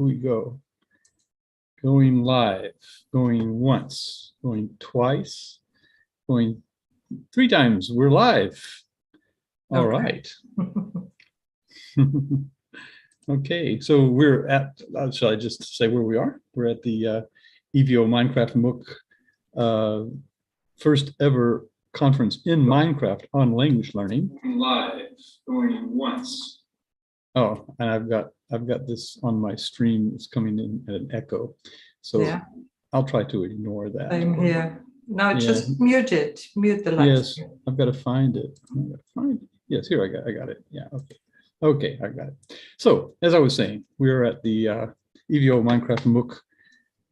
we go. Going live, going once, going twice, going 3 times. We're live. All right. Okay, so we're at, shall I just say where we are? We're at the EVO Minecraft MOOC first ever conference in Minecraft on language learning. Live, going once. Oh, and I've got this on my stream. It's coming in at an echo, so yeah. I'll try to ignore that. I'm here. No, just mute it. Mute the light. Yes, I've got to find it. Yes, here I got it. Yeah. Okay. Okay, I got it. So as I was saying, we are at the EVO Minecraft MOOC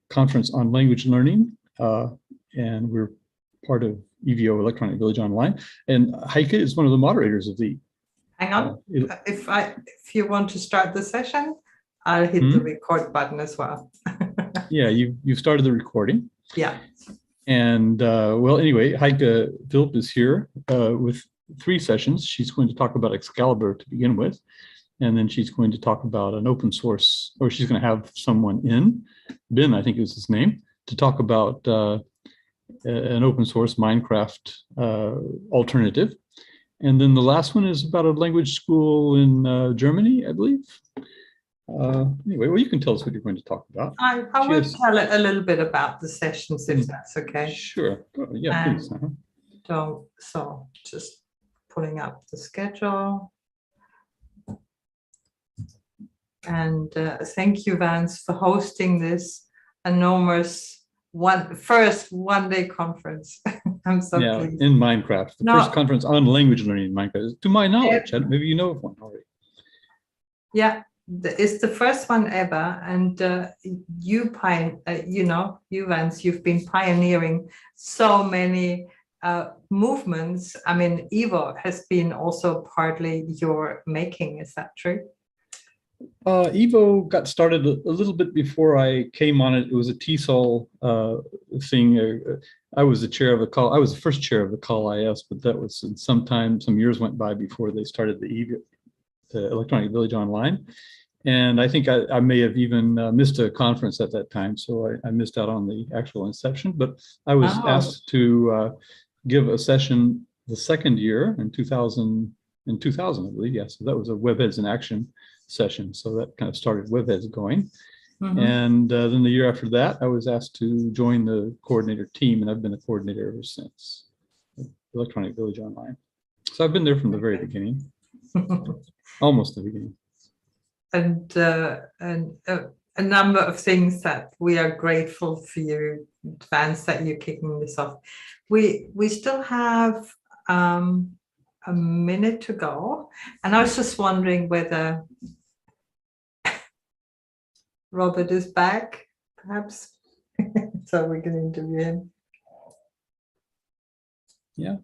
conference on language learning, and we're part of EVO Electronic Village Online. And Heike is one of the moderators of the. Hang on. If you want to start the session, I'll hit the record button as well. Yeah, you've started the recording. Yeah. And well, anyway, Heike Philp is here with 3 sessions. She's going to talk about Excalibur to begin with, and then she's going to talk about an open source, or she's going to have someone in, Ben, I think is his name, to talk about an open source Minecraft alternative. And then the last one is about a language school in Germany, I believe. Anyway, well, you can tell us what you're going to talk about. I will tell a little bit about the sessions, if that's okay. Sure. Yeah, please. So just pulling up the schedule. And thank you, Vance, for hosting this enormous first one-day conference. I'm so pleased. In Minecraft, the first conference on language learning in Minecraft, to my knowledge. Maybe you know of one already. Yeah. It's the first one ever, and you Vance, you've been pioneering so many movements. I mean, EVO has been also partly your making. Is that true? EVO got started a little bit before I came on it. It was a TESOL thing. I was the chair of the call. I was the first chair of the call IS, but that was some years went by before they started the EVO, the Electronic Village Online. And I think I may have even missed a conference at that time, so I missed out on the actual inception. But I was asked to give a session the second year in 2000, I believe. Yeah, so that was a WebHeads in Action session. So that kind of started WebHeads going. And then the year after that, I was asked to join the coordinator team, and I've been a coordinator ever since, Electronic Village Online. So I've been there from the very beginning, almost the beginning. And a number of things that we are grateful for you, Vance, that you're kicking this off. We still have a minute to go, and I was just wondering whether Robert is back, perhaps, so we can interview him. Yeah.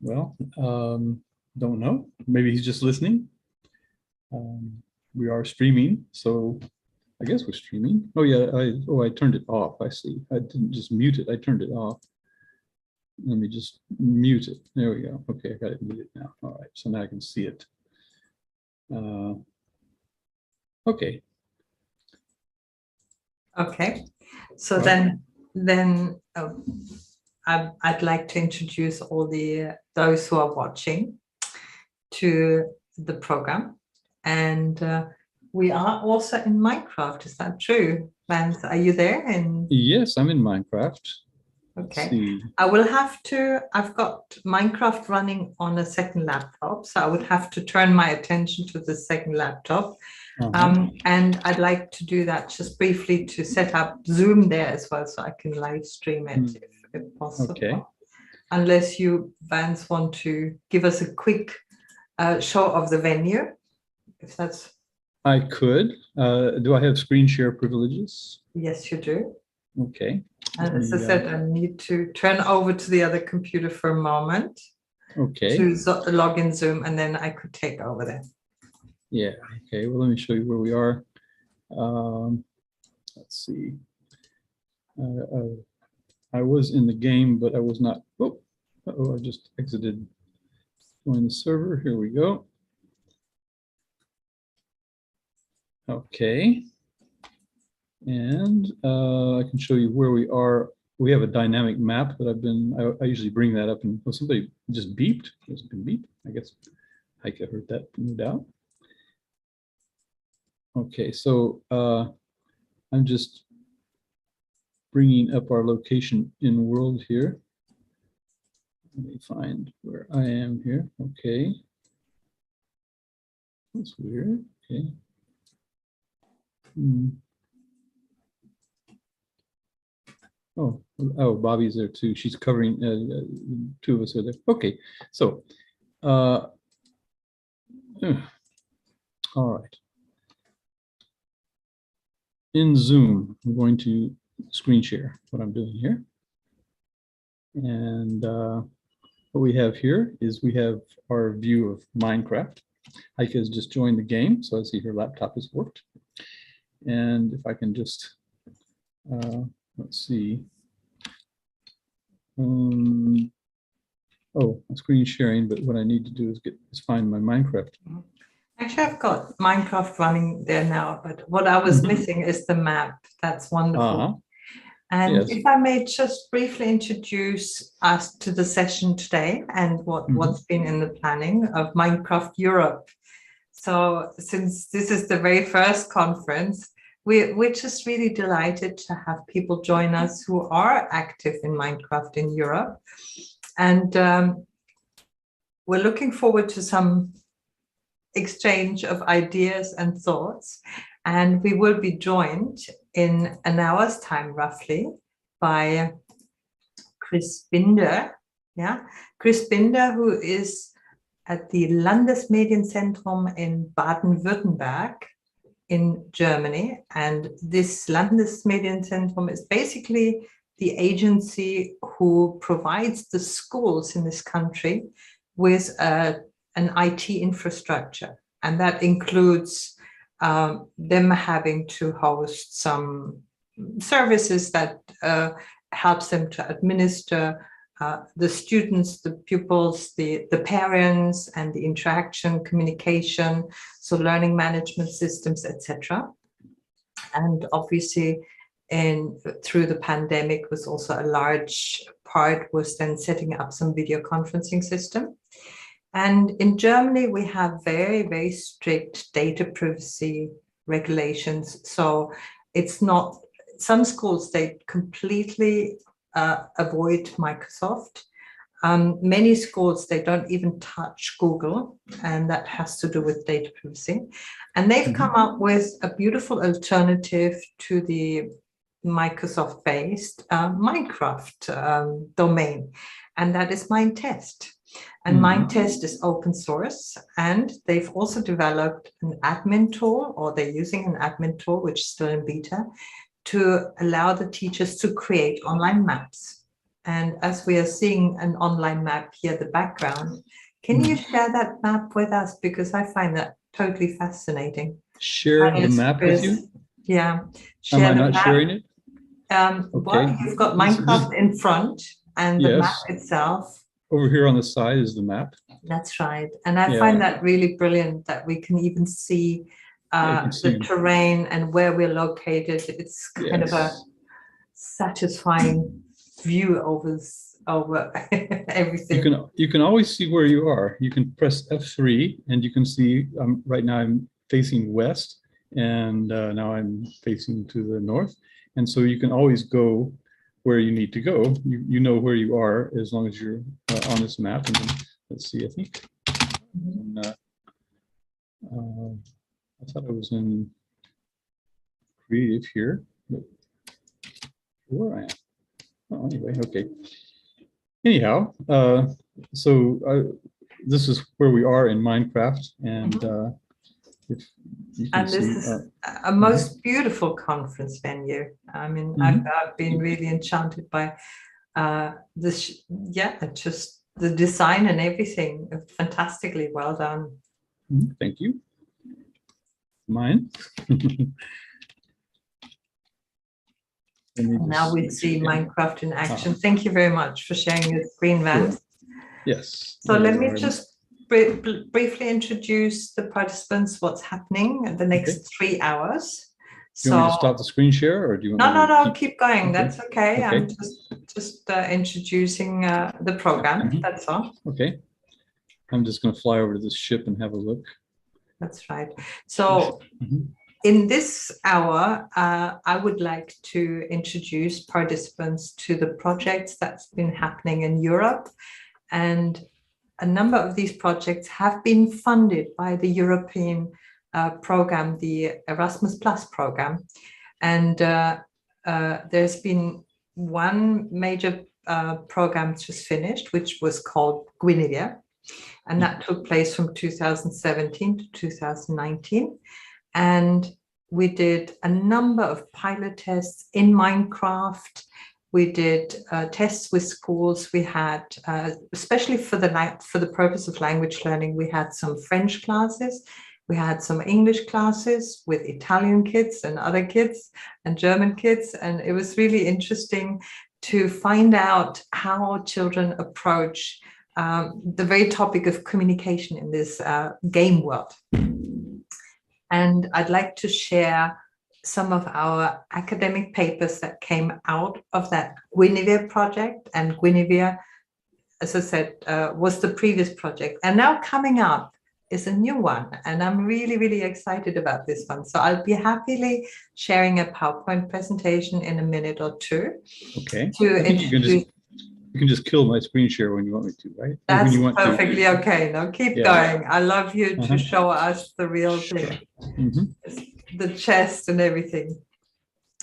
Well, don't know. Maybe he's just listening. We are streaming, so I guess we're streaming. Oh yeah, I turned it off. I see. I didn't just mute it. I turned it off. Let me just mute it. There we go. Okay, I got it muted now. All right, so now I can see it. Okay. Okay. So then I'd like to introduce all those who are watching to the program. And we are also in Minecraft. Is that true, Vance? Are you there? Yes, I'm in Minecraft. Okay. I've got Minecraft running on a second laptop, so I would have to turn my attention to the second laptop. And I'd like to do that just briefly to set up Zoom there as well, so I can live stream it if possible. Okay. Unless you, Vance, want to give us a quick show of the venue. If that's... I could. Do I have screen share privileges? Yes, you do. Okay. And as I said, I need to turn over to the other computer for a moment. Okay. To log in Zoom, and then I could take over there. Yeah. Okay. Well, let me show you where we are. Let's see. I was in the game, but I was not. Oh, I just exited. Join the server. Here we go. Okay. And I can show you where we are. We have a dynamic map that I usually bring that up, and somebody just beeped. There's been beep. I guess Heike heard that, no doubt. Okay, so I'm just bringing up our location in world here. Let me find where I am here. Okay. That's weird. Okay. Oh, Bobby's there too. She's covering, two of us are there. Okay, so, all right. In Zoom, I'm going to screen share what I'm doing here. And what we have here is we have our view of Minecraft. Heike has just joined the game, so I see her laptop has worked. And if I can just, let's see. Oh, I'm screen sharing, but what I need to do is find my Minecraft. Actually, I've got Minecraft running there now, but what I was missing is the map. That's wonderful. And yes, if I may just briefly introduce us to the session today and what's been in the planning of Minecraft Europe. So since this is the very first conference, we're just really delighted to have people join us who are active in Minecraft in Europe. And we're looking forward to some exchange of ideas and thoughts. And we will be joined in an hour's time, roughly, by Chris Binder. Yeah, Chris Binder, who is at the Landesmedienzentrum in Baden-Württemberg in Germany. And this Landesmedienzentrum is basically the agency who provides the schools in this country with an IT infrastructure. And that includes them having to host some services that helps them to administer the students, the pupils, the parents, and the interaction, communication, so learning management systems, etc. And obviously, through the pandemic was also a large part was then setting up some video conferencing system. And in Germany, we have very, very strict data privacy regulations. So it's not, some schools, they completely avoid Microsoft. Many schools, they don't even touch Google, and that has to do with data privacy. And they've come up with a beautiful alternative to the Microsoft-based Minecraft domain, and that is Minetest. And Minetest is open source, and they've also developed an admin tool, or they're using an admin tool, which is still in beta, to allow the teachers to create online maps. And as we are seeing an online map here, the background, can you share that map with us? Because I find that totally fascinating. Share the map with you? Yeah. Am I not sharing it? Well, you've got Minecraft in front, and the map itself. Over here on the side is the map. That's right. And I find that really brilliant that we can even see the terrain and where we're located. It's kind of a satisfying view over everything. You can always see where you are. You can press F3 and you can see right now I'm facing west, and now I'm facing to the north. And so you can always go where you need to go. You know where you are as long as you're on this map. And then, let's see, I think I thought I was in creative here, but where I am. Oh, anyway, okay. Anyhow, so this is where we are in Minecraft, and if you can and this is a most beautiful conference venue. I mean, I've been really enchanted by this. Yeah, just the design and everything. Fantastically well done. Thank you. Mine. Now we see Minecraft in action. Thank you very much for sharing your screen, Vance. Yes. So let me just briefly introduce the participants, what's happening in the next 3 hours. Do you want me to stop the screen share, or do you want No, keep going. Okay. That's okay. I'm just introducing the program. That's all. Okay. I'm just going to fly over to this ship and have a look. That's right. So in this hour, I would like to introduce participants to the projects that's been happening in Europe. And a number of these projects have been funded by the European program, the Erasmus Plus program. And there's been one major program just finished, which was called Guinevere. And that took place from 2017 to 2019. And we did a number of pilot tests in Minecraft. We did tests with schools. We had, especially for the purpose of language learning, we had some French classes. We had some English classes with Italian kids and other kids and German kids. And it was really interesting to find out how children approach the very topic of communication in this game world. And I'd like to share some of our academic papers that came out of that Guinevere project. And Guinevere, as I said, was the previous project. And now coming up is a new one. And I'm really, really excited about this one. So I'll be happily sharing a PowerPoint presentation in a minute or two. Okay. You can just kill my screen share when you want me to, right? That's perfectly okay. No, keep going. I love you to show us the real thing, the chest and everything.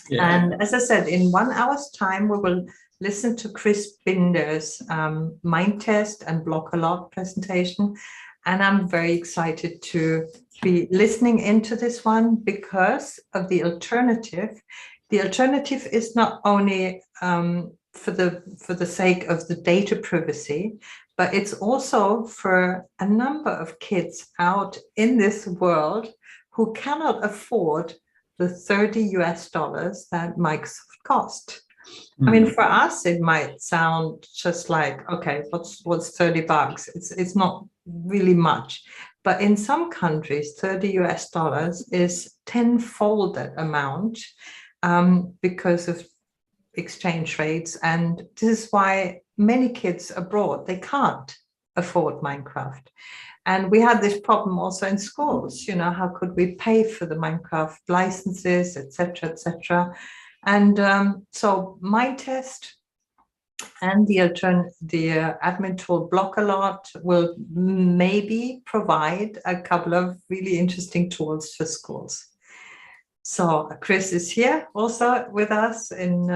Yeah. And as I said, in 1 hour's time, we will listen to Chris Binder's Minetest and BLOCKALOT presentation. And I'm very excited to be listening into this one because of the alternative. The alternative is not only for the sake of the data privacy, but it's also for a number of kids out in this world who cannot afford the $30 US that Microsoft cost. I mean, for us, it might sound just like, okay, what's 30 bucks? It's not really much. But in some countries, $30 US is tenfold that amount because of exchange rates. And this is why many kids abroad, they can't afford Minecraft. And we had this problem also in schools, you know, how could we pay for the Minecraft licenses, etc., etc. And so Minetest and the admin tool BLOCKALOT will maybe provide a couple of really interesting tools for schools. So Chris is here also with us in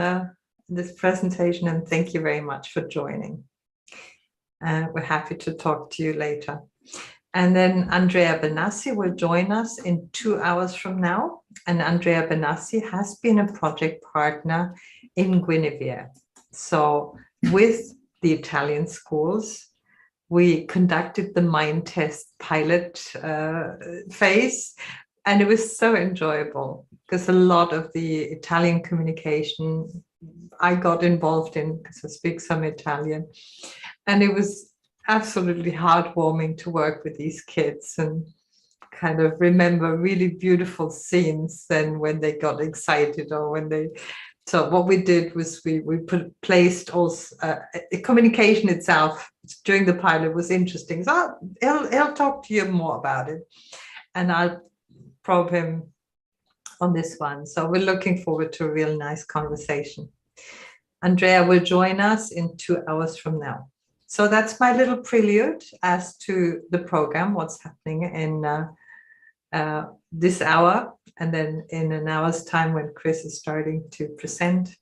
this presentation, and thank you very much for joining. We're happy to talk to you later. And then Andrea Benassi will join us in 2 hours from now. And Andrea Benassi has been a project partner in Guinevere. So with the Italian schools, we conducted the Minetest pilot phase. And it was so enjoyable because a lot of the Italian communication I got involved in because I speak some Italian. And it was absolutely heartwarming to work with these kids and kind of remember really beautiful scenes then when they got excited or when they. So what we did was we placed also communication itself during the pilot was interesting. So he'll talk to you more about it. And I'll probe him on this one. So we're looking forward to a real nice conversation. Andrea will join us in 2 hours from now. So that's my little prelude as to the program, what's happening in this hour, and then in an hour's time when Chris is starting to present.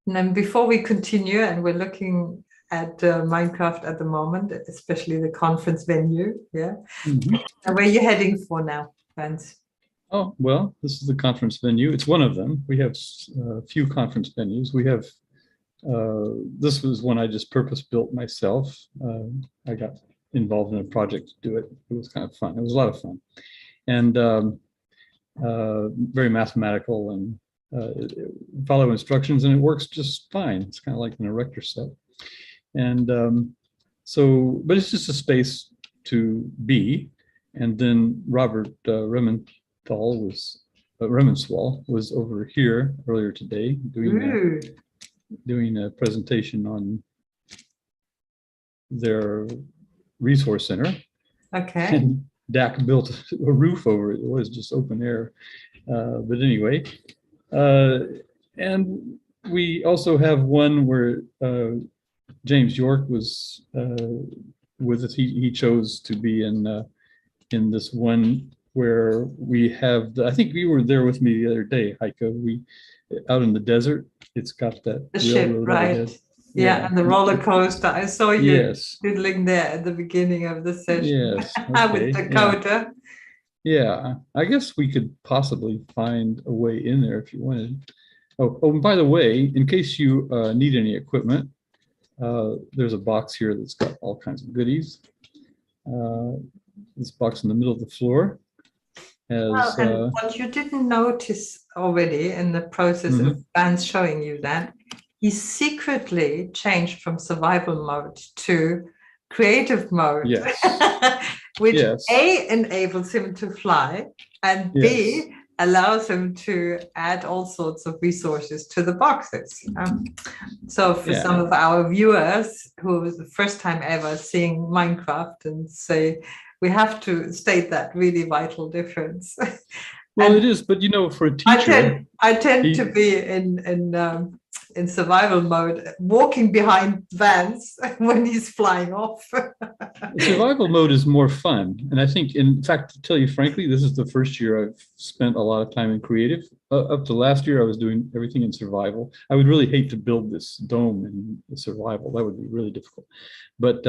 And then before we continue, and we're looking at Minecraft at the moment, especially the conference venue, yeah. And where are you heading for now, friends? Oh, well, this is the conference venue. It's one of them. We have a few conference venues. We have, this was one I just purpose-built myself. I got involved in a project to do it. It was kind of fun. It was a lot of fun. And very mathematical and follow instructions, and it works just fine. It's kind of like an erector set. And So, but it's just a space to be. And then Robert Remenswall was over here earlier today doing a presentation on their resource center. Okay. And Dak built a roof over it. It was just open air. But anyway, and we also have one where James York was with us. He chose to be in this one where we have I think you were there with me the other day, Heike. We out in the desert. It's got that the ship, right? Yeah, and the roller coaster. I saw you doodling there at the beginning of the session. Yes, okay. With Dakota. Yeah, I guess we could possibly find a way in there if you wanted. Oh, and by the way, in case you need any equipment, there's a box here that's got all kinds of goodies. This box in the middle of the floor has. And what you didn't notice already in the process of Vance showing you that, he secretly changed from survival mode to creative mode, which A, enables him to fly, and B, allows him to add all sorts of resources to the boxes. So for some of our viewers who was the first time ever seeing Minecraft and say, we have to state that really vital difference. Well, it is, but you know, for a teacher, I tend to be in survival mode, walking behind Vance when he's flying off. Survival mode is more fun, and I think, in fact, to tell you frankly, this is the first year I've spent a lot of time in creative. Up to last year, I was doing everything in survival. I would really hate to build this dome in survival. That would be really difficult, but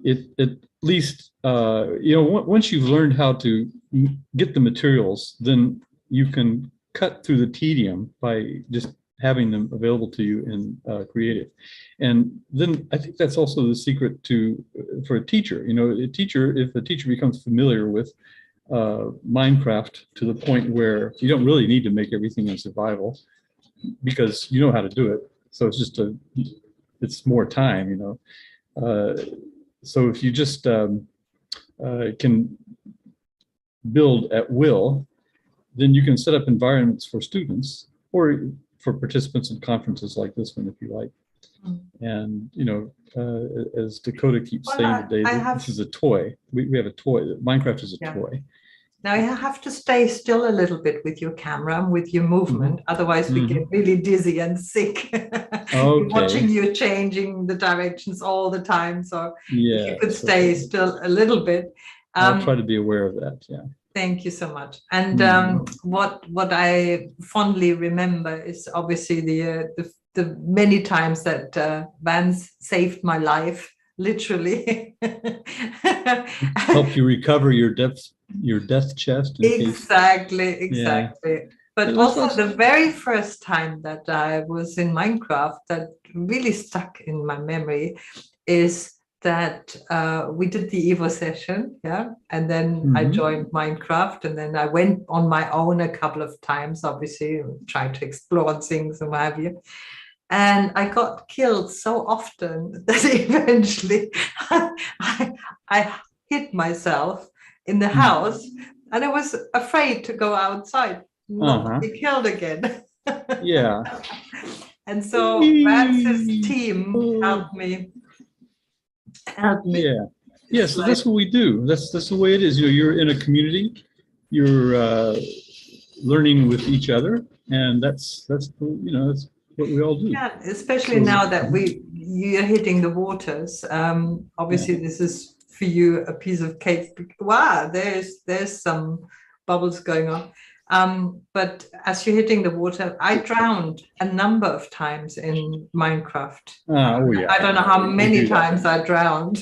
at least you know, once you've learned how to get the materials, then you can cut through the tedium by just having them available to you in creative. And then I think that's also the secret for a teacher. You know, if a teacher becomes familiar with Minecraft to the point where you don't really need to make everything in survival because you know how to do it. So it's just it's more time, you know. So if you just can build at will, then you can set up environments for students or for participants in conferences like this one, if you like. And, you know, as Dakota keeps saying today, this is a toy. We have a toy. Minecraft is a toy. Now you have to stay still a little bit with your camera and with your movement. Otherwise we get really dizzy and sick. Watching you changing the directions all the time. So if you could stay still a little bit. I'll try to be aware of that, Thank you so much. And what I fondly remember is obviously the many times that Vance saved my life, literally. Help you recover your death chest. Exactly. But also the very first time that I was in Minecraft that really stuck in my memory is that we did the EVO session, and then I joined Minecraft, and then I went on my own a couple of times, obviously, tried to explore things and what have you. And I got killed so often that eventually I hid myself in the house, and I was afraid to go outside, not to be killed again. And so Vance's team helped me. So that's what we do. That's the way it is. You know, you're in a community, you're learning with each other, and that's you know, that's what we all do. Yeah, especially now that you're hitting the waters. Obviously this is for you a piece of cake. Wow, there's some bubbles going on. But as you're hitting the water, I drowned a number of times in Minecraft. I don't know how many times I drowned.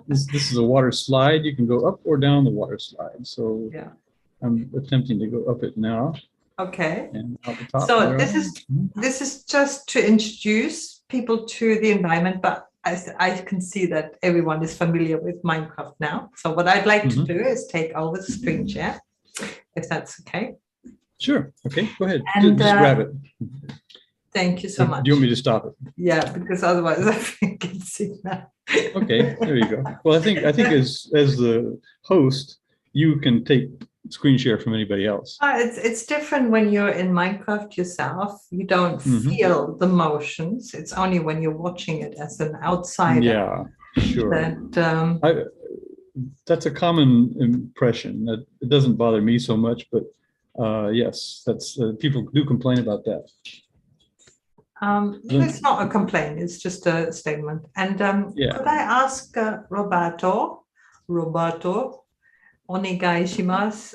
This is a water slide. You can go up or down the water slide. So I'm attempting to go up it now. Okay. And out the top so this is just to introduce people to the environment, but I can see that everyone is familiar with Minecraft now. So what I'd like to do is take over the screen share, if that's okay. Sure. Okay, go ahead. And, just grab it. Thank you so much. Do you want me to stop it? Yeah, because otherwise I think it's enough. Okay, there you go. Well, I think as the host, you can take screen share from anybody else. It's different when you're in Minecraft yourself. You don't feel the motions. It's only when you're watching it as an outsider. Yeah, sure. That that's a common impression. That it doesn't bother me so much, but yes, that's people do complain about that. It's not a complaint, it's just a statement. And could I ask Roberto, onegai shimasu.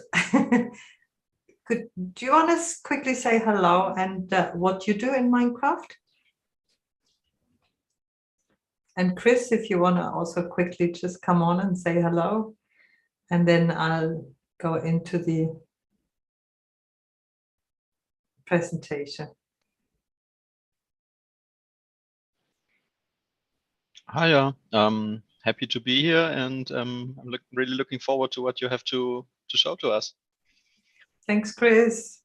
Do you want to quickly say hello and what you do in Minecraft? And Chris, if you want to also quickly just come on and say hello, and then I'll go into the presentation. Hiya, happy to be here, and I'm really looking forward to what you have to show to us. Thanks, Chris.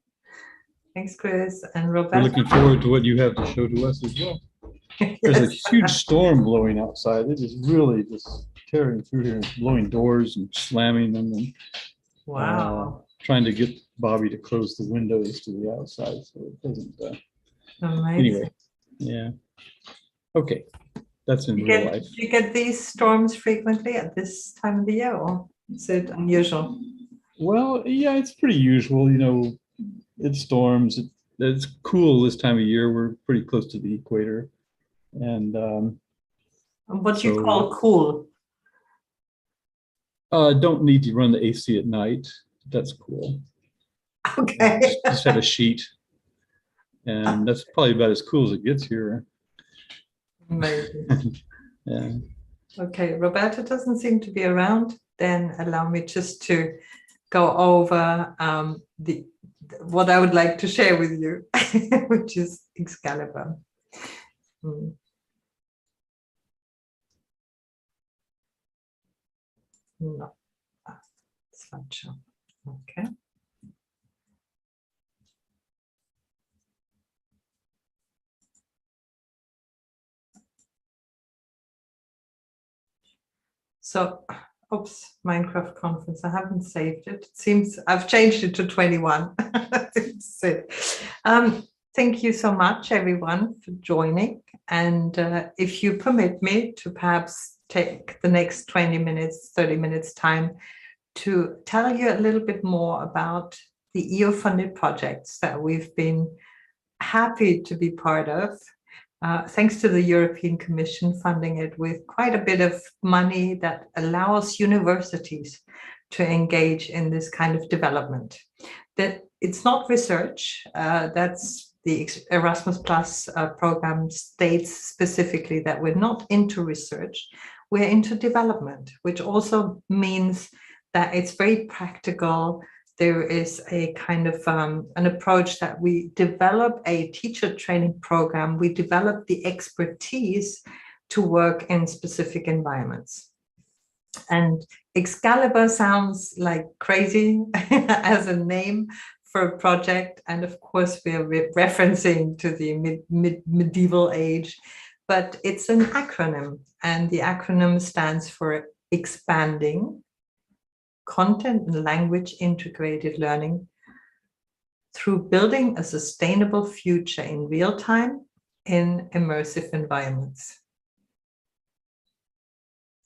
Thanks, Chris. And Roberto. We're looking forward to what you have to show to us as well. There's a huge storm blowing outside. It is really just tearing through here, blowing doors and slamming them. And, wow. Trying to get Bobby to close the windows to the outside so it doesn't. Amazing. Anyway, yeah. Okay. That's in real life. Do you get these storms frequently at this time of the year, or is it unusual? Well, yeah, it's pretty usual. You know, it storms. It's cool this time of year. We're pretty close to the equator. And what do you call cool? Don't need to run the AC at night. That's cool. Okay. Just have a sheet. And that's probably about as cool as it gets here. Amazing. Yeah. Okay, Roberto doesn't seem to be around. Then allow me just to go over what I would like to share with you, which is Excalibur. No, slideshow. Okay. So, oops, Minecraft conference. I haven't saved it. It seems I've changed it to 21. That's it. Thank you so much, everyone, for joining. And if you permit me to perhaps take the next 20 minutes, 30 minutes time to tell you a little bit more about the EO-funded projects that we've been happy to be part of. Thanks to the European Commission funding it with quite a bit of money that allows universities to engage in this kind of development. That it's not research, that's the Erasmus Plus program states specifically that we're not into research, we're into development, which also means that it's very practical. There is a kind of an approach that we develop a teacher training program. We develop the expertise to work in specific environments. And Excalibur sounds like crazy as a name for a project. And of course, we're referencing to the medieval age, but it's an acronym. And the acronym stands for Expanding Content and Language Integrated Learning through Building a Sustainable Future in Real Time in Immersive Environments.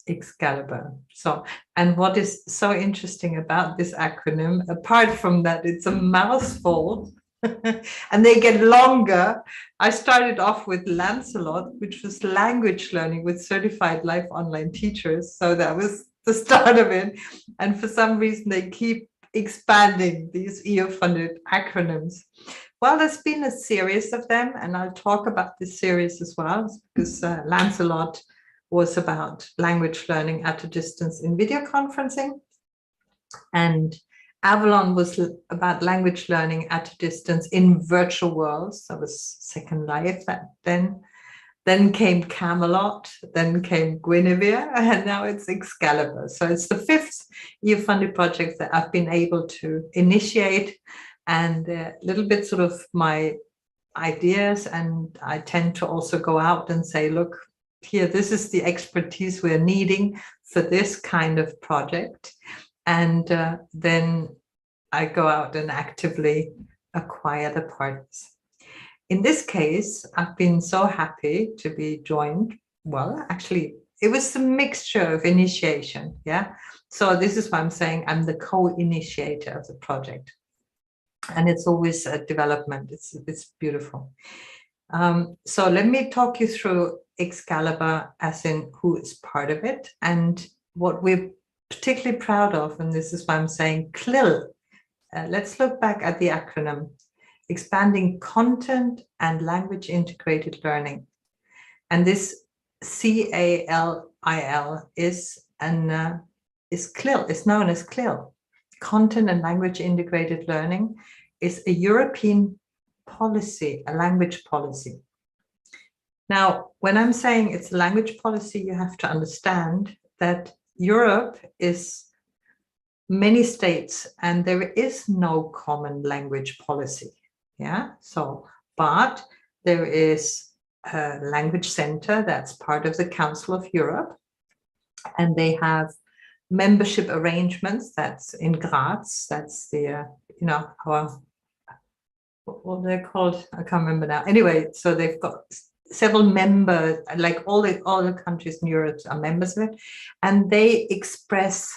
Excalibur. So, and what is so interesting about this acronym, apart from that it's a mouthful and they get longer. I started off with Lancelot, which was language learning with certified live online teachers. So that was the start of it. And for some reason, they keep expanding these EO-funded acronyms. Well, there's been a series of them, and I'll talk about this series as well, because Lancelot was about language learning at a distance in video conferencing. And Avalon was about language learning at a distance in virtual worlds. That was Second Life that then. Then came Camelot, then came Guinevere, and now it's Excalibur. So it's the 5th EO-funded project that I've been able to initiate, and a little bit sort of my ideas, and I tend to also go out and say, look, here, this is the expertise we're needing for this kind of project. And then I go out and actively acquire the partners. In this case, I've been so happy to be joined. Well, actually, it was a mixture of initiation, yeah? So this is why I'm saying I'm the co-initiator of the project. And it's always a development. It's beautiful. So let me talk you through EXCALIBUR, as in who is part of it, and what we're particularly proud of, and this is why I'm saying CLIL. Let's look back at the acronym, Expanding Content and Language Integrated Learning. And this CALIL is CLIL, is known as CLIL. Content and Language Integrated Learning is a European policy, a language policy. Now, when I'm saying it's a language policy, you have to understand that Europe is many states and there is no common language policy. Yeah, so, but there is a language center that's part of the Council of Europe, and they have membership arrangements. That's in Graz. That's the, you know, our, what they're called, I can't remember now. Anyway, so they've got several members, like all the countries in Europe are members of it, and they express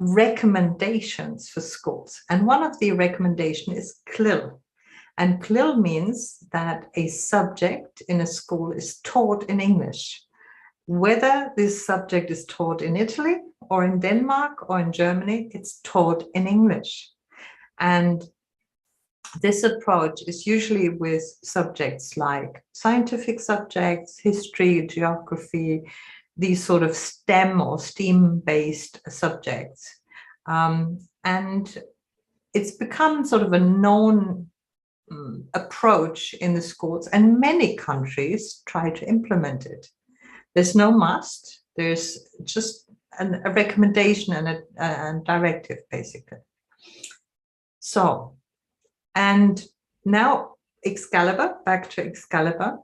recommendations for schools. And one of the recommendations is CLIL. And CLIL means that a subject in a school is taught in English. Whether this subject is taught in Italy or in Denmark or in Germany, it's taught in English. And this approach is usually with subjects like scientific subjects, history, geography, these sort of STEM or STEAM-based subjects. And it's become sort of a known approach in the schools, and many countries try to implement it. There's no must, there's just a recommendation and a directive, basically. So, and now EXCALIBUR, back to EXCALIBUR.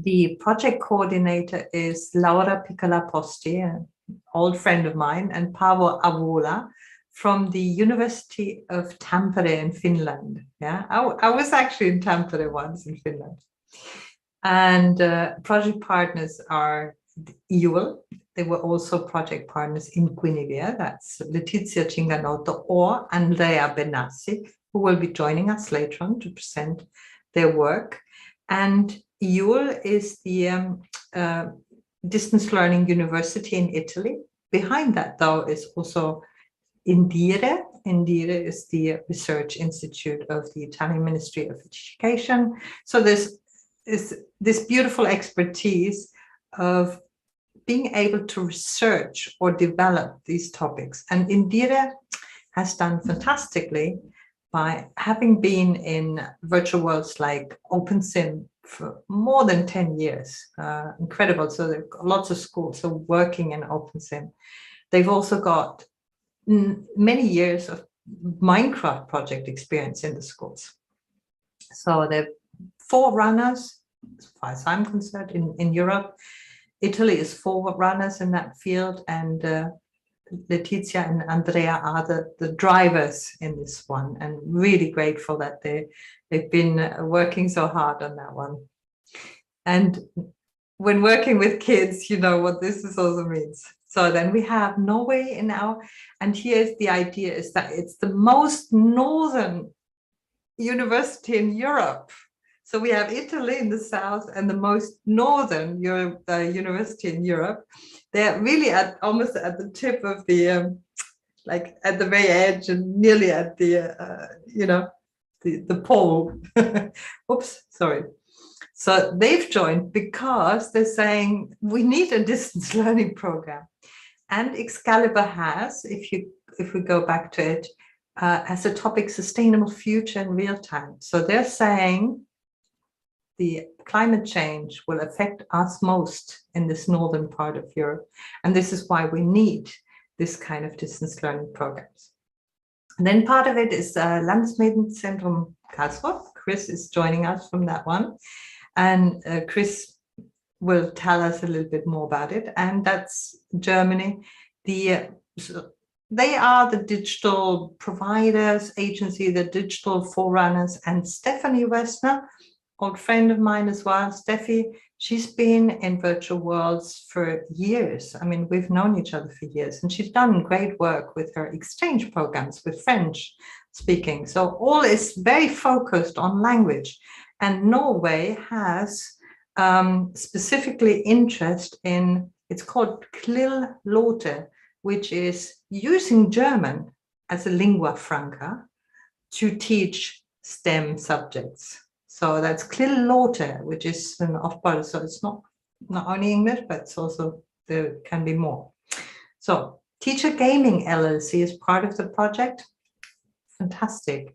The project coordinator is Laura Piccola-Posti, an old friend of mine, and Paavo Avola from the University of Tampere in Finland. Yeah, I was actually in Tampere once in Finland. And project partners are EUL. They were also project partners in Guinevere. That's Letizia Cinganotto or Andrea Benassi, who will be joining us later on to present their work. And EUL is the distance learning university in Italy. Behind that, though, is also Indire. Indire is the research institute of the Italian Ministry of Education. So there's this beautiful expertise of being able to research or develop these topics. And Indire has done fantastically by having been in virtual worlds like OpenSim for more than 10 years. Incredible. So there are lots of schools are working in OpenSim. They've also got many years of Minecraft project experience in the schools. So there are 4 runners, as far as I'm concerned, in Europe. Italy is 4 runners in that field, and Letizia and Andrea are the drivers in this one, and really grateful that they've been working so hard on that one. And when working with kids, you know what this also means. So then we have Norway in our, and here's the idea is that it's the most northern university in Europe. So we have Italy in the south and the most northern university in Europe. They're really almost at the tip of the, like at the very edge and nearly at the, you know, the pole. Oops, sorry. So they've joined because they're saying we need a distance learning program. And EXCALIBUR has, if we go back to it, as a topic, sustainable future in real time. So they're saying the climate change will affect us most in this northern part of Europe. And this is why we need this kind of distance learning programs. And then part of it is Landesmedienzentrum Karlsruhe, Chris is joining us from that one. And Chris will tell us a little bit more about it. And that's Germany. They are the digital providers agency, the digital forerunners. And Stephanie Wessner, old friend of mine as well, Steffi, she's been in virtual worlds for years. I mean, we've known each other for years, and she's done great work with her exchange programs with French speaking. So all is very focused on language. And Norway has specifically interest in, it's called CLIL-Lote, which is using German as a lingua franca to teach STEM subjects. So that's CLIL-Lote, which is an off-body, so it's not only English, but it's also, there can be more. So Teacher Gaming LLC is part of the project. Fantastic.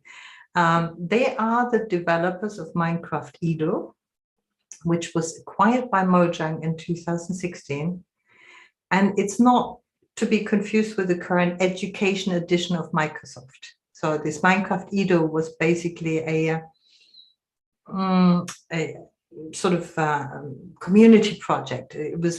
They are the developers of Minecraft EVO, which was acquired by Mojang in 2016. And it's not to be confused with the current education edition of Microsoft. So this Minecraft EVO was basically a sort of community project. It was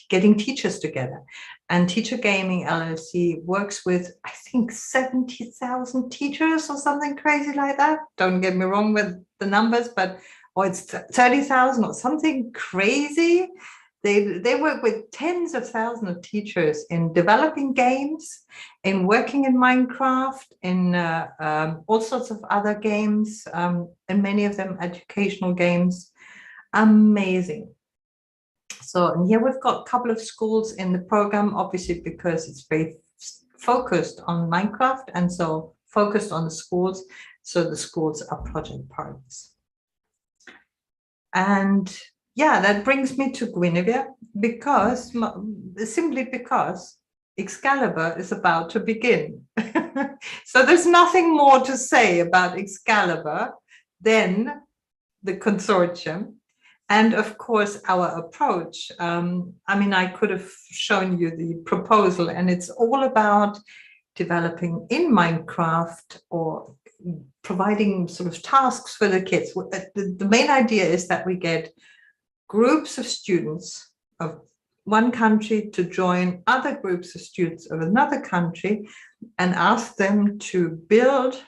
getting teachers together, and Teacher Gaming LLC works with, I think, 70,000 teachers or something crazy like that. Don't get me wrong with the numbers, but or it's 30,000 or something crazy. They work with tens of thousands of teachers in developing games, in working in Minecraft, in all sorts of other games, and many of them educational games. Amazing. So, and here we've got a couple of schools in the program, obviously because it's very focused on Minecraft, and so focused on the schools. So the schools are project partners. And yeah, that brings me to Guinevere, simply because Excalibur is about to begin. So there's nothing more to say about Excalibur than the consortium. And of course, our approach. I mean, I could have shown you the proposal, and it's all about developing in Minecraft or providing sort of tasks for the kids. The main idea is that we get groups of students of one country to join other groups of students of another country and ask them to build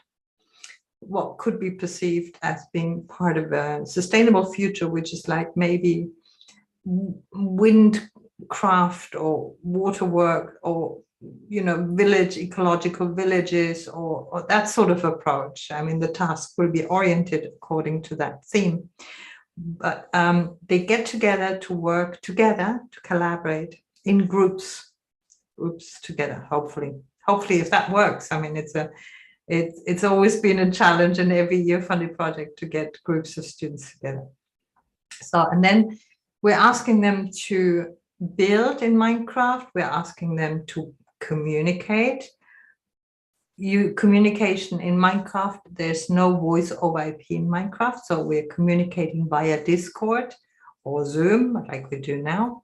what could be perceived as being part of a sustainable future, which is like maybe windcraft or water work or, you know, ecological villages or that sort of approach. I mean, the task will be oriented according to that theme. But they get together to work together, to collaborate in groups together, hopefully if that works. I mean, it's always been a challenge in every year funded project to get groups of students together. So, and then we're asking them to build in Minecraft. We're asking them to communicate. Communication in Minecraft, there's no voice over IP in Minecraft, so we're communicating via Discord or Zoom like we do now.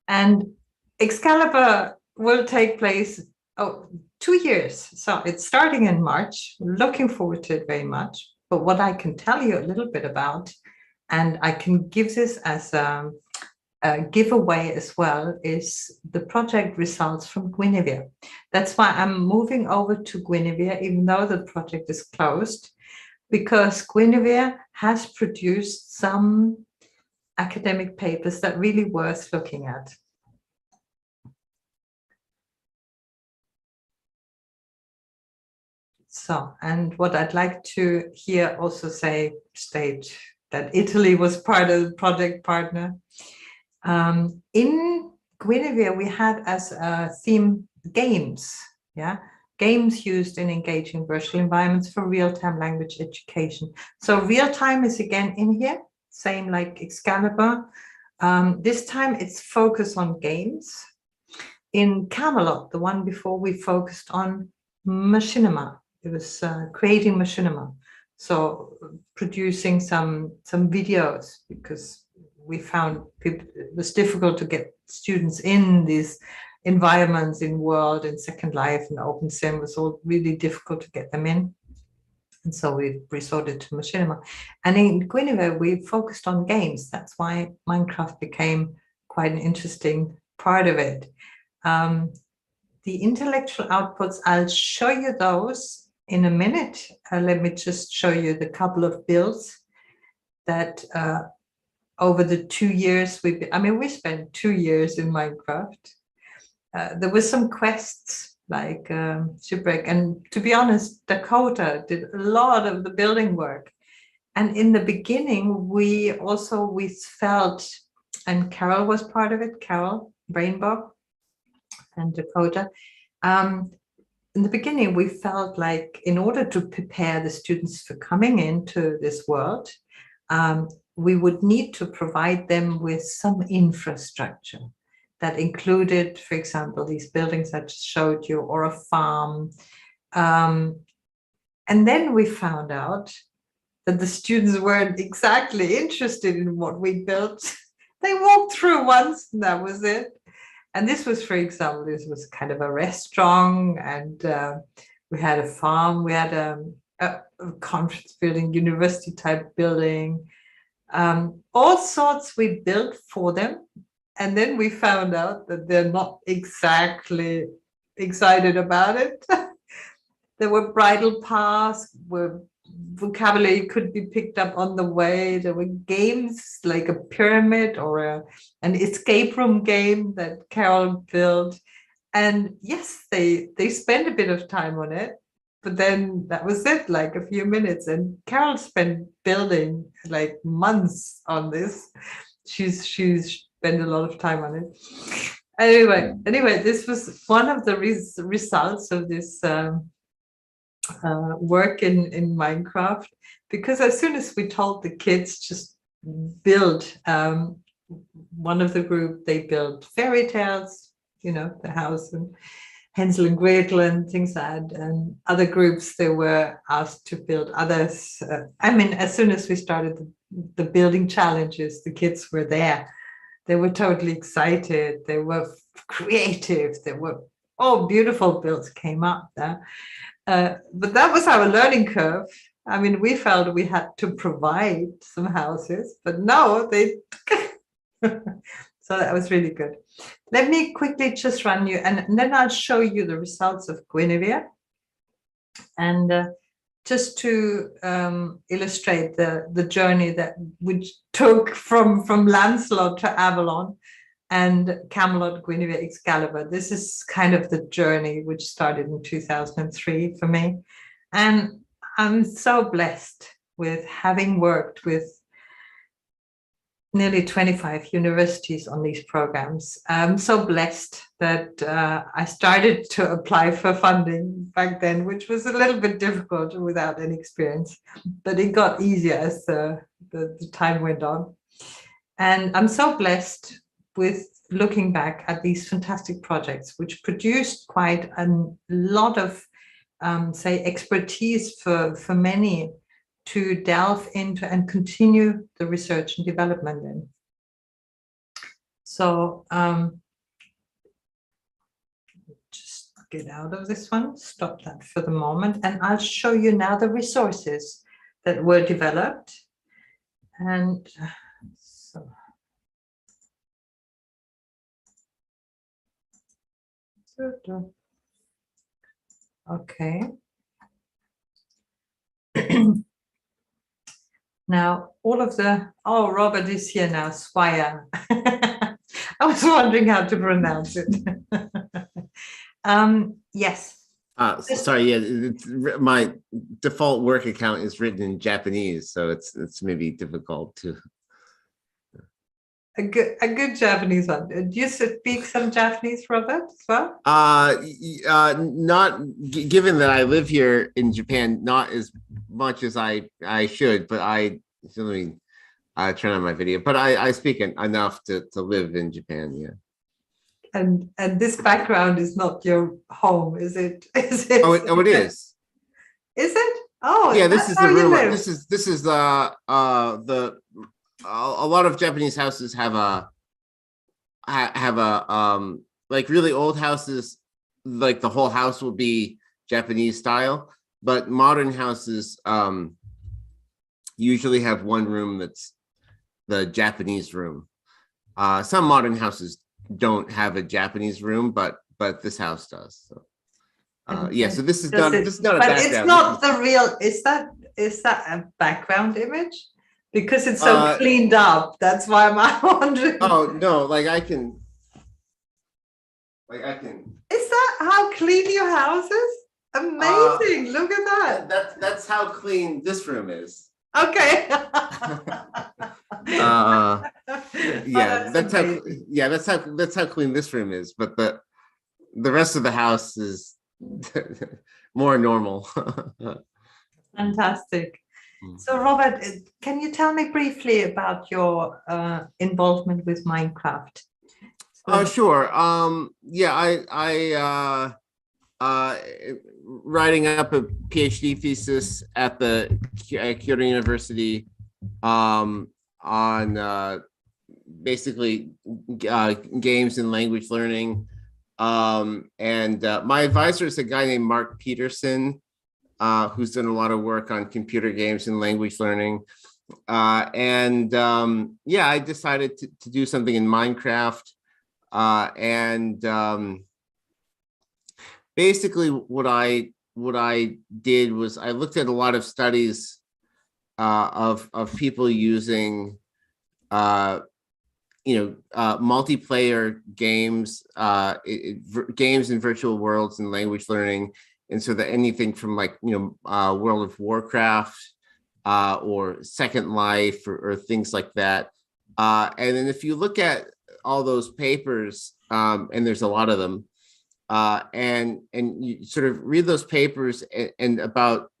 And Excalibur will take place 2 years, so it's starting in March. Looking forward to it very much. But what I can tell you a little bit about, and I can give this as a giveaway as well, is the project results from Guinevere. That's why I'm moving over to Guinevere, even though the project is closed, because Guinevere has produced some academic papers that are really worth looking at. So, and what I'd like to here also state that Italy was part of the project partner. In Guinevere, we had as a theme games, games used in engaging virtual environments for real-time language education. So real-time is again in here, same like Excalibur. This time it's focused on games. In Camelot, the one before, we focused on machinima. It was creating machinima. So producing some videos, because we found it was difficult to get students in these environments in World and Second Life and OpenSim. Was all really difficult to get them in. And so we resorted to machinima. And in Guinevere, we focused on games. That's why Minecraft became quite an interesting part of it. The intellectual outputs, I'll show you those in a minute. Let me just show you the couple of builds that over the 2 years, we spent 2 years in Minecraft. There were some quests like Shipwreck, and to be honest, Dakota did a lot of the building work. And in the beginning, we felt, and Carol was part of it, Carol Brainbow and Dakota. In the beginning, we felt like in order to prepare the students for coming into this world, we would need to provide them with some infrastructure that included, for example, these buildings I just showed you, or a farm. And then we found out that the students weren't exactly interested in what we built. They walked through once and that was it. And this was, for example, this was kind of a restaurant, and we had a farm, we had a conference building, university type building, all sorts we built for them. And then we found out that they're not exactly excited about it. There were bridle paths where vocabulary could be picked up on the way. There were games like a pyramid or an escape room game that Carol built. And yes, they spent a bit of time on it, but then that was it, like a few minutes. And Carol spent building like months on this. She's spent a lot of time on it. Anyway, this was one of the results of this work in Minecraft, because as soon as we told the kids just build, one of the group, they built fairy tales, the house and Hansel and Gretel and things like that, and other groups, they were asked to build others. As soon as we started the building challenges, the kids were there. They were totally excited. They were creative. They were beautiful builds came up there. But that was our learning curve. We felt we had to provide some houses, but no, they so that was really good. Let me quickly just run you, and then I'll show you the results of Guinevere. And just to illustrate the journey that we took from Lancelot to Avalon and Camelot, Guinevere, Excalibur. This is kind of the journey which started in 2003 for me. And I'm so blessed with having worked with nearly 25 universities on these programs. I'm so blessed that I started to apply for funding back then, which was a little bit difficult without any experience, but it got easier as the time went on. And I'm so blessed with looking back at these fantastic projects, which produced quite a lot of, expertise for many to delve into and continue the research and development in. So just get out of this one, stop that for the moment, and I'll show you now the resources that were developed. And so okay. Now, all of Robert is here now, Swire. I was wondering how to pronounce it. Yes. Sorry, yeah, my default work account is written in Japanese, so it's maybe difficult to. A good Japanese one. Do you speak some Japanese, Robert, as well? Not given that I live here in Japan, not as much as I should, but I turn on my video. But I speak enough to live in Japan, yeah. And this background is not your home, is it? Is it? Oh, it is. Is it? Oh, yeah. This is the room. This is the. A lot of Japanese houses have a like really old houses, like the whole house will be Japanese style. but modern houses usually have one room that's the Japanese room. Some modern houses don't have a Japanese room, but this house does. So yeah, so this is not a background. But it's not the real. Is that a background image? Because it's so cleaned up. That's why I'm wondering. Oh no, I can. Is that how clean your house is? Amazing! Look at that. That's how clean this room is. Okay. Yeah, that's how clean this room is. But the rest of the house is more normal. Fantastic. So Robert, can you tell me briefly about your involvement with Minecraft? Sure. Yeah, I writing up a PhD thesis at the Kyoto University on basically games and language learning. And my advisor is a guy named Mark Peterson, who's done a lot of work on computer games and language learning. Yeah, I decided to do something in Minecraft. Basically what I did was I looked at a lot of studies of people using multiplayer games, games in virtual worlds and language learning. And so that anything from World of Warcraft or Second Life or things like that. And then if you look at all those papers, and there's a lot of them, and you sort of read those papers and about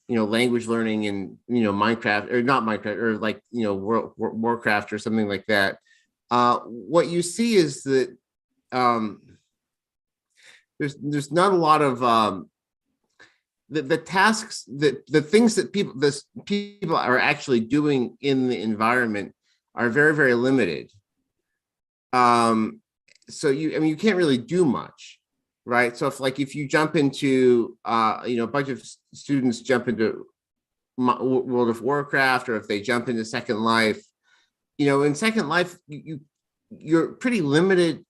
language learning in Minecraft, or not Minecraft, or World Warcraft or something like that. What you see is that there's not a lot of the tasks, the things that people are actually doing in the environment are very, very limited. So you can't really do much, right? So if you jump into a bunch of students jump into World of Warcraft, or if they jump into Second Life, in Second Life you're pretty limited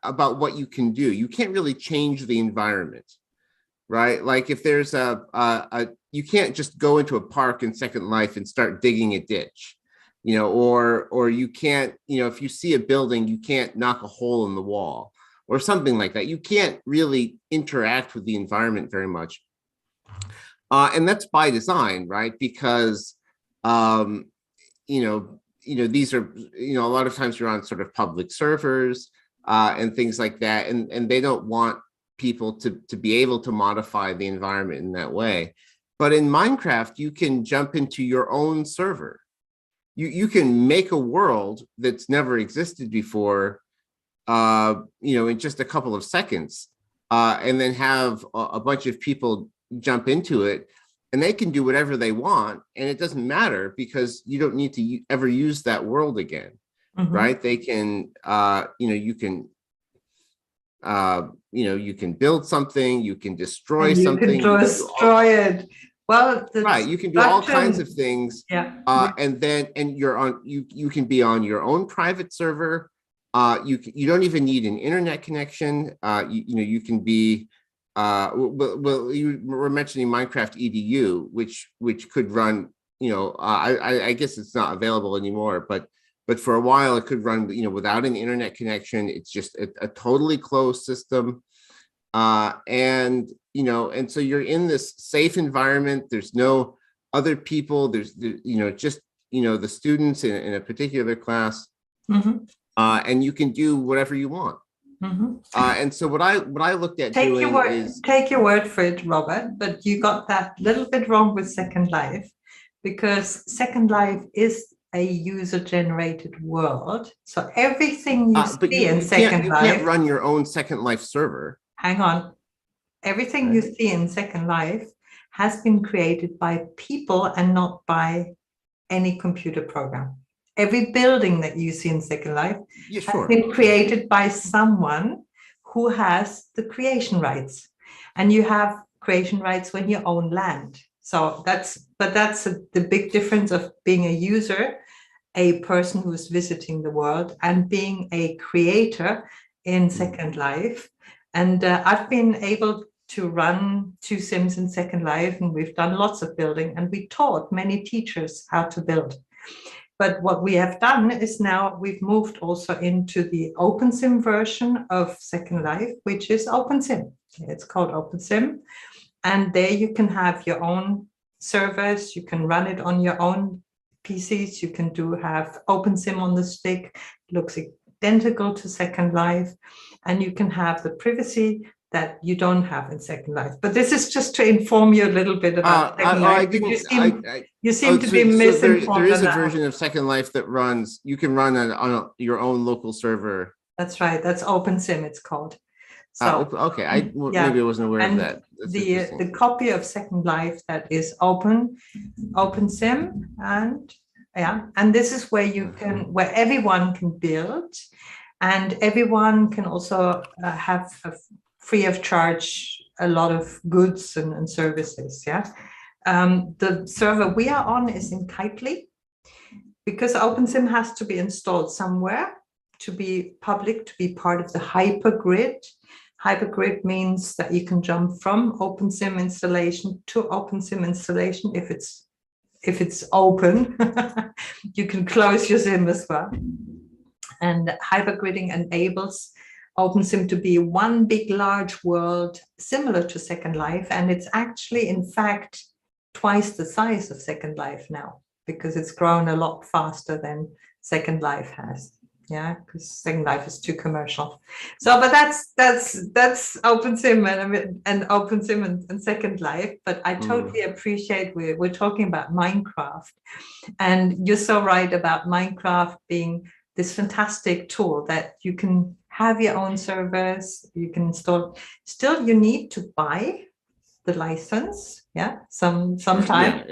about what you can do. You can't really change the environment, right? Like if there's you can't just go into a park in Second Life and start digging a ditch. Or you can't, if you see a building, you can't knock a hole in the wall or something like that. You can't really interact with the environment very much. And that's by design, right? Because, these are, a lot of times you're on sort of public servers and things like that. And they don't want people to be able to modify the environment in that way. But in Minecraft, you can jump into your own server. You can make a world that's never existed before, in just a couple of seconds, and then have a bunch of people jump into it, and they can do whatever they want, and it doesn't matter because you don't need to ever use that world again, right? They can, you can build something, you can destroy something, you can destroy it. Well, right, you can do all kinds of things. Yeah. And you can be on your own private server. You don't even need an internet connection. You can be well, you were mentioning Minecraft EDU, which could run, I guess it's not available anymore, but for a while it could run, without an internet connection. It's just a totally closed system. And so you're in this safe environment. There's no other people. There's just, the students in a particular class, and you can do whatever you want. And so what I looked at take your word for it, Robert, but you got that little bit wrong with Second Life, because Second Life is a user-generated world. So everything you see in Second Life, you can't run your own Second Life server. Hang on. Everything you see in Second Life has been created by people and not by any computer program. Every building that you see in Second Life has been created by someone who has the creation rights. And you have creation rights when you own land. So that's the big difference of being a user, a person who's visiting the world, and being a creator in Second Life. And I've been able to run 2 sims in Second Life, and we've done lots of building, and we taught many teachers how to build. But what we have done is now we've moved also into the OpenSim version of Second Life, which is OpenSim. It's called OpenSim. And there you can have your own servers. You can run it on your own PCs. You can have OpenSim on the stick. It looks identical to Second Life. And you can have the privacy that you don't have in Second Life. But this is just to inform you a little bit about Second Life. You seem to be misinformed. There is a version of Second Life that runs, you can run on your own local server. That's right. That's OpenSim, it's called. So, okay, maybe I wasn't aware of that. The copy of Second Life that is OpenSim, and this is where you can, where everyone can build, and everyone can also have free of charge a lot of goods and services. The server we are on is in Kitely, because OpenSim has to be installed somewhere to be public, to be part of the hypergrid. Hypergrid means that you can jump from OpenSim installation to OpenSim installation if it's open. You can close your sim as well. And hypergridding enables OpenSim to be one big large world similar to Second Life, and it's actually in fact twice the size of Second Life now, because it's grown a lot faster than Second Life has. Because Second Life is too commercial. So, but that's OpenSim and OpenSim and Second Life. But I totally appreciate we're talking about Minecraft, and you're so right about Minecraft being this fantastic tool that you can have your own servers, you can install. Still, you need to buy the license, sometime.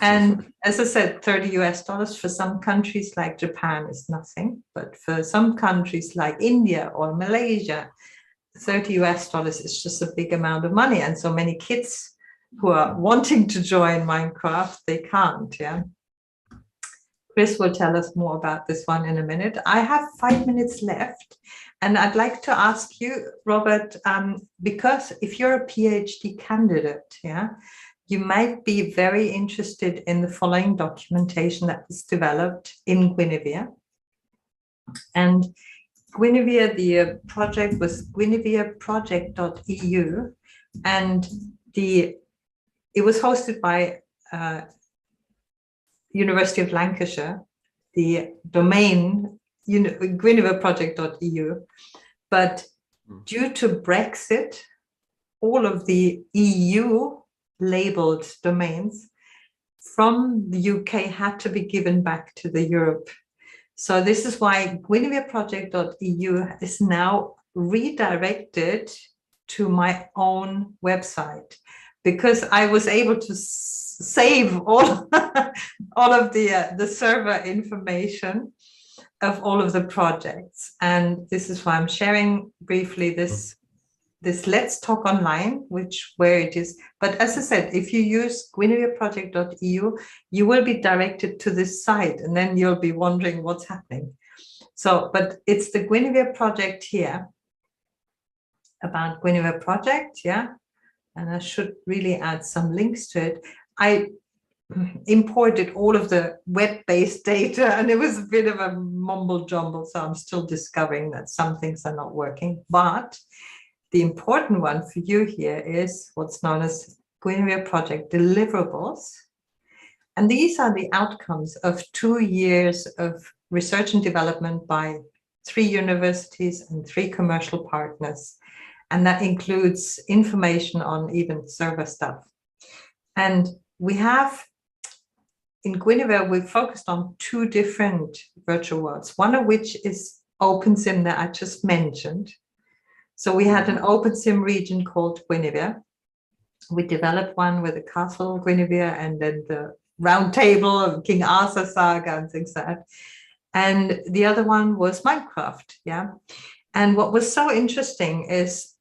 And as I said, $30 for some countries like Japan is nothing, but for some countries like India or Malaysia, $30 is just a big amount of money. And so many kids who are wanting to join Minecraft, they can't. Chris will tell us more about this one in a minute. I have 5 minutes left. And I'd like to ask you, Robert, because if you're a PhD candidate, you might be very interested in the following documentation that was developed in Guinevere. And Guinevere, the project was guinevereproject.eu, and it was hosted by University of Lancashire, the domain guinevereproject.eu, but due to Brexit, all of the EU labeled domains from the UK had to be given back to the Europe. So this is why guinevereproject.eu is now redirected to my own website, because I was able to save all of the server information of all of the projects. And this is why I'm sharing briefly this Let's Talk Online, where it is. But as I said, if you use guinevereproject.eu, you will be directed to this site, and then you'll be wondering what's happening. So, but it's the Guinevere project here, about Guinevere project, and I should really add some links to it. I imported all of the web-based data, and it was a bit of a mumble jumble, so I'm still discovering that some things are not working. But the important one for you here is what's known as Guinevere project deliverables. And these are the outcomes of 2 years of research and development by 3 universities and 3 commercial partners. And that includes information on even server stuff. And we have, in Guinevere, we focused on 2 different virtual worlds, one of which is OpenSim that I just mentioned. So we had an OpenSim region called Guinevere. We developed one with the castle Guinevere and then the round table of King Arthur saga and things like that. And the other one was Minecraft, And what was so interesting is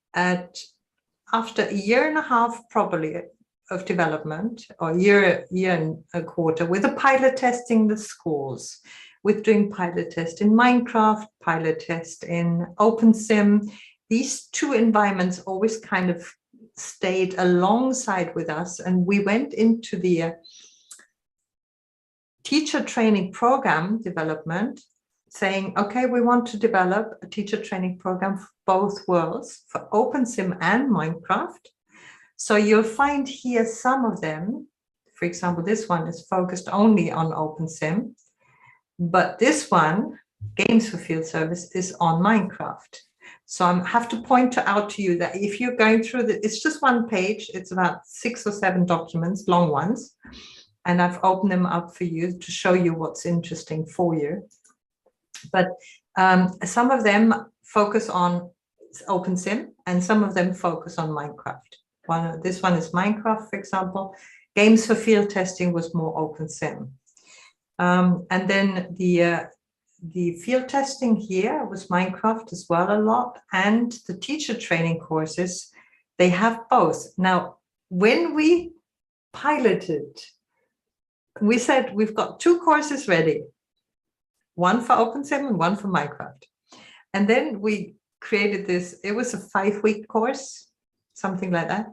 after a year and a half, probably, of development, or year and a quarter, with the pilot testing the schools, with doing pilot test in Minecraft, pilot test in OpenSim. These two environments always kind of stayed alongside with us, and we went into the teacher training program development, saying, okay, we want to develop a teacher training program for both worlds, for OpenSim and Minecraft. So you'll find here some of them. For example, this one is focused only on OpenSim, but this one, Games for Field Service, is on Minecraft. So I have to point out to you that if you're going through it's just one page, it's about 6 or 7 documents, long ones, and I've opened them up for you to show you what's interesting for you. But some of them focus on OpenSim, and some of them focus on Minecraft. This one is Minecraft, for example. Games for Field Testing was more OpenSim. And then the field testing here was Minecraft as well a lot, and the teacher training courses, they have both. Now, when we piloted, we said we've got 2 courses ready, one for OpenSim and one for Minecraft. And then we created this, it was a 5-week course, something like that.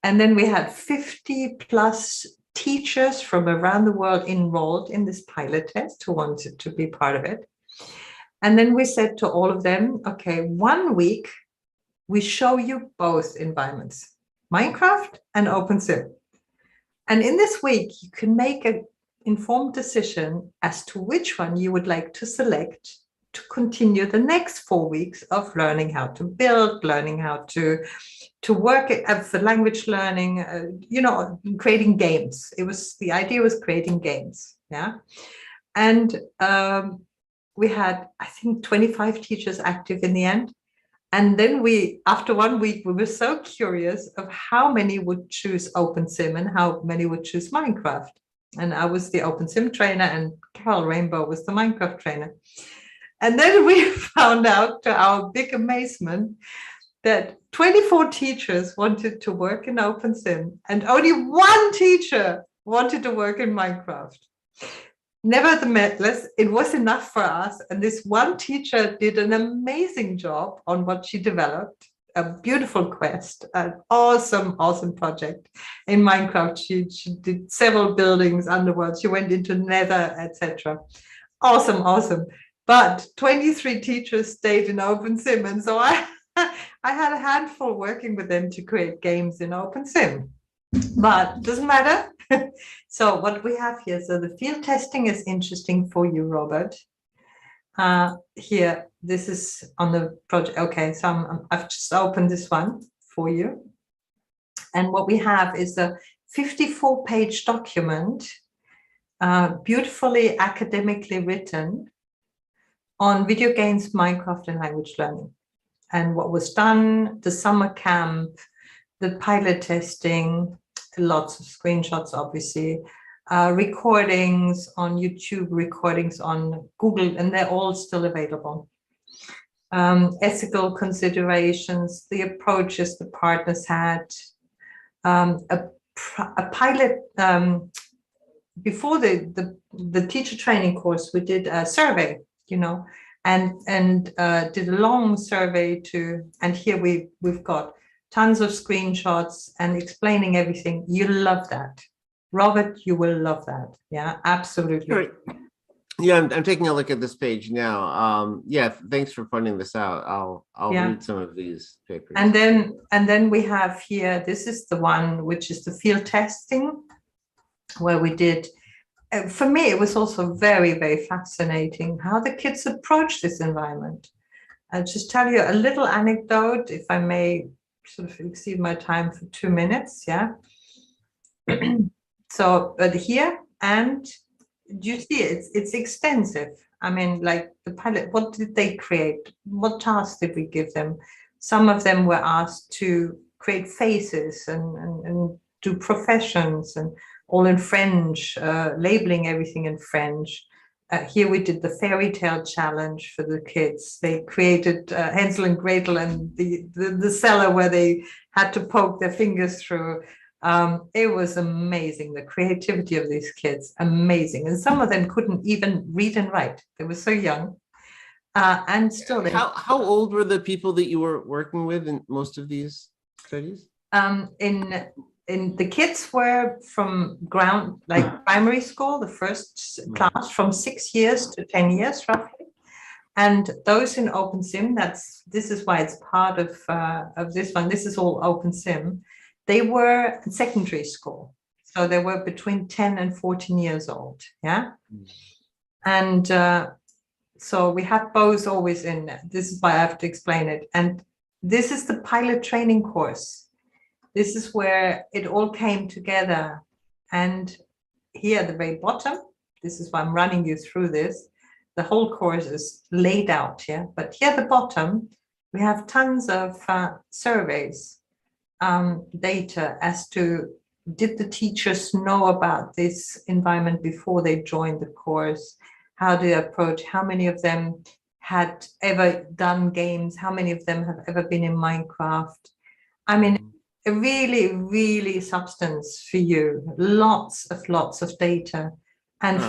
And then we had 50 plus teachers from around the world enrolled in this pilot test who wanted to be part of it. And then we said to all of them, okay, 1 week, we show you both environments, Minecraft and OpenSim. And in this week, you can make an informed decision as to which one you would like to select to continue the next 4 weeks of learning how to build, learning how to work for language learning, creating games. The idea was creating games, yeah. And we had, I think, 25 teachers active in the end. And then after 1 week, we were so curious of how many would choose OpenSim and how many would choose Minecraft. And I was the OpenSim trainer and Carol Rainbow was the Minecraft trainer. And then we found out, to our big amazement, that 24 teachers wanted to work in OpenSim and only 1 teacher wanted to work in Minecraft. Nevertheless, it was enough for us. And this one teacher did an amazing job on what she developed, a beautiful quest, an awesome, awesome project. In Minecraft, she did several buildings, underworld. She went into Nether, etc. Awesome, awesome. But 23 teachers stayed in OpenSim. And so I had a handful working with them to create games in OpenSim. But it doesn't matter. So what we have here, so the field testing is interesting for you, Robert. Here, this is on the project. Okay, so I've just opened this one for you. And what we have is a 54-page document, beautifully academically written on video games, Minecraft, and language learning. And what was done, the summer camp, the pilot testing, lots of screenshots, obviously, recordings on YouTube, recordings on Google, and they're all still available. Ethical considerations, the approaches the partners had, a pilot, before the teacher training course, we did a survey, and did a long survey and here we've got tons of screenshots and explaining everything. You love that. Robert, you will love that. Yeah, absolutely. Right. Yeah, I'm taking a look at this page now. Yeah, thanks for pointing this out. I'll read some of these papers. And then we have here, this is the one which is the field testing, where we did, for me, it was also very, very fascinating how the kids approach this environment. I'll just tell you a little anecdote, if I may sort of exceed my time for 2 minutes, yeah. So, but here, and you see it's extensive. I mean, like the pilot, what did they create? What tasks did we give them? Some of them were asked to create faces and do professions, and all in French, labeling everything in French. here we did the fairy tale challenge for the kids. They created Hansel and Gretel and the cellar where they had to poke their fingers through. It was amazing, the creativity of these kids, amazing. And some of them couldn't even read and write. They were so young. And still, how old were the people that you were working with in most of these studies? In the kids were from primary school, the first class, from 6 years to 10 years roughly. And those in OpenSim, this is why it's part of this one. This is all OpenSim. They were in secondary school, so they were between 10 and 14 years old. Yeah, and so we have both always in. This is why I have to explain it. And this is the pilot training course. This is where it all came together. And here at the very bottom, this is why I'm running you through this. The whole course is laid out here. But here at the bottom, we have tons of surveys, data as to, did the teachers know about this environment before they joined the course? How do they approach? How many of them had ever done games? How many of them have ever been in Minecraft? I mean, really, really substance for you. Lots of data and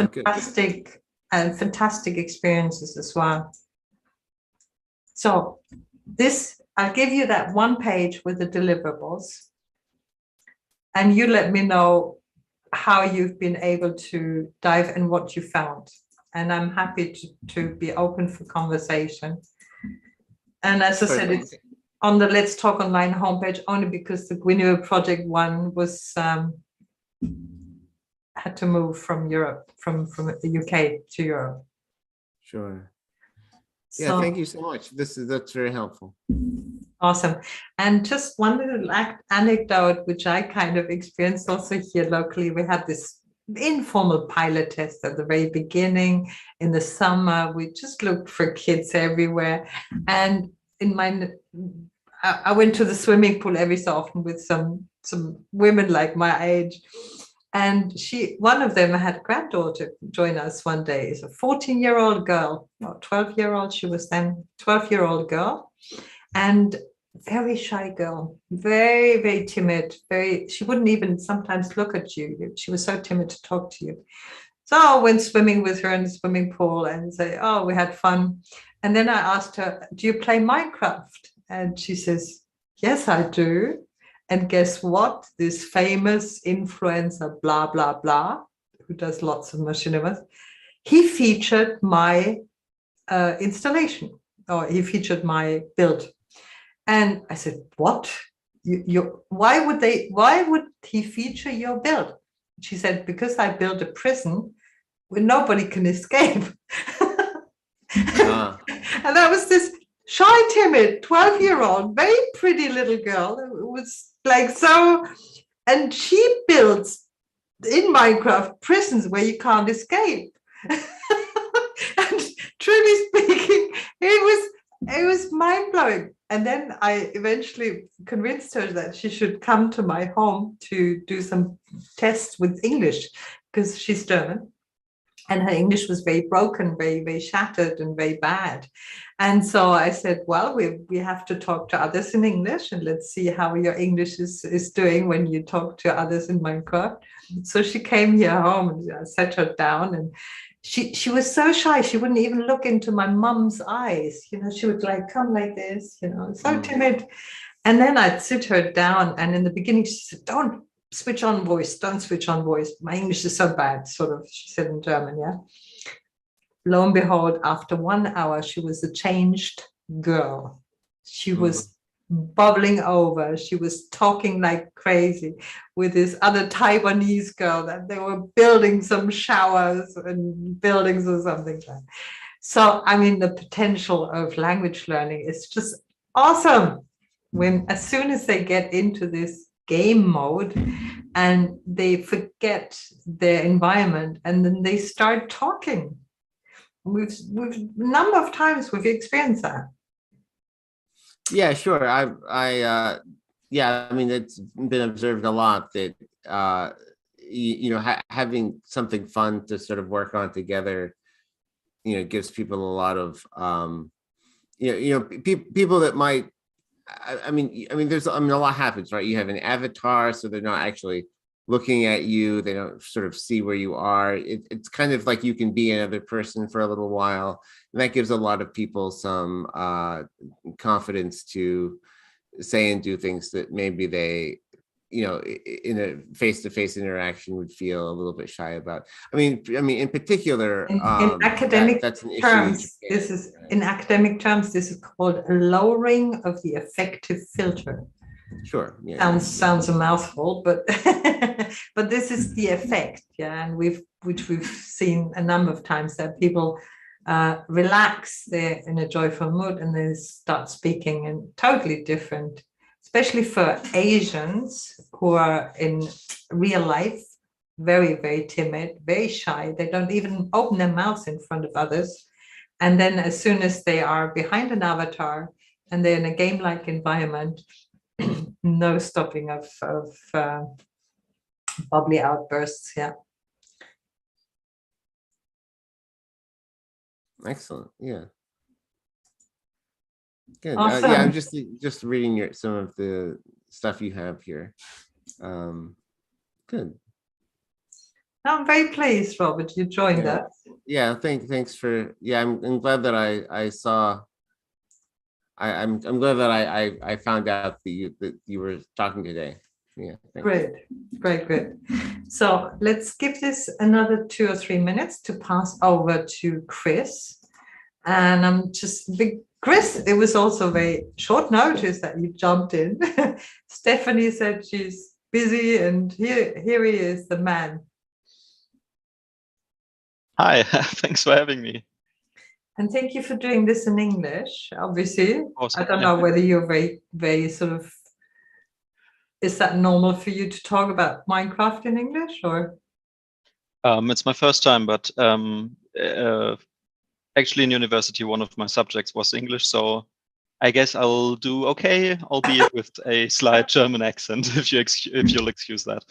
fantastic experiences as well. So this, I'll give you that one page with the deliverables, and you let me know how you've been able to dive and what you found. And I'm happy to be open for conversation. And as I said, it's on the Let's Talk Online homepage only because the Guinea Project one was had to move from Europe, from the UK to Europe. Sure. Yeah, thank you so much. That's very helpful. Awesome. And just one little anecdote, which I kind of experienced also here locally. We had this informal pilot test at the very beginning in the summer. We just looked for kids everywhere. And I went to the swimming pool every so often with some women like my age. And one of them had a granddaughter join us one day. It's a 14-year-old girl, or 12-year-old, she was then, 12-year-old girl, and very shy girl, very, very timid, she wouldn't even sometimes look at you. She was so timid to talk to you. So I went swimming with her in the swimming pool and say, oh, we had fun. And then I asked her, do you play Minecraft? And she says, yes, I do. And guess what? This famous influencer, blah, blah, blah, who does lots of machinima, he featured my installation, or he featured my build. And I said, what? Why would he feature your build? She said, because I built a prison where nobody can escape. And that was this shy, timid, 12-year-old, very pretty little girl. It was like so, and she builds in Minecraft prisons where you can't escape. And truly speaking, it was mind-blowing. And then I eventually convinced her that she should come to my home to do some tests with English, because she's German. And her English was very broken, very, very shattered and very bad. And so I said, well, we have to talk to others in English, and let's see how your English is doing when you talk to others in Minecraft. So she came here home, and I sat her down, and she was so shy. She wouldn't even look into my mum's eyes. You know, she would like come like this, you know, so timid. And then I'd sit her down, and in the beginning she said, don't switch on voice, don't switch on voice. My English is so bad, sort of, she said in German, yeah. Lo and behold, after 1 hour, she was a changed girl. She was bubbling over. She was talking like crazy with this other Taiwanese girl that they were building some showers and buildings or something like that. So, I mean, the potential of language learning is just awesome. As soon as they get into this game mode and they forget their environment and then they start talking. We've a number of times we've experienced that. Yeah, sure. Yeah, I mean, it's been observed a lot that having something fun to sort of work on together gives people a lot of people that might. I mean, there's a lot happens, right? You have an avatar, so they're not actually looking at you. They don't sort of see where you are. It's kind of like you can be another person for a little while, and that gives a lot of people some confidence to say and do things that maybe they, in a face-to-face interaction would feel a little bit shy about. I mean, in particular, in academic that's an terms, issue. in academic terms, this is called a lowering of the effective filter. Sure. Yeah. Sounds a mouthful, but but this is the effect, yeah, and which we've seen a number of times, that people relax, they're in a joyful mood, and they start speaking in totally different, especially for Asians who are in real life very, very timid, very shy. They don't even open their mouths in front of others. And then as soon as they are behind an avatar and they're in a game-like environment, no stopping of bubbly outbursts. Yeah. Excellent. Yeah. Good. Awesome. Yeah, I'm just reading some of the stuff you have here. Good. I'm very pleased, Robert, you joined us. Yeah, thanks for. Yeah, I'm glad that I saw. I'm glad that I found out that you were talking today. Yeah. Great. So let's give this another 2 or 3 minutes to pass over to Chris. And I'm Chris, it was also very short notice that you jumped in. Stephanie said she's busy, and here he is, the man. Hi, thanks for having me. And thank you for doing this in English, obviously. Awesome. I don't know whether you're very, very sort of, is that normal for you to talk about Minecraft in English, or? It's my first time, but actually in university, one of my subjects was English, so I guess I'll do okay, albeit with a slight German accent, if you'll excuse that.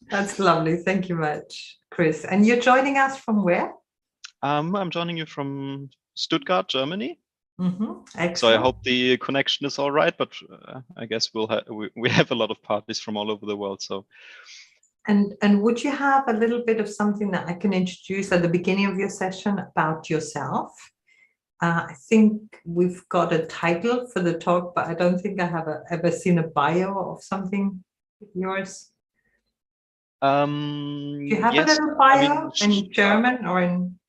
That's lovely. Thank you much, Chris. And you're joining us from where? I'm joining you from Stuttgart, Germany. Excellent. So I hope the connection is all right, but I guess we have a lot of parties from all over the world. So. And would you have a little bit of something that I can introduce at the beginning of your session about yourself? I think we've got a title for the talk, but I don't think I have ever seen a bio of something yours. Do you have a little bio in German or in?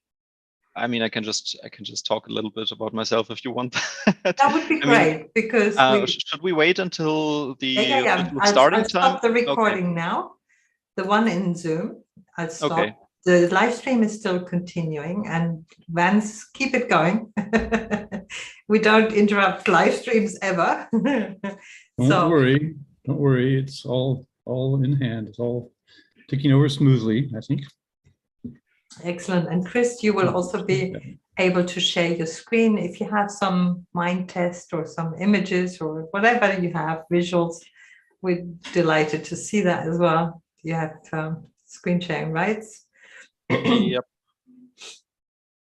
I mean, I can just talk a little bit about myself if you want. That would be great, because should we wait until the I'll starting time? stop the recording now. The one in Zoom, I'll stop. Okay. The live stream is still continuing, and Vance, keep it going. We don't interrupt live streams ever. Don't worry. It's all in hand. It's all ticking over smoothly, I think. Excellent. And Chris, you will also be able to share your screen if you have some Minetest or some images or whatever you have, visuals. We're delighted to see that as well. You have screen sharing rights. Yep.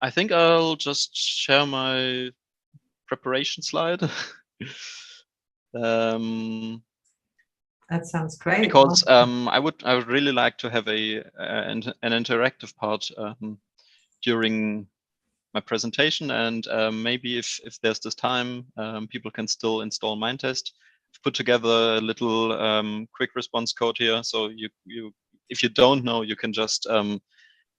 I think I'll just share my preparation slide. That sounds great. Because I would really like to have an interactive part during my presentation, and maybe if there's this time, people can still install Minetest. I've put together a little quick response code here, so you if you don't know, you can just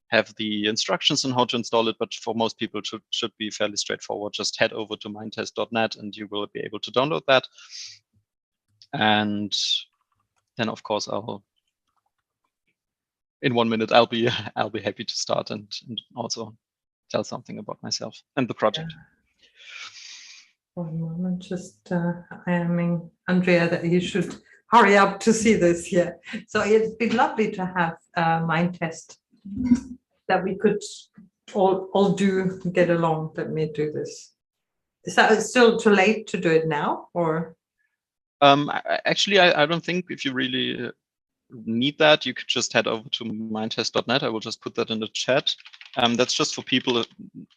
have the instructions on how to install it. But for most people, it should be fairly straightforward. Just head over to minetest.net and you will be able to download that. And then, of course, in 1 minute, I'll be happy to start and also tell something about myself and the project. Yeah. 1 moment, just I am in Andrea that you should hurry up to see this here. So it'd be lovely to have Minetest that we could all do get along. Let me do this. Is that still too late to do it now, or? Actually, I don't think if you really need that, you could just head over to minetest.net. I will just put that in the chat. That's just for people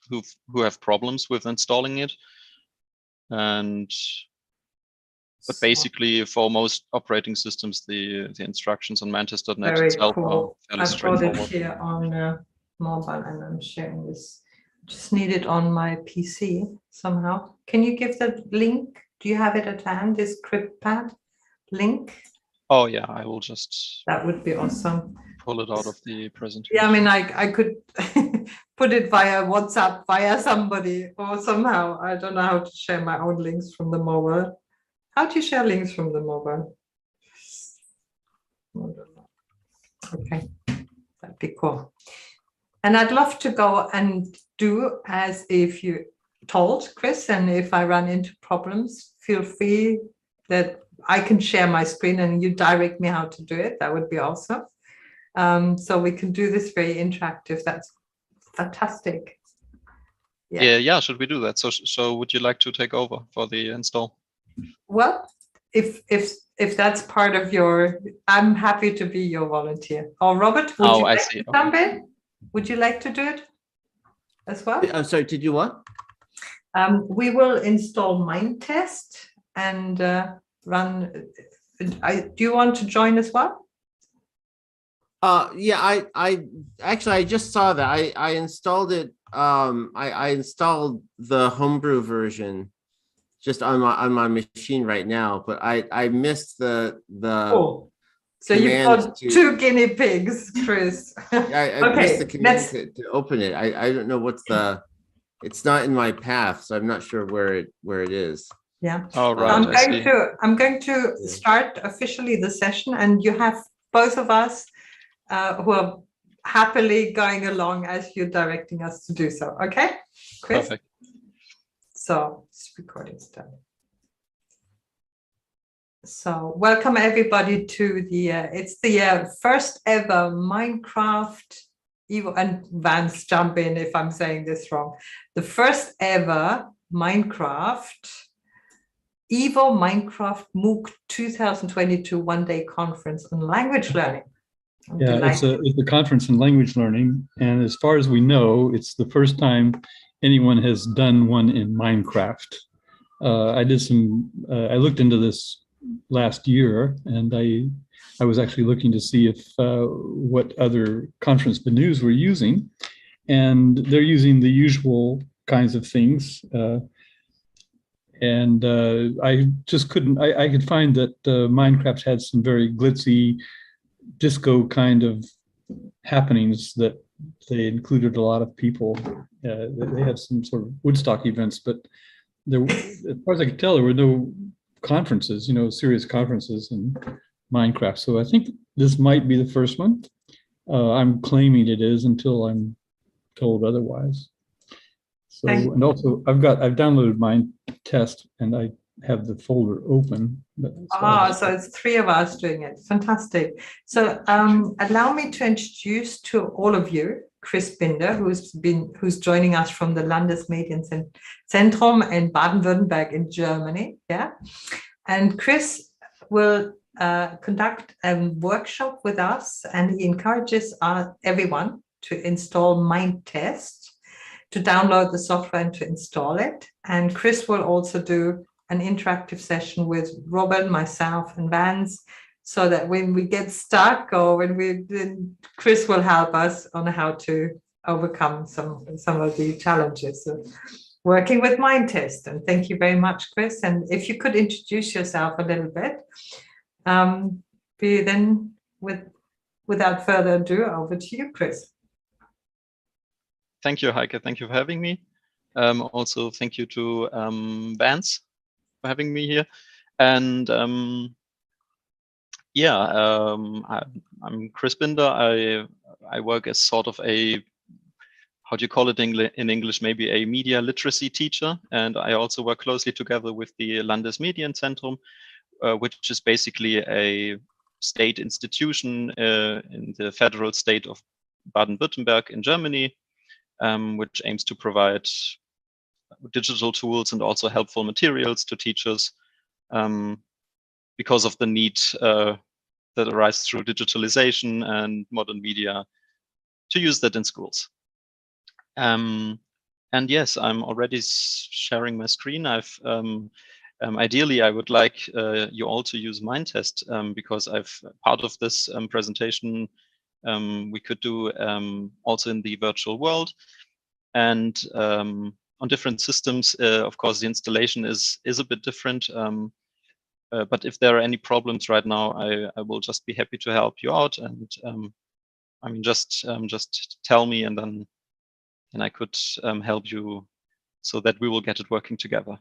who have problems with installing it. But basically, for most operating systems, the instructions on mantis.net Very itself cool. are fairly I've got it straightforward. here on mobile, and I'm sharing this. Just need it on my PC somehow. Can you give the link? Do you have it at hand? This CryptPad link? Oh yeah, I will just. That would be awesome. Pull it out of the presentation. Yeah, I mean, I could put it via WhatsApp, via somebody, or somehow. I don't know how to share my own links from the mobile. How do you share links from the mobile? Okay, that'd be cool. And I'd love to go and do as if you told, Chris, and if I run into problems, feel free that I can share my screen and you direct me how to do it. That would be awesome. So we can do this very interactive. That's fantastic. Yeah. Should we do that? So would you like to take over for the install? Well, if that's part of your, I'm happy to be your volunteer. Or Robert, would you like to jump in? Would you like to do it as well? I'm sorry, did you what? We will install Minetest and run. Do you want to join as well? Yeah, I actually I just saw that. I installed it. I installed the homebrew version just on my machine right now, but I missed the Oh, so you've got two guinea pigs, Chris. I missed the command to open it. I don't know what's the. It's not in my path, so I'm not sure where it is. Yeah. Oh, right. I'm going to start officially the session, and you have both of us who are happily going along as you're directing us to do so. Okay, Chris? Perfect. So it's recording done. So welcome everybody to the, it's the first ever Minecraft EVO, and Vance jump in if I'm saying this wrong. The first ever Minecraft EVO Minecraft MOOC 2022 one-day conference on language learning. It's a conference in language learning, and as far as we know, it's the first time anyone has done one in Minecraft. I looked into this last year, and I was actually looking to see if what other conference venues were using, and they're using the usual kinds of things. And I just couldn't. I could find that Minecraft had some very glitzy disco kind of happenings that they included a lot of people. They had some sort of Woodstock events, but there, as far as I could tell, there were no conferences, serious conferences in Minecraft. So I think this might be the first one. I'm claiming it is until I'm told otherwise. So, and also I've downloaded Minetest and I have the folder open. So it's three of us doing it. Fantastic. So allow me to introduce to all of you Chris Binder, who's joining us from the Landesmedienzentrum in Baden-Württemberg in Germany. Yeah, and Chris will conduct a workshop with us, and he encourages everyone to install Minetest, to download the software and to install it. And Chris will also do an interactive session with Robin, myself, and Vance, so that when we get stuck or then Chris will help us on how to overcome some of the challenges of working with Minetest. And thank you very much, Chris. And if you could introduce yourself a little bit, then without further ado, over to you, Chris. Thank you, Heike. Thank you for having me. Also, thank you to Vance for having me here. And I'm Chris Binder. I work as sort of a, how do you call it in English, maybe a media literacy teacher. And I also work closely together with the Landesmedienzentrum, which is basically a state institution in the federal state of Baden-Württemberg in Germany, which aims to provide digital tools and also helpful materials to teachers because of the need that arises through digitalization and modern media to use that in schools. And yes, I'm already sharing my screen. Ideally, I would like you all to use Minetest because part of this presentation we could do also in the virtual world, and on different systems. Of course, the installation is a bit different. But if there are any problems right now, I will just be happy to help you out. And I mean, just tell me, and then I could help you so that we will get it working together.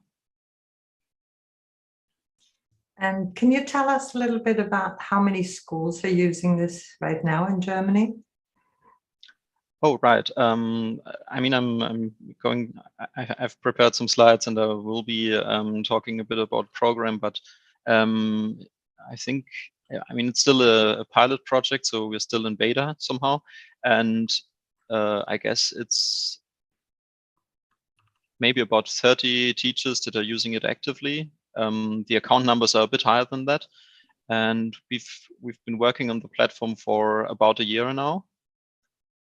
And can you tell us a little bit about how many schools are using this right now in Germany? Oh, right. I mean, I've prepared some slides, and I will be talking a bit about program, but I think, I mean, it's still a pilot project, so we're still in beta somehow. And I guess it's maybe about 30 teachers that are using it actively. The account numbers are a bit higher than that. And we've been working on the platform for about a year now.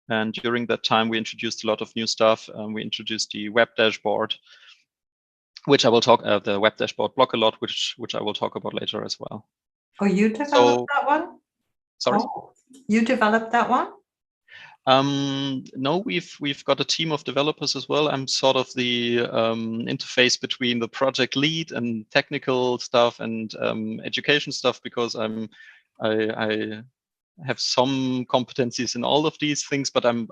And during that time, we introduced a lot of new stuff. We introduced the web dashboard, which I will talk, the web dashboard BLOCKALOT, which I will talk about later as well. Oh, you developed that one? Sorry? Oh, you developed that one? No, we've got a team of developers as well. I'm sort of the interface between the project lead and technical stuff and education stuff, because I have some competencies in all of these things, but I'm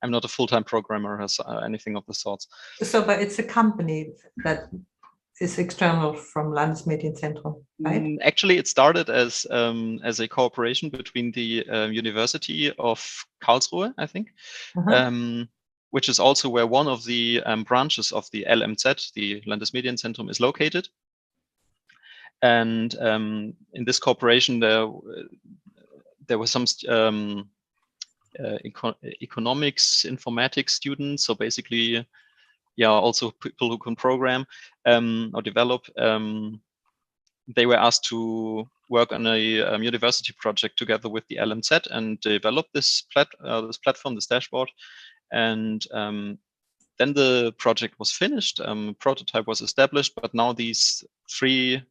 not a full-time programmer or anything of the sorts. So, but it's a company that is external from Landesmedienzentrum, right? Actually, it started as a cooperation between the University of Karlsruhe, I think, which is also where one of the branches of the LMZ, the Landesmedienzentrum, is located. And in this cooperation, there were some economics, informatics students. So basically, yeah, also people who can program or develop. They were asked to work on a university project together with the LMZ and develop this platform, this dashboard. And then the project was finished, prototype was established, but now these 3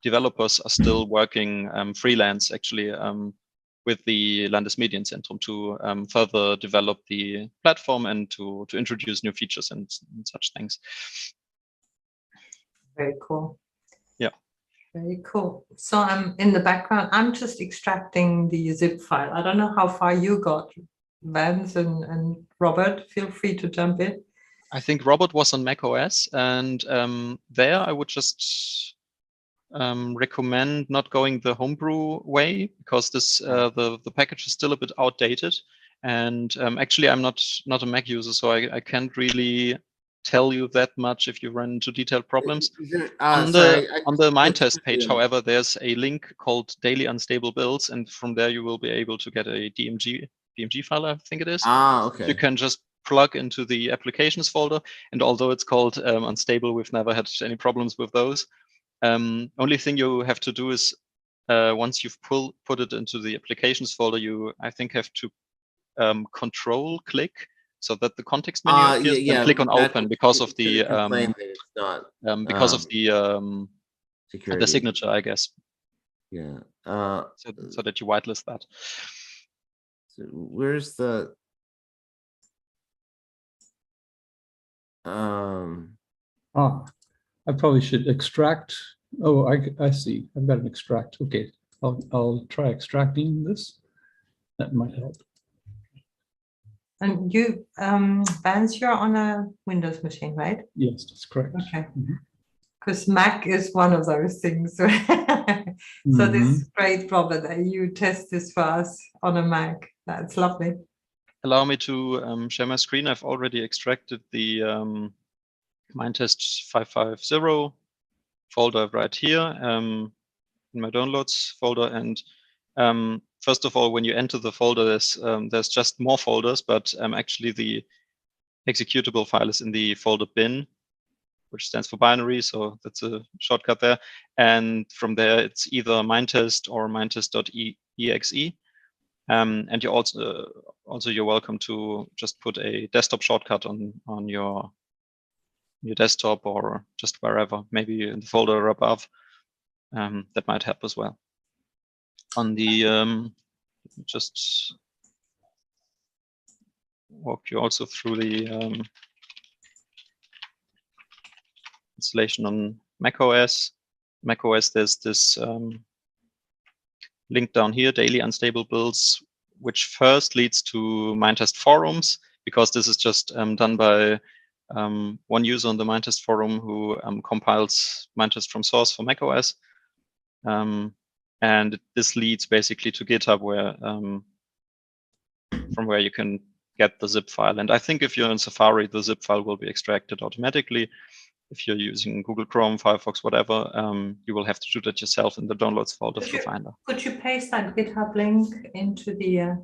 developers are still working freelance, actually, with the Landesmedienzentrum to further develop the platform and to introduce new features and such things. Very cool. Yeah. Very cool. So I'm in the background, I'm just extracting the zip file. I don't know how far you got, Vance and Robert. Feel free to jump in. I think Robert was on Mac OS, and there I would just recommend not going the homebrew way, because this the package is still a bit outdated. And actually, I'm not a Mac user, so I can't really tell you that much if you run into detailed problems. On the Minetest page, however, there's a link called Daily Unstable Builds, and from there you will be able to get a DMG file, I think it is. Okay. You can just plug into the applications folder, and although it's called unstable, we've never had any problems with those. Only thing you have to do is once you've put it into the applications folder, you, I think, have to control click so that the context menu appears, and click on open because of the the signature, I guess. Yeah. So that you whitelist that. So where's the I probably should extract. Oh, I see. I've got an extract. Okay, I'll try extracting this. That might help. And you, Vance, you're on a Windows machine, right? Yes, that's correct. Okay. Because Mac is one of those things. So this is great, Robert, that you test this for us on a Mac. That's lovely. Allow me to share my screen. I've already extracted the Minetest 550 folder right here in my downloads folder. And first of all, when you enter the folder, there's just more folders, but actually the executable file is in the folder bin, which stands for binary. So that's a shortcut there. And from there, it's either Minetest or Minetest.exe. And you're also you're welcome to just put a desktop shortcut on your desktop or just wherever, maybe in the folder above. That might help as well. On the just walk you also through the installation on macOS. macOS, there's this link down here, daily unstable builds, which first leads to Minetest forums, because this is just done by one user on the Minetest forum who compiles Minetest from source for macOS. And this leads basically to GitHub, where from where you can get the zip file. And I think if you're in Safari, the zip file will be extracted automatically. If you're using Google Chrome, Firefox, whatever, you will have to do that yourself in the downloads folder of the Finder. Could you paste that GitHub link into the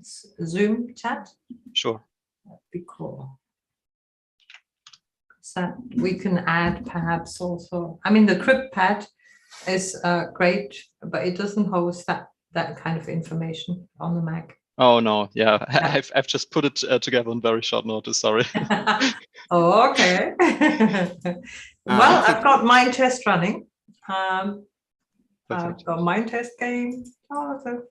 Zoom chat? Sure. That'd be cool. So we can add perhaps also, I mean, the CryptPad is great, but it doesn't host that kind of information on the Mac. Oh no, yeah, I've just put it together on very short notice. Sorry. Oh, okay. Well, I've got Minetest running. I've got Minetest game. Oh, so.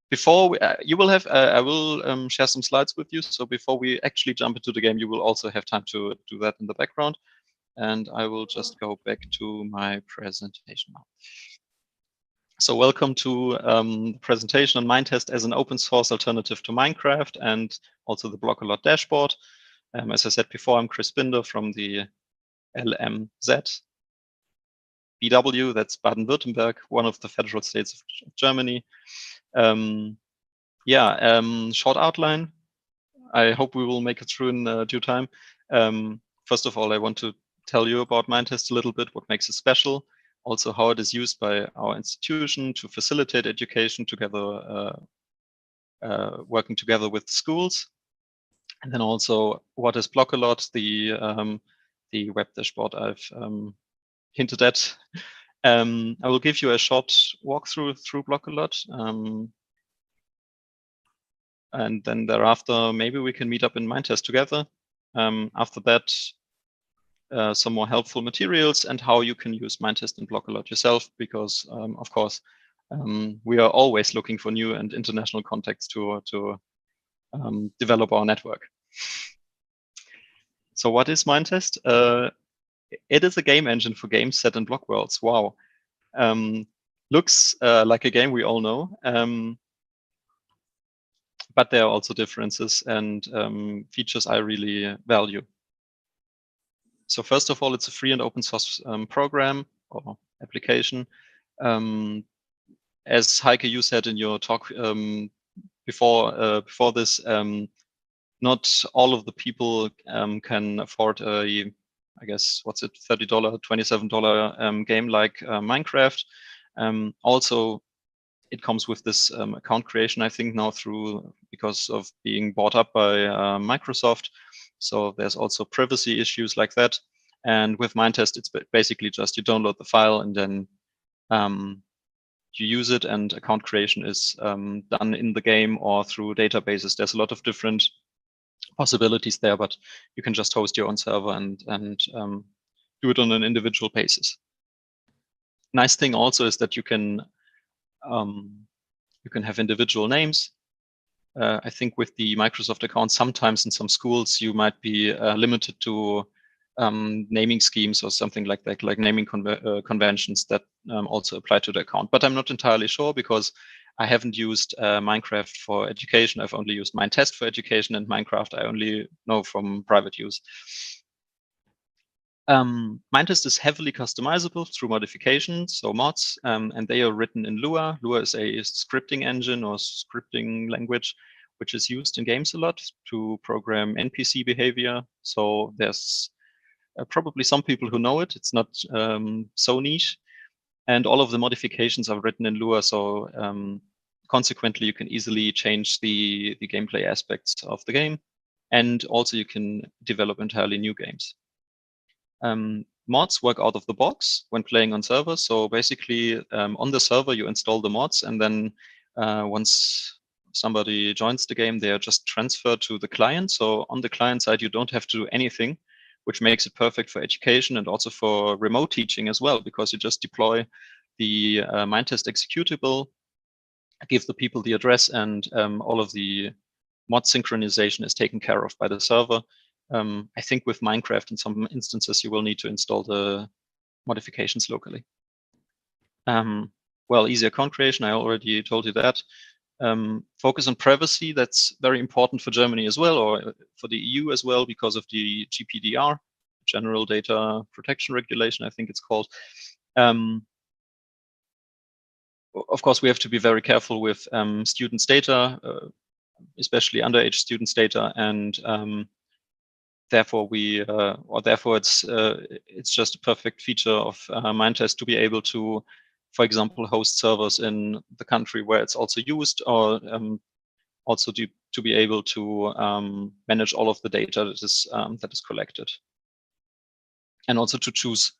Before we, you will have, I will share some slides with you. So before we actually jump into the game, you will also have time to do that in the background. And I will just go back to my presentation now. So welcome to the presentation on Minetest as an open source alternative to Minecraft and also the BLOCKALOT dashboard. As I said before, I'm Chris Binder from the LMZ BW, that's Baden-Württemberg, one of the federal states of Germany. Short outline. I hope we will make it through in due time. First of all, I want to tell you about Minetest a little bit, what makes it special. Also how it is used by our institution to facilitate education together, working together with schools. And then also what is BLOCKALOT, the web dashboard I've hinted at. I will give you a short walkthrough through BLOCKALOT. And then thereafter, maybe we can meet up in Minetest together. After that, some more helpful materials and how you can use Minetest and BLOCKALOT yourself, because of course we are always looking for new and international contacts to develop our network. So what is Minetest? It is a game engine for games set in block worlds. Wow, looks like a game we all know, but there are also differences and features I really value. So first of all, it's a free and open source program or application. As Heike, you said in your talk before this, not all of the people can afford a, I guess, what's it, $30, $27 game like Minecraft. Also, it comes with this account creation, I think now because of being bought up by Microsoft. So there's also privacy issues like that. And with Minetest, it's basically just you download the file and then you use it, and account creation is done in the game or through databases. There's a lot of different possibilities there, but you can just host your own server and do it on an individual basis. Nice thing also is that you can have individual names. I think with the Microsoft account, sometimes in some schools you might be limited to naming schemes or something like that, like naming conventions that also apply to the account. But I'm not entirely sure because I haven't used Minecraft for education. I've only used Minetest for education, and Minecraft I only know from private use. Minetest is heavily customizable through modifications, so mods, and they are written in Lua. Lua is a scripting engine or scripting language, which is used in games a lot to program NPC behavior. So there's probably some people who know it. It's not so niche. And all of the modifications are written in Lua, so consequently you can easily change the gameplay aspects of the game. And also you can develop entirely new games. Mods work out of the box when playing on servers. So basically on the server, you install the mods, and then once somebody joins the game, they are just transferred to the client. So on the client side, you don't have to do anything, which makes it perfect for education and also for remote teaching as well, because you just deploy the Minetest executable, give the people the address, and all of the mod synchronization is taken care of by the server. I think with Minecraft, in some instances, you will need to install the modifications locally. Well, easy account creation, I already told you that. Focus on privacy, that's very important for Germany as well, or for the EU as well, because of the GPDR, General Data Protection Regulation, I think it's called. Of course, we have to be very careful with students' data, especially underage students' data, and therefore it's just a perfect feature of Minetest to be able to, for example, host servers in the country where it's also used, or also to be able to manage all of the data that is collected, and also to choose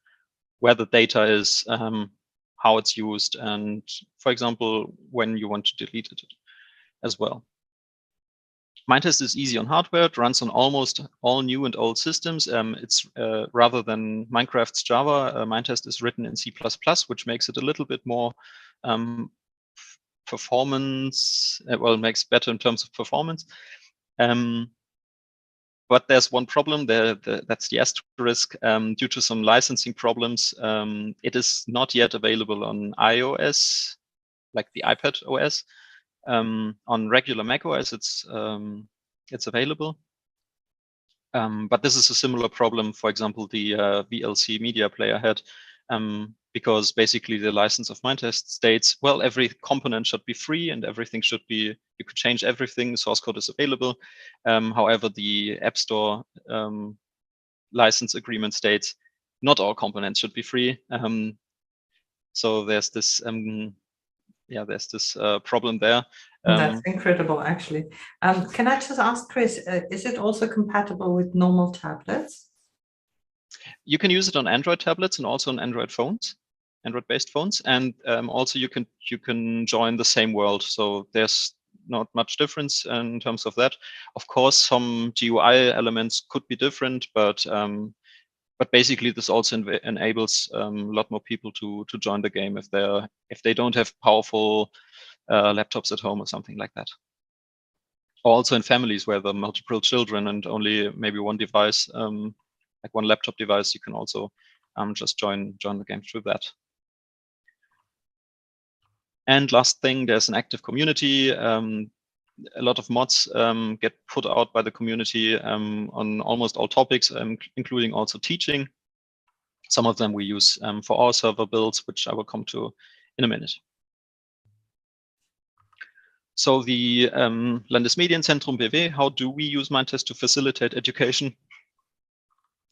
where the data is, how it's used, and, for example, when you want to delete it as well. Minetest is easy on hardware. It runs on almost all new and old systems. It's rather than Minecraft's Java, Minetest is written in C++, which makes it a little bit more performance. Well, it makes better in terms of performance. But there's one problem there. That's the asterisk. Due to some licensing problems, it is not yet available on iOS, like the iPad OS. On regular Mac OS, it's available. But this is a similar problem, for example, the VLC media player had, because basically the license of Minetest states, well, every component should be free and everything should be, you could change everything, the source code is available. However, the App Store license agreement states not all components should be free. So there's this problem there. That's incredible, actually. Can I just ask, Chris, is it also compatible with normal tablets? You can use it on Android tablets and also on Android phones, Android-based phones, and also you can join the same world. So there's not much difference in terms of that. Of course, some GUI elements could be different, but basically this also enables a lot more people to join the game if they don't have powerful laptops at home or something like that. Also in families where there are multiple children and only maybe one device, like one laptop device, you can also just join the game through that. And last thing, there's an active community. A lot of mods get put out by the community on almost all topics, including also teaching. Some of them we use for our server builds, which I will come to in a minute. So the Landesmedienzentrum BW, how do we use Minetest to facilitate education?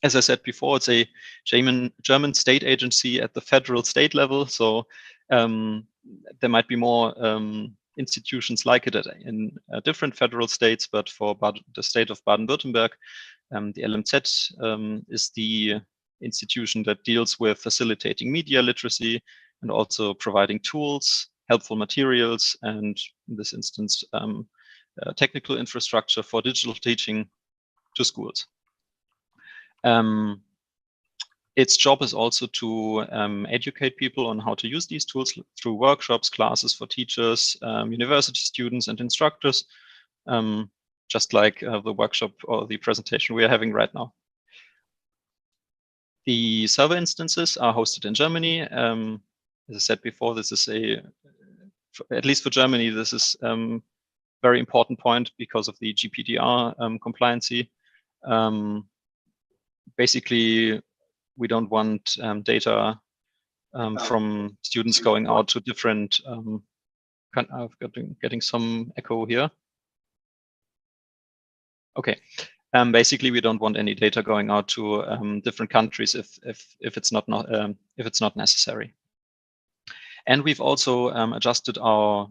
As I said before, it's a German state agency at the federal state level. So there might be more institutions like it in different federal states, but for the state of Baden-Württemberg, the LMZ is the institution that deals with facilitating media literacy and also providing tools, helpful materials, and in this instance, technical infrastructure for digital teaching to schools. Its job is also to educate people on how to use these tools through workshops, classes for teachers, university students, and instructors, just like the workshop or the presentation we are having right now. The server instances are hosted in Germany. As I said before, this is at least for Germany, this is a very important point because of the GPDR compliancy. Basically, we don't want data from students going out to different, getting some echo here. Okay, basically we don't want any data going out to different countries if it's not necessary. And we've also adjusted our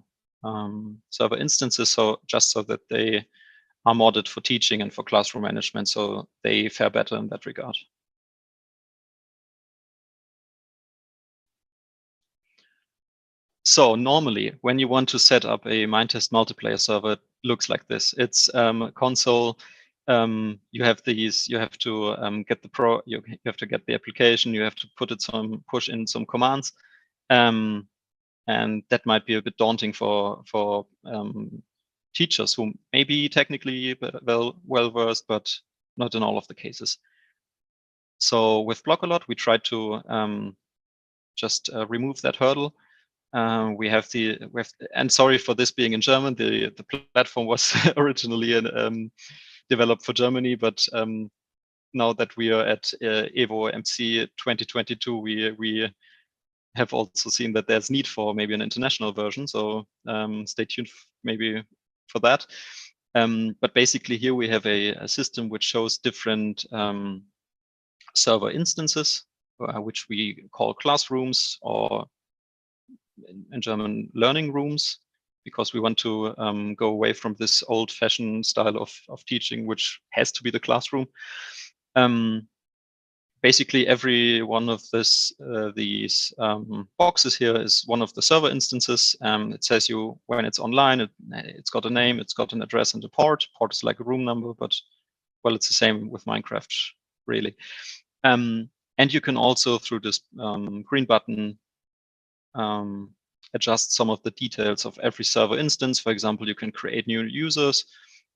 server instances so that they are modded for teaching and for classroom management, so they fare better in that regard. So normally, when you want to set up a Minetest multiplayer server, it looks like this. It's a console. You have these. You have to get the You have to get the application. You have to push in some commands, and that might be a bit daunting for teachers who may be technically well versed, but not in all of the cases. So with BLOCKALOT, we tried to just remove that hurdle. And sorry for this being in German. The platform was originally developed for Germany, but now that we are at EVO MC 2022, we have also seen that there's need for maybe an international version. So stay tuned maybe for that. But basically here we have a system which shows different server instances, which we call classrooms, or in German, learning rooms, because we want to go away from this old-fashioned style of teaching, which has to be the classroom. Basically, every one of these boxes here is one of the server instances. It says you when it's online, it's got a name, it's got an address and a port. Port is like a room number, but well, it's the same with Minecraft, really. And you can also, through this green button, adjust some of the details of every server instance. For example, you can create new users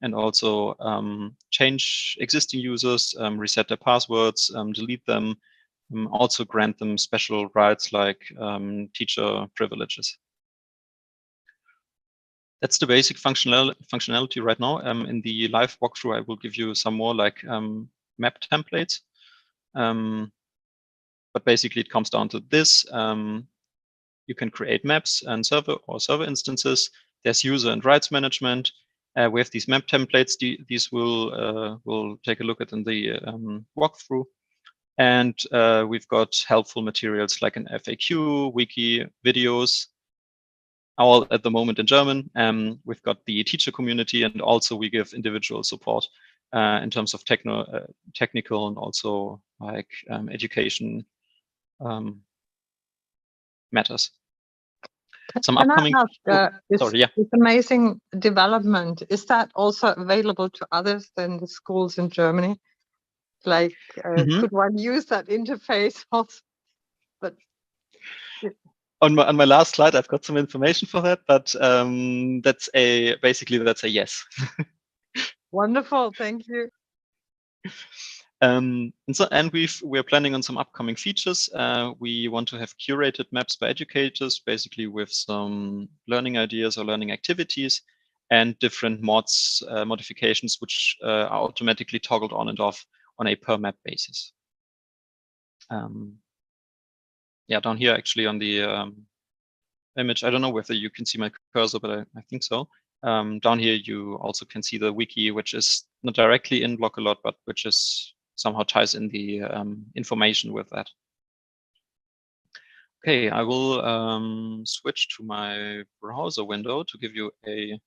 and also change existing users, reset their passwords, delete them, also grant them special rights like teacher privileges. That's the basic functionality right now. In the live walkthrough, I will give you some more like map templates. But basically, it comes down to this. You can create maps and server instances. There's user and rights management. We have these map templates. These we'll take a look at in the walkthrough. And we've got helpful materials like an FAQ, wiki, videos, all at the moment in German. We've got the teacher community, and also we give individual support in terms of technical and also like education matters. Some upcoming. This amazing development, is that also available to others than the schools in Germany? Like, could one use that interface also? But on my last slide, I've got some information for that, but that's a yes. Wonderful, thank you. We're planning on some upcoming features. We want to have curated maps by educators, basically with some learning ideas or learning activities, and different modifications which are automatically toggled on and off on a per map basis. Yeah, down here actually on the image, I don't know whether you can see my cursor, but I think so. Down here you also can see the wiki, which is not directly in BLOCKALOT, but which is somehow ties in the information with that. Okay, I will switch to my browser window to give you a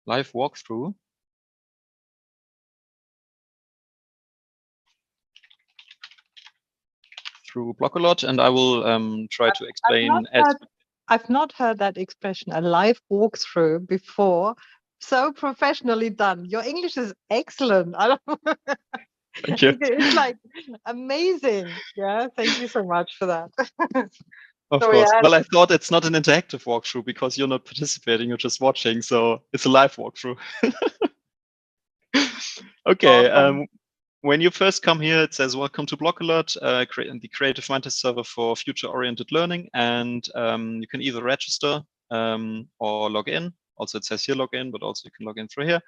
live walkthrough. Through BLOCKALOT, and I will try to explain. I've not heard that expression, a live walkthrough, before. So professionally done. Your English is excellent. I don't Thank you. It's like amazing. Yeah, thank you so much for that. Of course. Yeah. Well, I thought it's not an interactive walkthrough because you're not participating, you're just watching. So it's a live walkthrough. Okay. Awesome. When you first come here, it says, welcome to BLOCKALOT, the creative Minetest server for future-oriented learning. And you can either register or log in. Also, it says here log in, but also you can log in through here.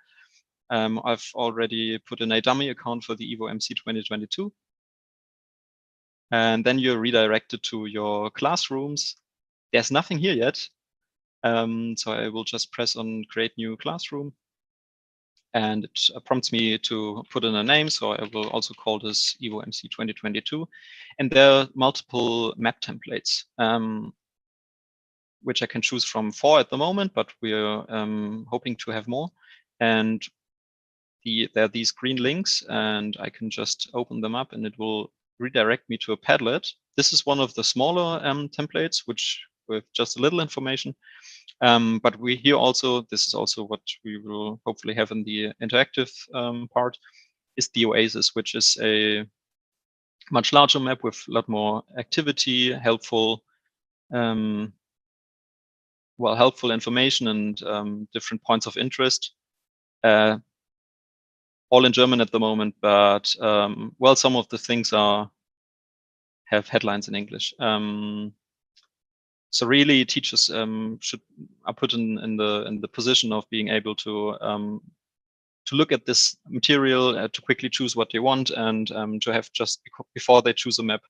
I've already put in a dummy account for the EVO MC 2022. And then you're redirected to your classrooms. There's nothing here yet. So I will just press on create new classroom. And it prompts me to put in a name. So I will also call this EVO MC 2022. And there are multiple map templates, which I can choose from 4 at the moment, but we're hoping to have more. And there are these green links, and I can just open them up and it will redirect me to a Padlet. This is one of the smaller templates, which with just a little information. But we here also, this is also what we will hopefully have in the interactive part, is the Oasis, which is a much larger map with a lot more activity, helpful helpful information and different points of interest. All in German at the moment, but some of the things have headlines in English. So really, teachers are put in the position of being able to look at this material, to quickly choose what they want, and to have just before they choose a map,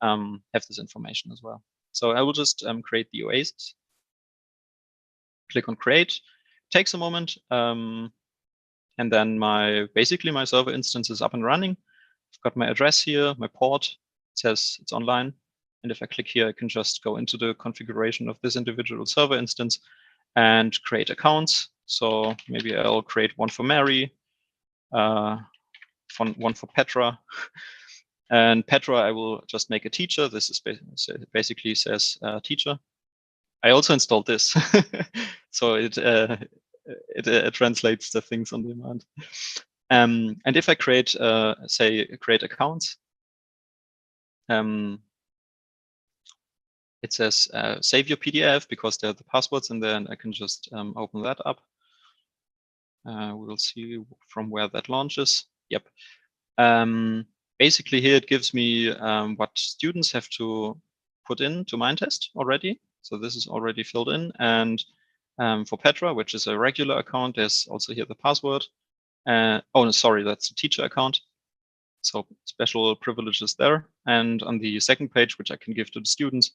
have this information as well. So I will just create the Oasis. Click on create. Takes a moment, and then basically my server instance is up and running. I've got my address here, my port. It says it's online. And if I click here, I can just go into the configuration of this individual server instance and create accounts. So maybe I'll create one for Mary, one for Petra. And Petra, I will just make a teacher. This is basically says teacher. I also installed this. So it translates the things on demand. And if I create, create accounts, it says save your PDF because there are the passwords in there, and I can just open that up. We'll see from where that launches. Yep. Basically here it gives me what students have to put into Minetest already. So this is already filled in. And for Petra, which is a regular account, there's also here the password. Oh, no, sorry, that's a teacher account. So special privileges there. And on the second page, which I can give to the students,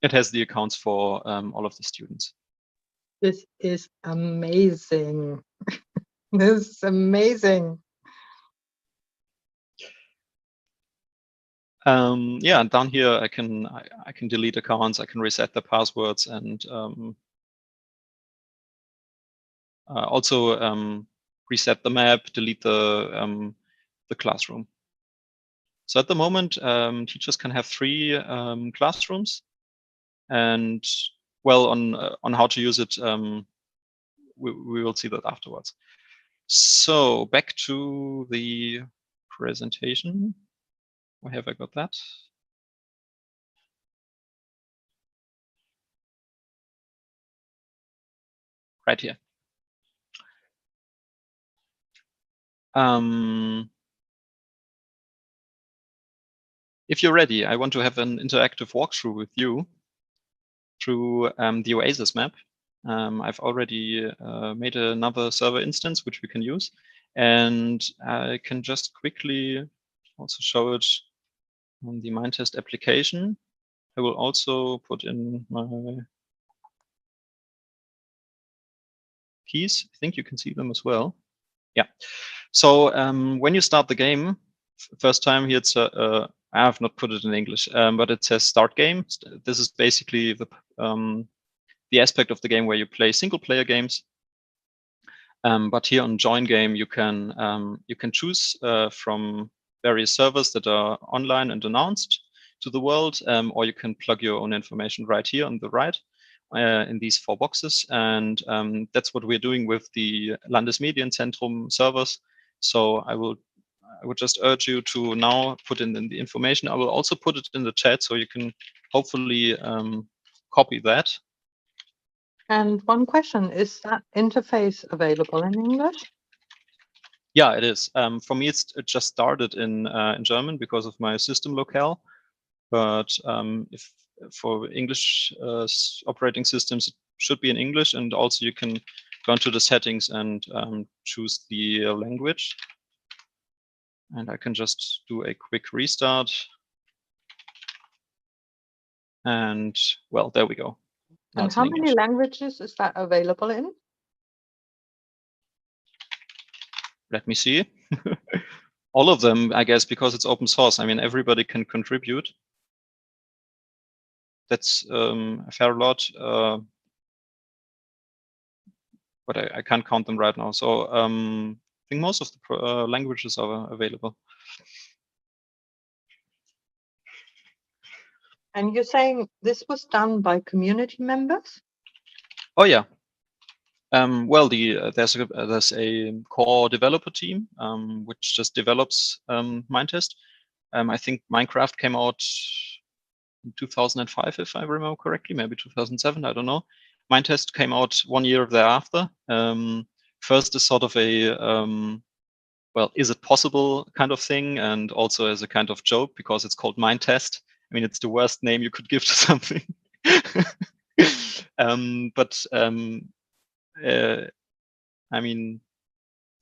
it has the accounts for all of the students. This is amazing. This is amazing. Yeah, and down here I can delete accounts, I can reset the passwords, and also reset the map, delete the classroom. So at the moment, teachers can have 3 classrooms, and well, on how to use it, we will see that afterwards. So back to the presentation. Where have I got that? Right here. If you're ready, I want to have an interactive walkthrough with you through the Oasis map. I've already made another server instance which we can use, and I can just quickly also show it on the Minetest application. I will also put in my keys. I think you can see them as well. Yeah. So when you start the game, first time here, it's I have not put it in English, but it says start game. This is basically the aspect of the game where you play single player games. But here on join game, you can choose from various servers that are online and announced to the world, or you can plug your own information right here on the right in these 4 boxes. And that's what we're doing with the Landesmedienzentrum servers. So I would just urge you to now put in the information. I will also put it in the chat so you can hopefully copy that. And one question, is that interface available in English? Yeah, it is. For me, it just started in German because of my system locale. But if for English operating systems, it should be in English. And also you can go into the settings and choose the language. And I can just do a quick restart. And well, there we go. Now and how many languages is that available in? Let me see. All of them, I guess, because it's open source. I mean, everybody can contribute. That's a fair lot. But I can't count them right now. So I think most of the languages are available. And you're saying this was done by community members? Oh yeah. Well, there's a core developer team which just develops Minetest. I think Minecraft came out in 2005, if I remember correctly, maybe 2007. I don't know. Minetest came out 1 year thereafter. First is sort of a well, is it possible kind of thing, and also as a kind of joke because it's called Minetest. I mean, it's the worst name you could give to something. I mean,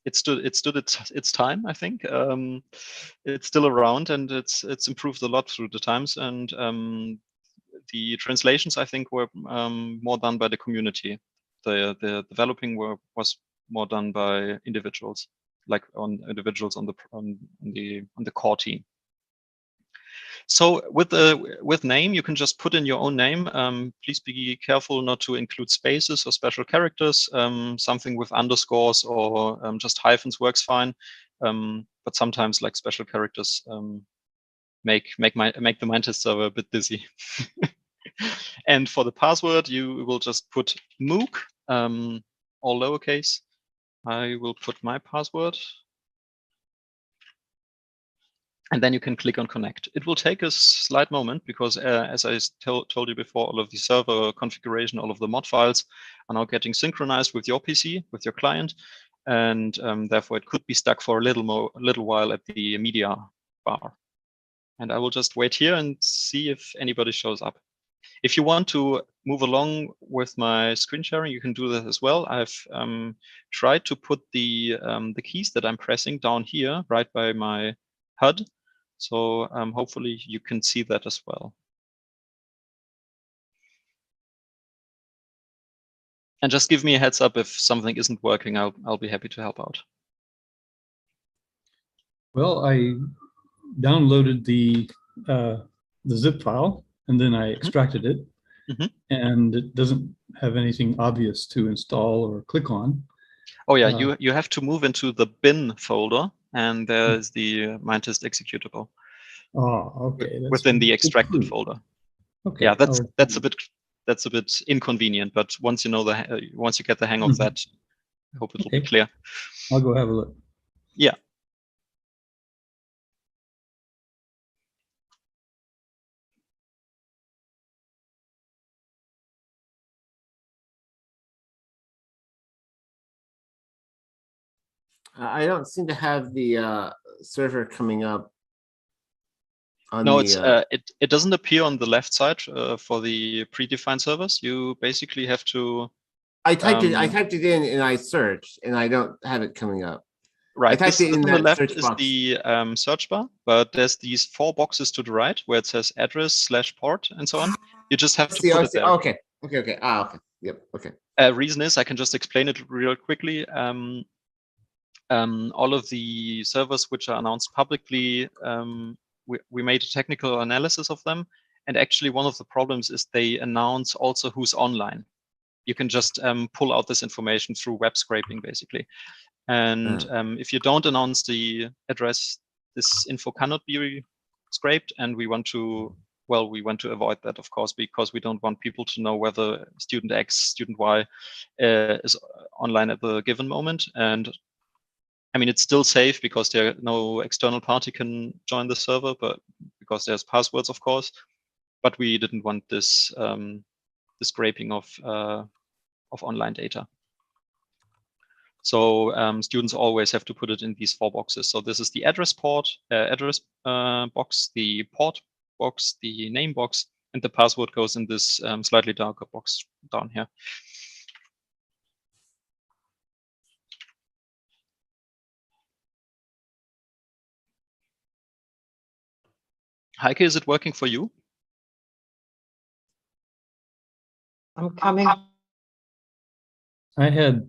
it stood its time. I think it's still around, and it's improved a lot through the times. And the translations, I think, were more done by the community. The developing was more done by individuals, like individuals on the core team. So with name, you can just put in your own name. Please be careful not to include spaces or special characters. Something with underscores or just hyphens works fine. But sometimes like special characters make the Minetest server a bit dizzy. And for the password, you will just put MOOC, all lowercase. I will put my password. And then you can click on connect. It will take a slight moment because as I told you before, all of the server configuration, all of the mod files are now getting synchronized with your PC, with your client. And therefore it could be stuck for a little while at the media bar. And I will just wait here and see if anybody shows up. If you want to move along with my screen sharing, you can do that as well. I've tried to put the keys that I'm pressing down here, right by my HUD. So hopefully you can see that as well. And just give me a heads up if something isn't working. I'll be happy to help out. Well, I downloaded the zip file and then I extracted it, and it doesn't have anything obvious to install or click on. Oh yeah, you have to move into the bin folder, and there's the Minetest executable. Oh, okay. Within the extracted folder. Okay. Yeah, that's a bit inconvenient, but once you know once you get the hang of that, I hope it'll be clear. I'll go have a look. Yeah. I don't seem to have the server coming up. No, it doesn't appear on the left side for the predefined servers. You basically have to. I typed it in and I searched, and I don't have it coming up. Right. I typed it in on the left search is box. the search bar, but there's these 4 boxes to the right where it says address/port and so on. You just have to put it there. Okay. Okay. Okay. Yep. Okay. Reason is I can just explain it real quickly. All of the servers which are announced publicly, we made a technical analysis of them, and actually one of the problems is they announce also who's online. You can just pull out this information through web scraping, basically. And if you don't announce the address, this info cannot be scraped, and we want to avoid that, of course, because we don't want people to know whether student X, student Y is online at the given moment. And I mean, it's still safe because no external party can join the server, but because there's passwords, of course. But we didn't want this the scraping of online data. So students always have to put it in these 4 boxes. So this is the address box, the port box, the name box, and the password goes in this slightly darker box down here. Heike, is it working for you? I'm coming. I had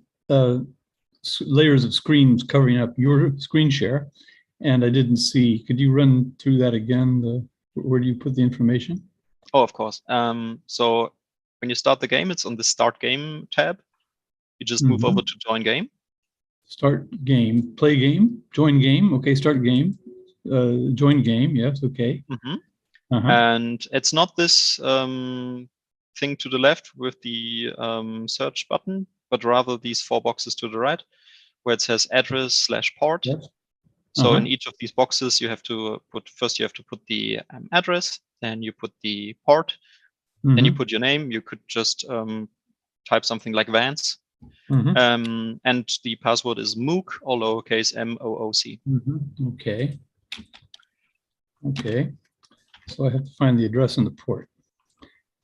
layers of screens covering up your screen share, and I didn't see. Could you run through that again? Where do you put the information? Oh, of course. So when you start the game, it's on the Start Game tab. You just move over to Join Game. Start game, play game, join game. Okay, start game, join game. Yes, okay. And it's not this thing to the left with the search button, but rather these 4 boxes to the right, where it says address/port. Yes. So in each of these boxes, you have to put the address, then you put the port, then you put your name. You could just type something like Vance. And the password is MOOC, all lowercase MOOC. Okay. Okay. So I have to find the address and the port.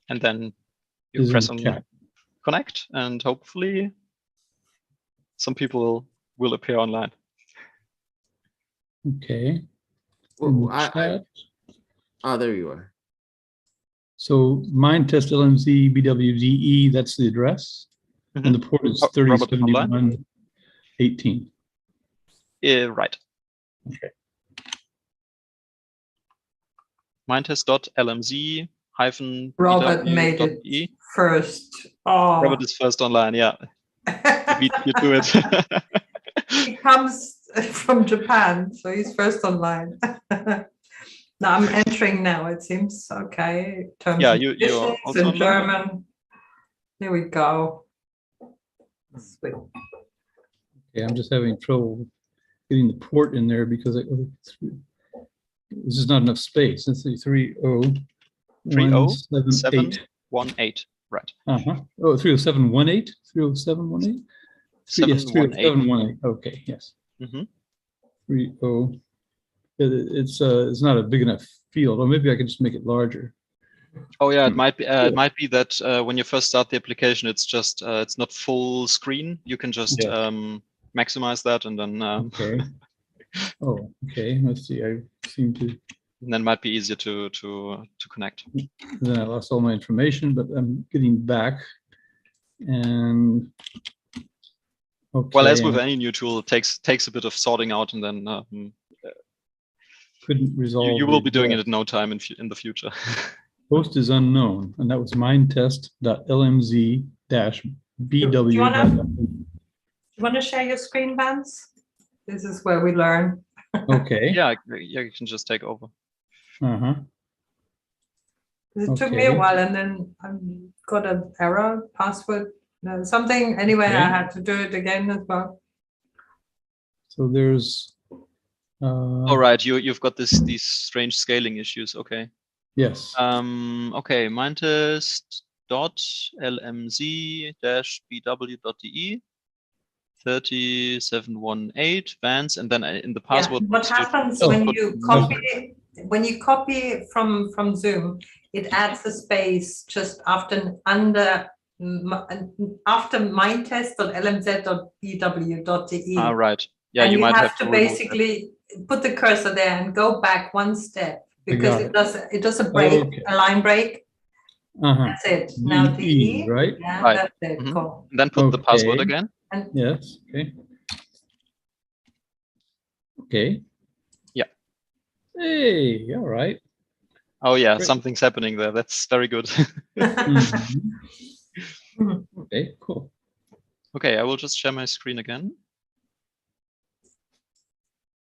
And then you press on connect, and hopefully some people will appear online. Okay. There you are. So Minetest LMZ BWDE, that's the address. And the port is 307118. Right. Okay. Minetest.lmz - Robert made it first. Oh. Robert is first online, yeah. Beat you to it. He comes from Japan, so he's first online. Now I'm entering now, it seems. Okay. Yeah, you're also in German. Here we go. Sweet. Okay, I'm just having trouble getting the port in there because this is not enough space. Let's see, 30718. Right. Oh, 30718? 30718? 30718. Okay, yes. 30. It's not a big enough field. Or maybe I can just make it larger. Oh yeah, it might be. It might be that when you first start the application, it's just it's not full screen. You can just maximize that, and then. Okay. Oh, okay. Let's see. I seem to. And then it might be easier to connect. Then I lost all my information, but I'm getting back. And okay. Well, as with any new tool, it takes a bit of sorting out, and then couldn't resolve. You will be doing it in no time in the future. Host is unknown, and that was minetest.lmz-bw. Do you want to share your screen, Vance? This is where we learn. Okay. Yeah, you can just take over. It took me a while, and then I got an error, password, something. Anyway, I had to do it again as well. So there's. All right, you've got these strange scaling issues. Okay. Yes. Okay, Minetest.lmz-bw.de 3718 Vance, and then in the password. What happens when you copy from Zoom? It adds a space just after minetest.lmz.bw.de. Right. Yeah, and you might have to basically put the cursor there and go back one step because it does a break, a line break. That's it. Now the E, right? Yeah, right. That's it. Cool. And then put the password again. And yes. Okay. Okay. Yeah. Hey. All right. Oh yeah, great. Something's happening there. That's very good. Okay. Cool. Okay, I will just share my screen again.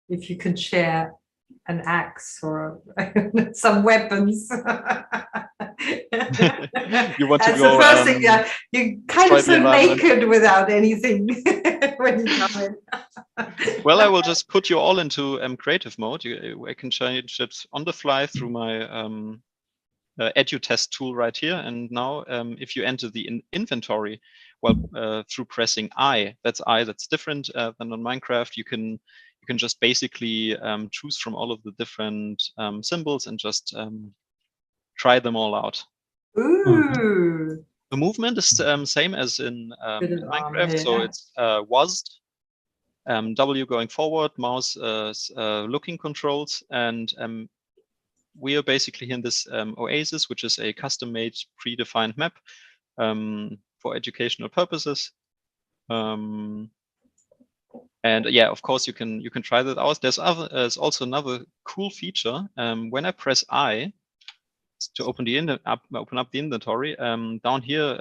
If you could share an axe or some weapons. You want to That's go, the first thing, yeah. You kind of so naked without anything when you come in. Well, I will just put you all into creative mode. I can change it on the fly through my EduTest tool right here. And now if you enter the inventory, well, through pressing I, that's different than on Minecraft. You can just basically choose from all of the different symbols and just try them all out. Ooh. The movement is same as in Minecraft, so it's WASD, W going forward, mouse looking controls, and we are basically in this Oasis, which is a custom-made predefined map for educational purposes. And yeah, of course, you can try that out. There's also another cool feature. When I press I to open up the inventory, down here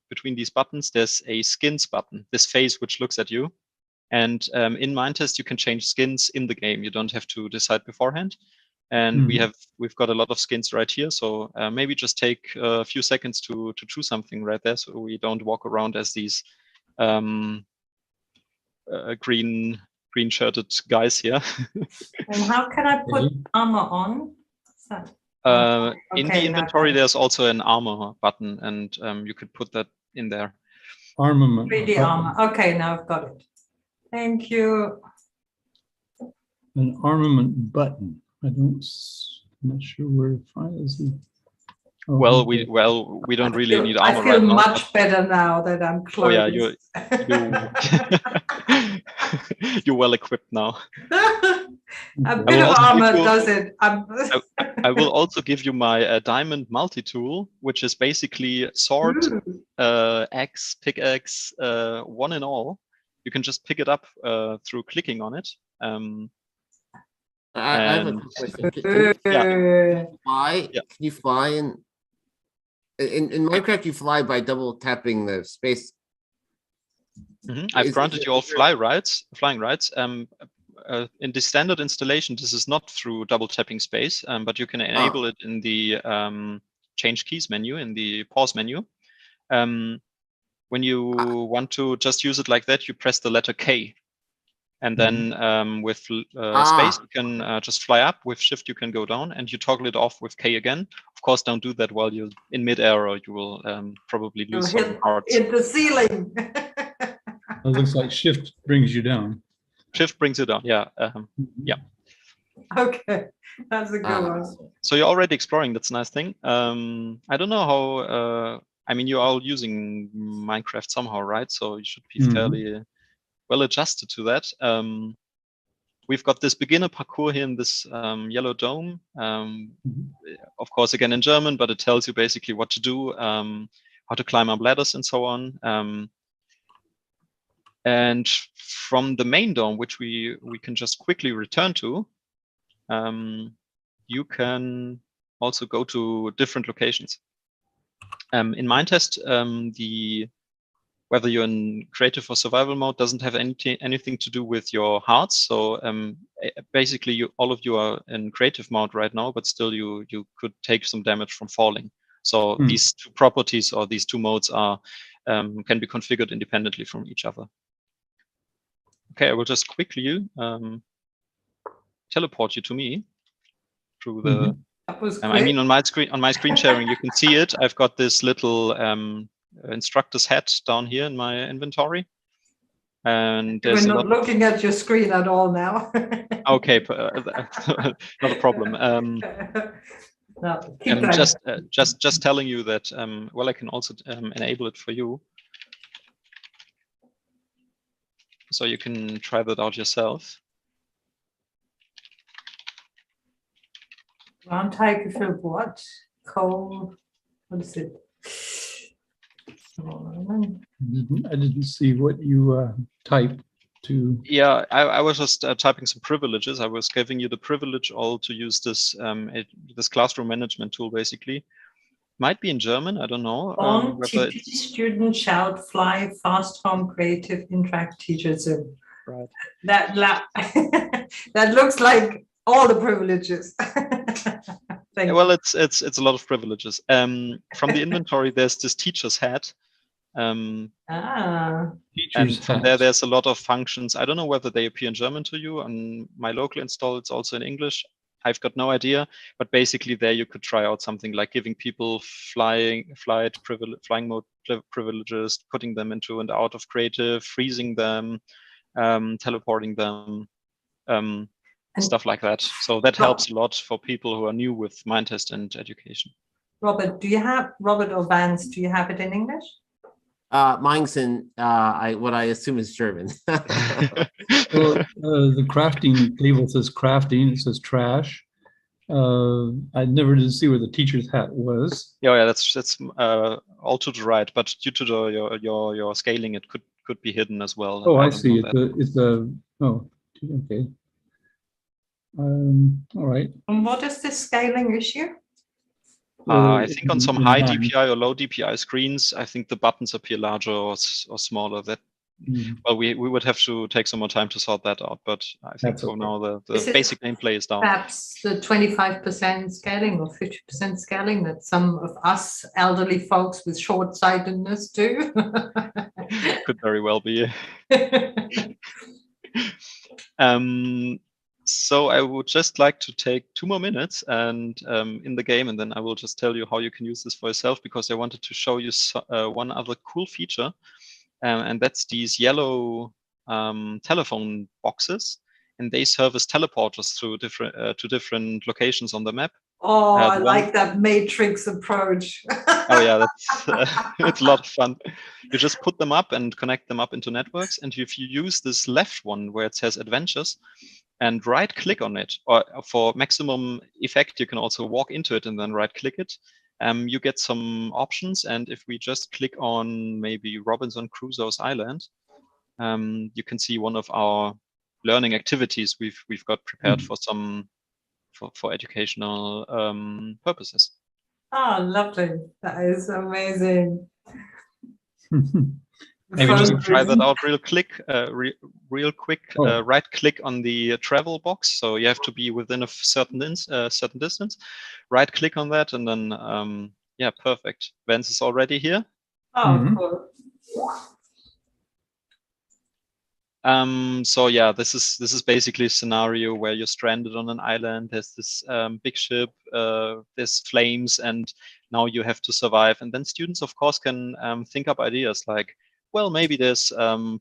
between these buttons, there's a skins button. This face which looks at you. And in Minetest, you can change skins in the game. You don't have to decide beforehand. and we've got a lot of skins right here. So maybe just take a few seconds to choose something right there, so we don't walk around as these green shirted guys here. And how can I put armor on? In the inventory, there's also an armor button, and you could put that in there. Armament. 3D armor. Okay, now I've got it. Thank you. An armament button. I'm not sure where to find it. Oh, well, we don't really need armor. I feel right much better now that I'm close. Oh yeah, you're well equipped now. A bit of armor does it. I will also give you my diamond multi-tool, which is basically sword, axe, pickaxe, one and all. You can just pick it up through clicking on it. I have a question. Can you fly in Minecraft? You fly by double tapping the space. I've granted you all flying rights. In the standard installation, this is not through double tapping space, but you can enable it in the change keys menu, in the pause menu. When you want to just use it like that, you press the letter K. And then with space, you can just fly up. With shift, you can go down, and you toggle it off with K again. Of course, don't do that while you're in mid-air, or you will probably lose some parts. Hit the ceiling. It looks like shift brings you down. Shift brings you down, yeah. Yeah. Okay, that's a good one. So you're already exploring, that's a nice thing. I don't know how, I mean, you're all using Minecraft somehow, right? So you should be fairly well adjusted to that. We've got this beginner parkour here in this yellow dome. Of course, again in German, but it tells you basically what to do, how to climb up ladders and so on. And from the main dome, which we can just quickly return to, you can also go to different locations. In Minetest, whether you're in creative or survival mode doesn't have anything to do with your hearts. So basically, all of you are in creative mode right now, but still you could take some damage from falling. So these two properties or these two modes are can be configured independently from each other. Okay, I will just quickly teleport you to me through the. I mean, on my screen sharing, you can see it. I've got this little instructor's hat down here in my inventory, and there's we're not looking at your screen at all now. Okay, not a problem. No, just telling you that well, I can also enable it for you, so you can try that out yourself. Heike Philp, what? What is it? I didn't see what you typed to. Yeah, I was just typing some privileges. I was giving you the privilege all to use this this classroom management tool, basically. Might be in German, I don't know. TP student shout fly fast home creative interact teacher Zoom. Right. That looks like all the privileges. Well, it's a lot of privileges. From the inventory, there's this teacher's hat. And from there's a lot of functions. I don't know whether they appear in German to you. On my local install, it's also in English. I've got no idea, but basically there you could try out something like giving people flying mode privileges, putting them into and out of creative, freezing them, teleporting them, stuff like that. So that helps a lot for people who are new with Minetest and education. Robert or Vance, do you have it in English? Mine's in what I assume is German. The crafting table says crafting. It says trash. I never did see where the teacher's hat was. Yeah, that's all to the right, but due to your scaling, it could be hidden as well. Oh, I see. It's okay. All right. And what is this scaling issue? I think on some high DPI or low DPI screens, I think the buttons appear larger or smaller. That well, we would have to take some more time to sort that out, but I think for now the basic gameplay is down. Perhaps the 25% scaling or 50% scaling that some of us elderly folks with short-sightedness do. Could very well be. So I would just like to take 2 more minutes and in the game, and then I will just tell you how you can use this for yourself, because I wanted to show you one other cool feature, and that's these yellow telephone boxes, and they serve as teleporters through to different locations on the map. Oh, I like that matrix approach. Oh yeah, that's it's a lot of fun. You just put them up and connect them up into networks, and if you use this left one where it says adventures and right click on it, or for maximum effect you can also walk into it and then right click it, you get some options. And if we just click on maybe Robinson Crusoe's island, you can see one of our learning activities we've got prepared for some for educational purposes. Oh, lovely. That is amazing. Maybe just try that out real quick. Right click on the travel box. So you have to be within a certain distance. Right click on that, and then yeah, perfect. Vance is already here. Oh, cool. So yeah, this is basically a scenario where you're stranded on an island. There's this big ship, there's flames, and now you have to survive. And then students, of course, can think up ideas like, well, maybe there's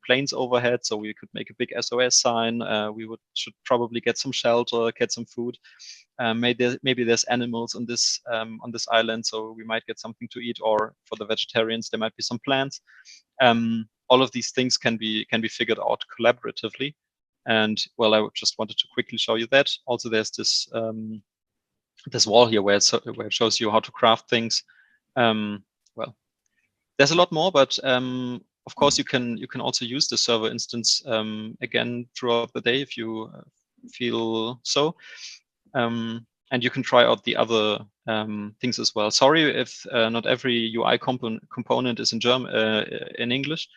planes overhead, so we could make a big SOS sign. Should probably get some shelter, get some food. Maybe there's animals on this island, so we might get something to eat. Or for the vegetarians, there might be some plants. All of these things can be figured out collaboratively. And well, I just wanted to quickly show you that. Also, there's this this wall here where it shows you how to craft things. Well, there's a lot more, but of course you can also use the server instance again throughout the day if you feel so. And you can try out the other things as well. Sorry if not every UI component is in in English.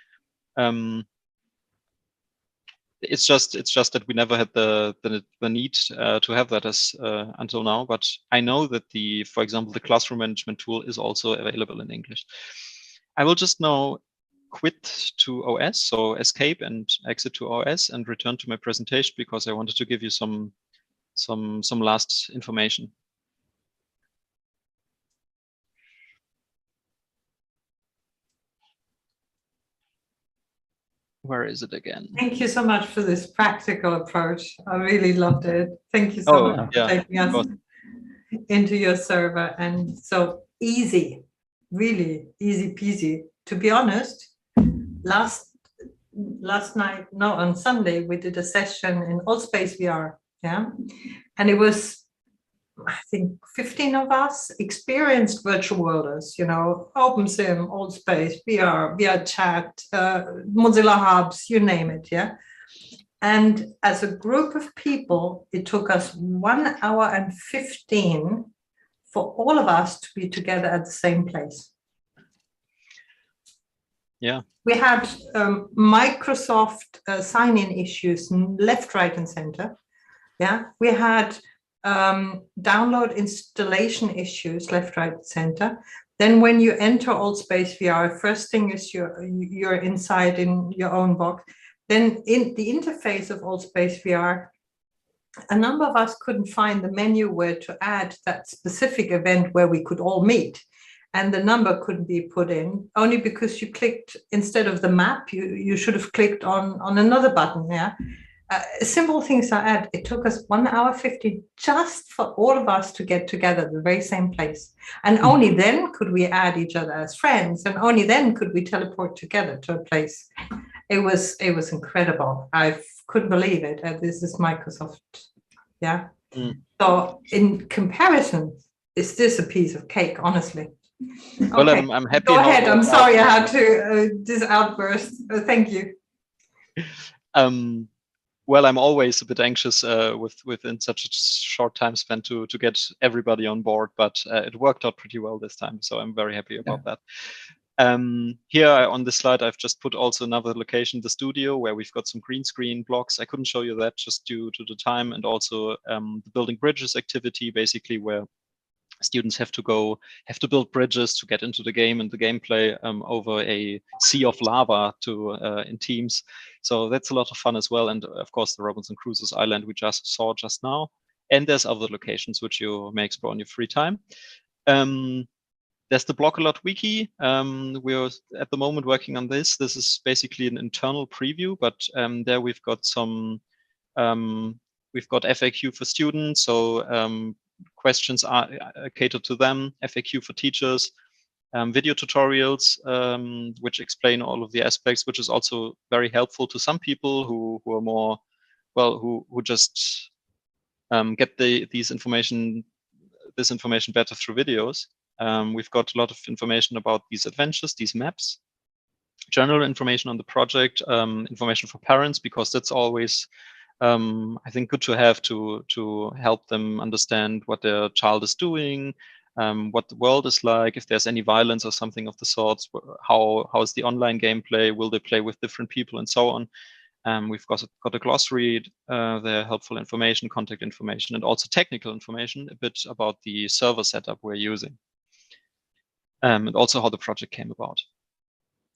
It's just that we never had the need to have that as until now. But I know that for example, the classroom management tool is also available in English. I will just now quit to OS, so escape and exit to OS and return to my presentation, because I wanted to give you some last information. Where is it again? Thank you so much for this practical approach. I really loved it. Thank you so much for taking us into your server, and so easy, really easy peasy. To be honest, last night, no, on Sunday, we did a session in Allspace VR, yeah, and it was, I think, 15 of us, experienced virtual worlders, you know, OpenSim, Allspace, VR Chat, Mozilla Hubs, you name it, yeah. And as a group of people, it took us 1 hour and 15 for all of us to be together at the same place. Yeah. We had Microsoft sign-in issues left, right, and center. Yeah, we had download installation issues left, right, center. Then when you enter Allspace VR, first thing is you're inside in your own box. Then in the interface of Allspace VR, a number of us couldn't find the menu where to add that specific event where we could all meet. And the number couldn't be put in, only because you clicked, instead of the map, you should have clicked on another button, yeah? Simple things I add. It took us 1 hour 50 just for all of us to get together at the very same place. And only then could we add each other as friends, and only then could we teleport together to a place. It was incredible. I couldn't believe it. This is Microsoft, yeah? So in comparison, is this a piece of cake, honestly? Well, okay. I'm happy. Go ahead. I'm sorry I had to this outburst. Thank you. Well, I'm always a bit anxious within such a short time span to get everybody on board, but it worked out pretty well this time, so I'm very happy about that. Here on this slide, I've just put also another location, the studio, where we've got some green screen blocks. I couldn't show you that just due to the time, and also the building bridges activity, basically where students have to build bridges to get into the game and the gameplay over a sea of lava in teams. So that's a lot of fun as well. And of course, the Robinson Crusoe Island we just saw just now. And there's other locations which you may explore in your free time. There's the BLOCKALOT wiki. We're at the moment working on this. This is basically an internal preview, but there we've got FAQ for students. So questions are catered to them, FAQ for teachers, video tutorials, which explain all of the aspects, which is also very helpful to some people who are more, well, who just get this information better through videos. We've got a lot of information about these adventures, these maps, general information on the project, information for parents, because that's always, I think, good to have to help them understand what their child is doing, what the world is like, if there's any violence or something of the sorts, how is the online gameplay, will they play with different people, and so on. We've got a glossary, there, helpful information, contact information, and also technical information, a bit about the server setup we're using. And also how the project came about.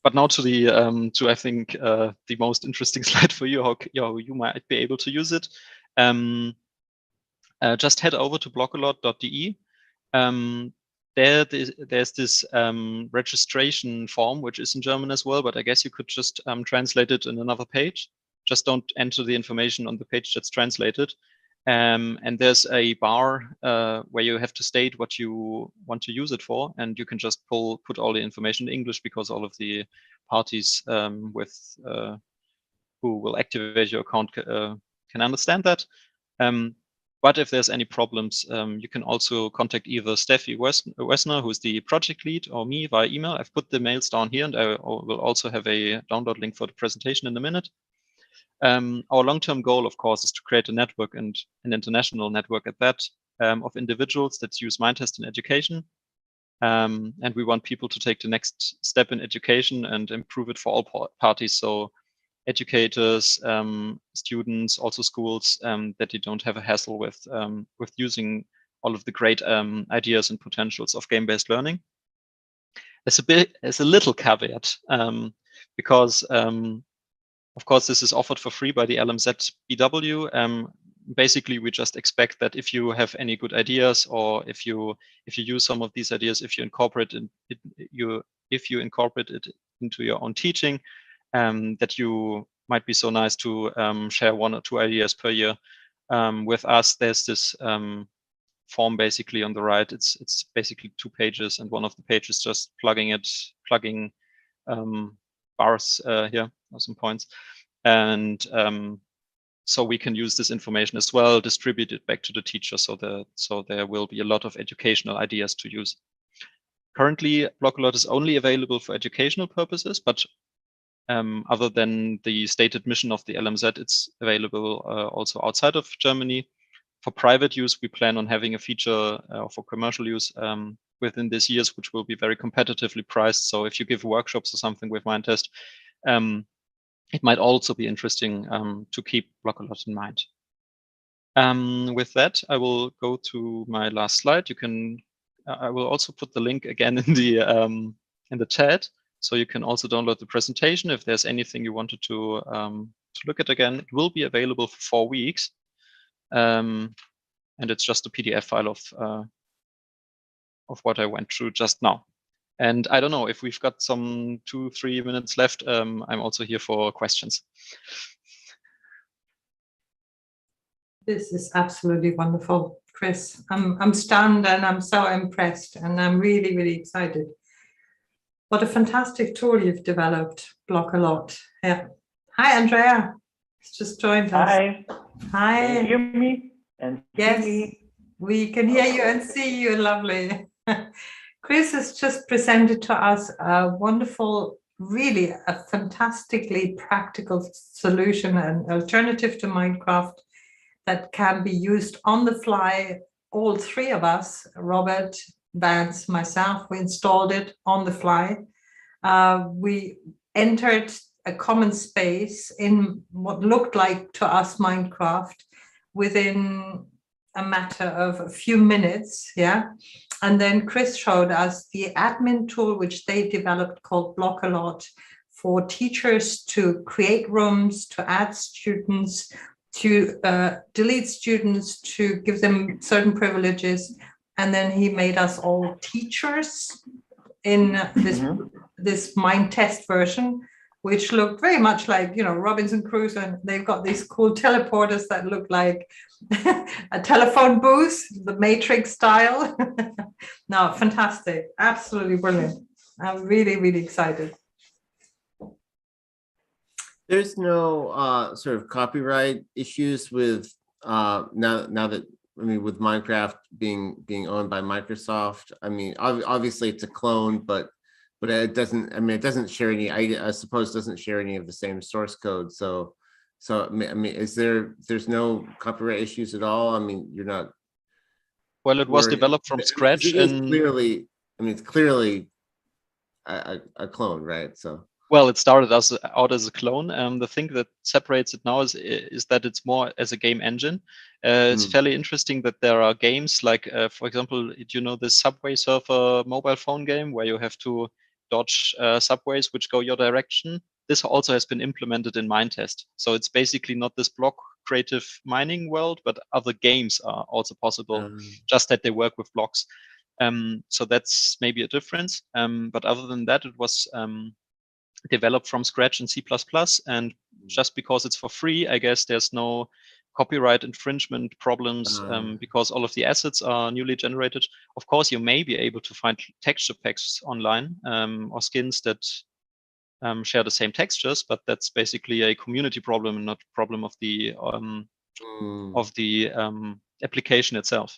But now to the I think the most interesting slide for you, how you might be able to use it. Just head over to blockalot.de. There's this registration form, which is in German as well, but I guess you could just translate it in another page. Just don't enter the information on the page that's translated. And there's a bar where you have to state what you want to use it for, and you can just put all the information in English, because all of the parties who will activate your account can understand that. But if there's any problems, you can also contact either Steffi Wessner, who's the project lead, or me via email. I've put the mails down here, and I will also have a download link for the presentation in a minute. Our long-term goal, of course, is to create a network, and an international network at that, of individuals that use Minetest in education. And we want people to take the next step in education and improve it for all parties. So educators, students, also schools, that you don't have a hassle with using all of the great ideas and potentials of game-based learning. There's a little caveat, because of course, this is offered for free by the LMZ BW. Basically, we just expect that if you have any good ideas, or if you use some of these ideas, if you incorporate it into your own teaching, that you might be so nice to share 1 or 2 ideas per year with us. There's this form basically on the right. It's basically 2 pages, and one of the pages just plugging bars here, or some points, and so we can use this information as well, distribute it back to the teacher, so there will be a lot of educational ideas to use. Currently, BLOCKALOT is only available for educational purposes, but other than the stated mission of the LMZ, it's available also outside of Germany. For private use, we plan on having a feature for commercial use within this year, which will be very competitively priced. So if you give workshops or something with Minetest, it might also be interesting to keep BLOCKALOT in mind. With that, I will go to my last slide. I will also put the link again in the chat, so you can also download the presentation if there's anything you wanted to look at again. It will be available for 4 weeks, and it's just a PDF file of what I went through just now. And I don't know if we've got some 2-3 minutes left. I'm also here for questions. This is absolutely wonderful, Chris. I'm stunned, and I'm so impressed, and I'm really, really excited. What a fantastic tool you've developed, BLOCKALOT. Yeah. Hi, Andrea. It's just joined us. Hi. Hi. Can you hear me and yes, see me? We can hear you and see you. Lovely. Chris has just presented to us a wonderful, really a fantastically practical solution, an alternative to Minecraft that can be used on the fly. All 3 of us, Robert, Vance, myself, we installed it on the fly. we entered a common space in what looked like to us Minecraft within a matter of a few minutes, yeah. And then Chris showed us the admin tool which they developed called BLOCKALOT for teachers to create rooms, to add students, to delete students, to give them certain privileges. And then he made us all teachers in this Minetest version, which looked very much like, you know, Robinson Crusoe, and they've got these cool teleporters that look like a telephone booth, the Matrix style. No, fantastic, absolutely brilliant. I'm really, really excited. There's no sort of copyright issues with now that, I mean, with Minecraft being owned by Microsoft. I mean, obviously it's a clone, but it doesn't, I mean, it doesn't share any, I suppose doesn't share any of the same source code. So I mean, there's no copyright issues at all? I mean, you're not. Well, it was developed from scratch. It's clearly, I mean, it's clearly a clone, right? So. Well, it started out as a clone. The thing that separates it now is that it's more as a game engine. It's fairly interesting that there are games like, for example, you know, the Subway Surfer mobile phone game where you have to dodge subways which go your direction. This also has been implemented in Minetest. So it's basically not this block creative mining world, but other games are also possible, just that they work with blocks. So that's maybe a difference. But other than that, it was developed from scratch in C++, and just because it's for free, I guess there's no copyright infringement problems because all of the assets are newly generated. Of course, you may be able to find texture packs online or skins that share the same textures, but that's basically a community problem and not a problem of the application itself.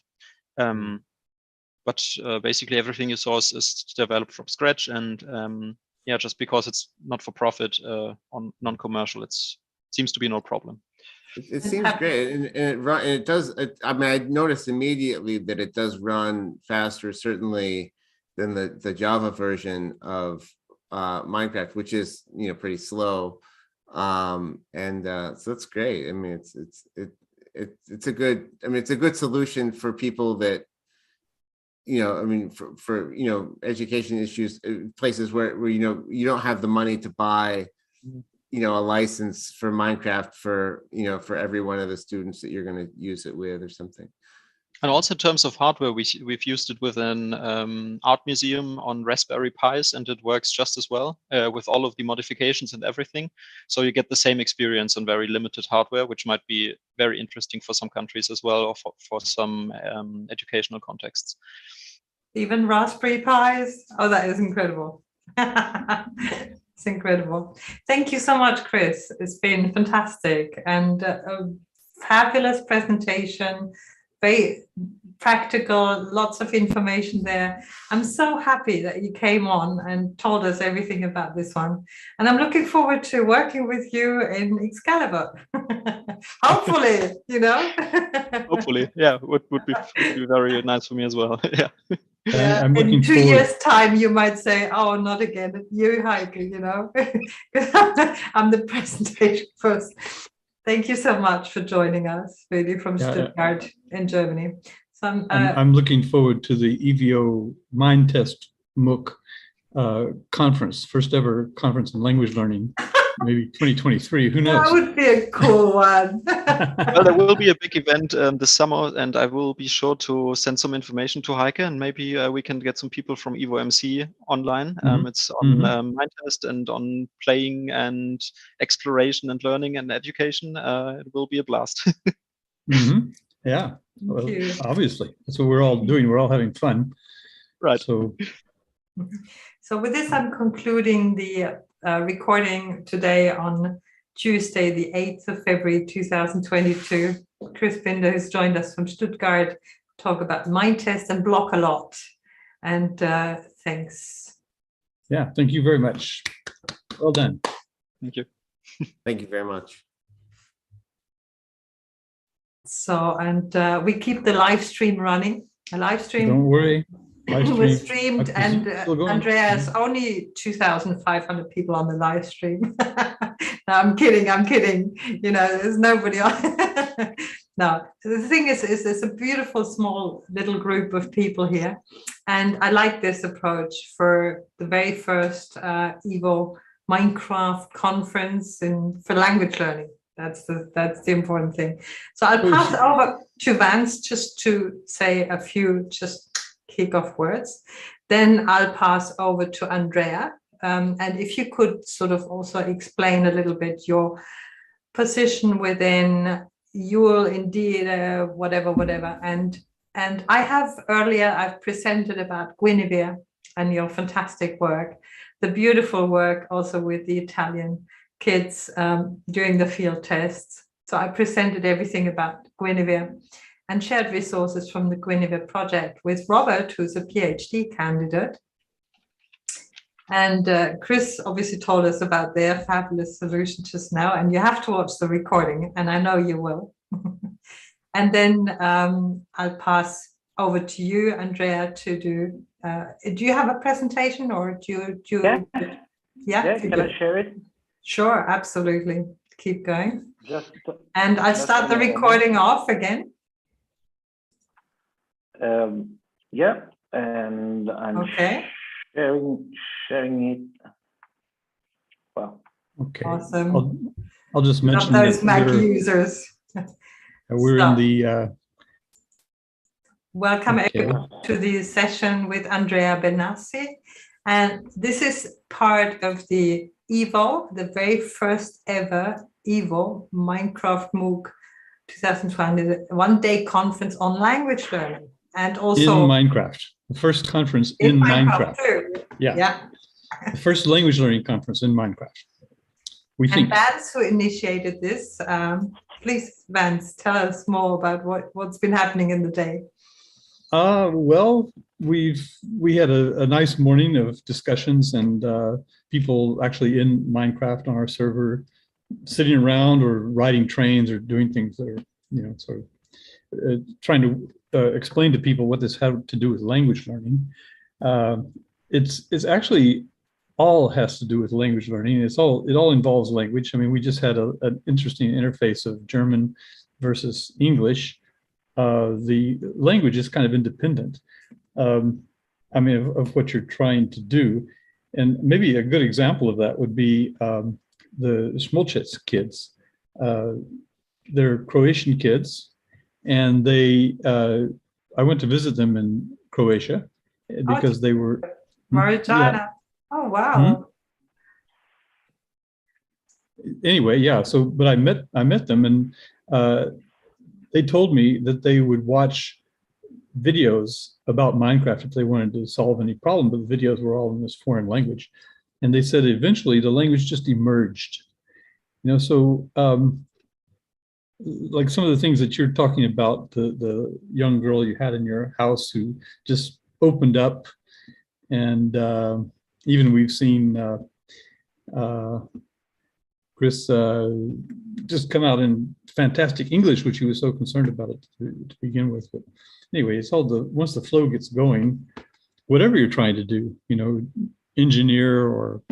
But basically everything you saw is developed from scratch, and yeah, just because it's not for profit on non-commercial, it seems to be no problem. It seems great, and it does. I mean, I noticed immediately that it does run faster, certainly, than the Java version of Minecraft, which is, you know, pretty slow. So that's great. I mean, it's a good. I mean, it's a good solution for people that, you know, I mean, for you know, education issues, places where you know you don't have the money to buy, you know, a license for Minecraft for, you know, for every one of the students that you're going to use it with or something. And also in terms of hardware, we've used it with an art museum on Raspberry Pis, and it works just as well with all of the modifications and everything. So you get the same experience on very limited hardware, which might be very interesting for some countries as well, or for some educational contexts. Even Raspberry Pis? Oh, that is incredible. It's incredible. Thank you so much, Chris. It's been fantastic and a fabulous presentation. Very practical, lots of information there. I'm so happy that you came on and told us everything about this one. And I'm looking forward to working with you in Excalibur. Hopefully, you know. Hopefully, yeah, would be very nice for me as well. Yeah. Yeah, in 2 years' time, you might say, "Oh, not again, you, Heike," you know. I'm the presentation first. Thank you so much for joining us, really, from Stuttgart in Germany. So I'm looking forward to the EVO Minetest MOOC conference, first ever conference in language learning, maybe 2023. Who knows? That would be a cool one. Well, there will be a big event this summer, and I will be sure to send some information to Heike, and maybe we can get some people from EVO MC online. It's on Minetest and on playing and exploration and learning and education. It will be a blast. Yeah, well, obviously that's what we're all doing. We're all having fun, right? So with this, I'm concluding the recording today on Tuesday, the 8th of February 2022. Chris Binder has joined us from Stuttgart to talk about Minetest and BLOCKALOT. And thanks. Yeah, thank you very much. Well done. Thank you. Thank you very much. So, and we keep the live stream running. A live stream. Don't worry. Live was stream, streamed, I presume and it's still going. Andreas, only 2,500 people on the live stream. No, I'm kidding. You know, there's nobody on. No, the thing is there's a beautiful small little group of people here, and I like this approach for the very first EVO Minecraft conference for language learning. That's the important thing. So I'll pass over to Vance just to say a few just kick-off words. Then I'll pass over to Andrea. And if you could sort of also explain a little bit your position within Yule, Indeed, whatever. And I've presented about Guinevere and your fantastic work, the beautiful work also with the Italian kids during the field tests. So I presented everything about Guinevere and shared resources from the Guinevere project with Robert, who's a PhD candidate. And Chris obviously told us about their fabulous solution just now, and you have to watch the recording, and I know you will. And then I'll pass over to you, Andrea, to do you have a presentation, or do you Yeah, can I share it? Sure, absolutely. Keep going. And I'll just start the recording off again. Yeah, and I'm okay. Sharing it. Wow. Okay. Awesome. I'll just mention those that Mac users. We're in the. Welcome everyone to the session with Andrea Benassi, and this is part of the EVO, the very first ever EVO Minecraft MOOC 2020 one-day conference on language learning, and also in Minecraft, the first conference in Minecraft. Too. Yeah. The first language learning conference in Minecraft. And Vance, who initiated this, please, Vance, tell us more about what's been happening in the day. Well, we had a nice morning of discussions, and people actually in Minecraft on our server sitting around or riding trains or doing things that are, you know, sort of trying to explain to people what this had to do with language learning. It's actually all has to do with language learning. It all involves language. I mean, we just had an interesting interface of German versus English. The language is kind of independent, I mean, of what you're trying to do. And maybe a good example of that would be the Smolchets kids. They're Croatian kids, and I went to visit them in Croatia because they were. Maritana. Yeah. Oh, wow. Anyway, yeah. So, but I met them, and they told me that they would watch videos about Minecraft if they wanted to solve any problem, but the videos were all in this foreign language. And they said eventually the language just emerged. You know, so like some of the things that you're talking about, the young girl you had in your house who just opened up, and even we've seen Chris just come out in fantastic English, which he was so concerned about it to begin with. But anyway, it's all once the flow gets going, whatever you're trying to do, you know, engineer or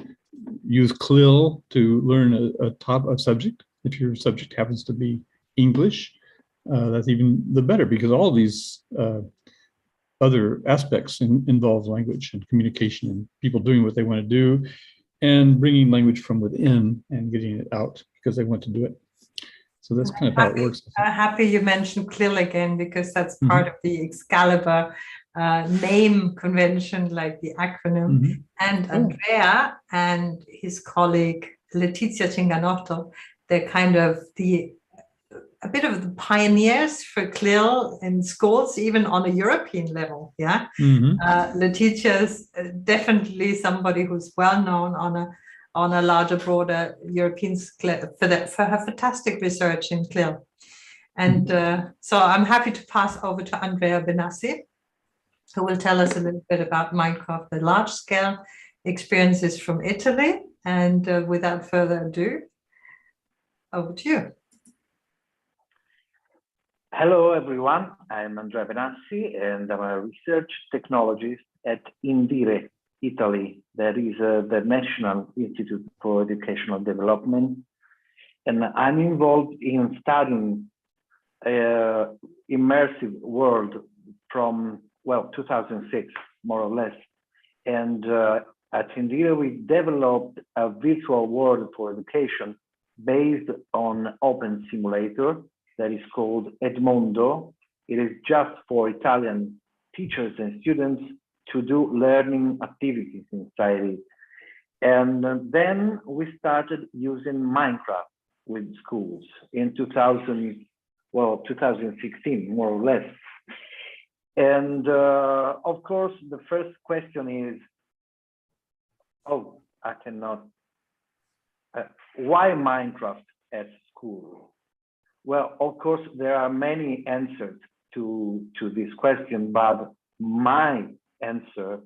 use CLIL to learn a subject. If your subject happens to be English, that's even the better, because all these other aspects involve language and communication and people doing what they want to do and bringing language from within and getting it out because they want to do it. So that's kind of how it works. I'm happy you mentioned CLIL again, because that's part of the Excalibur name convention, like the acronym. And Andrea and his colleague Letizia Cinganotto, they're kind of a bit of the pioneers for CLIL in schools, even on a European level. Yeah, Letizia is definitely somebody who's well known on a larger, broader European scale for her fantastic research in CLIL. And so I'm happy to pass over to Andrea Benassi, who will tell us a little bit about Minecraft, the large scale experiences from Italy. And without further ado, over to you. Hello, everyone. I'm Andrea Benassi, and I'm a research technologist at Indire, Italy. That is the National Institute for Educational Development. And I'm involved in studying immersive world from, well, 2006, more or less. And at Indire, we developed a virtual world for education based on Open Simulator that is called Edmondo. It is just for Italian teachers and students to do learning activities inside it. And then we started using Minecraft with schools in 2016, more or less. And of course, the first question is, oh, I cannot, why Minecraft at school? Well, of course, there are many answers to this question, but my answer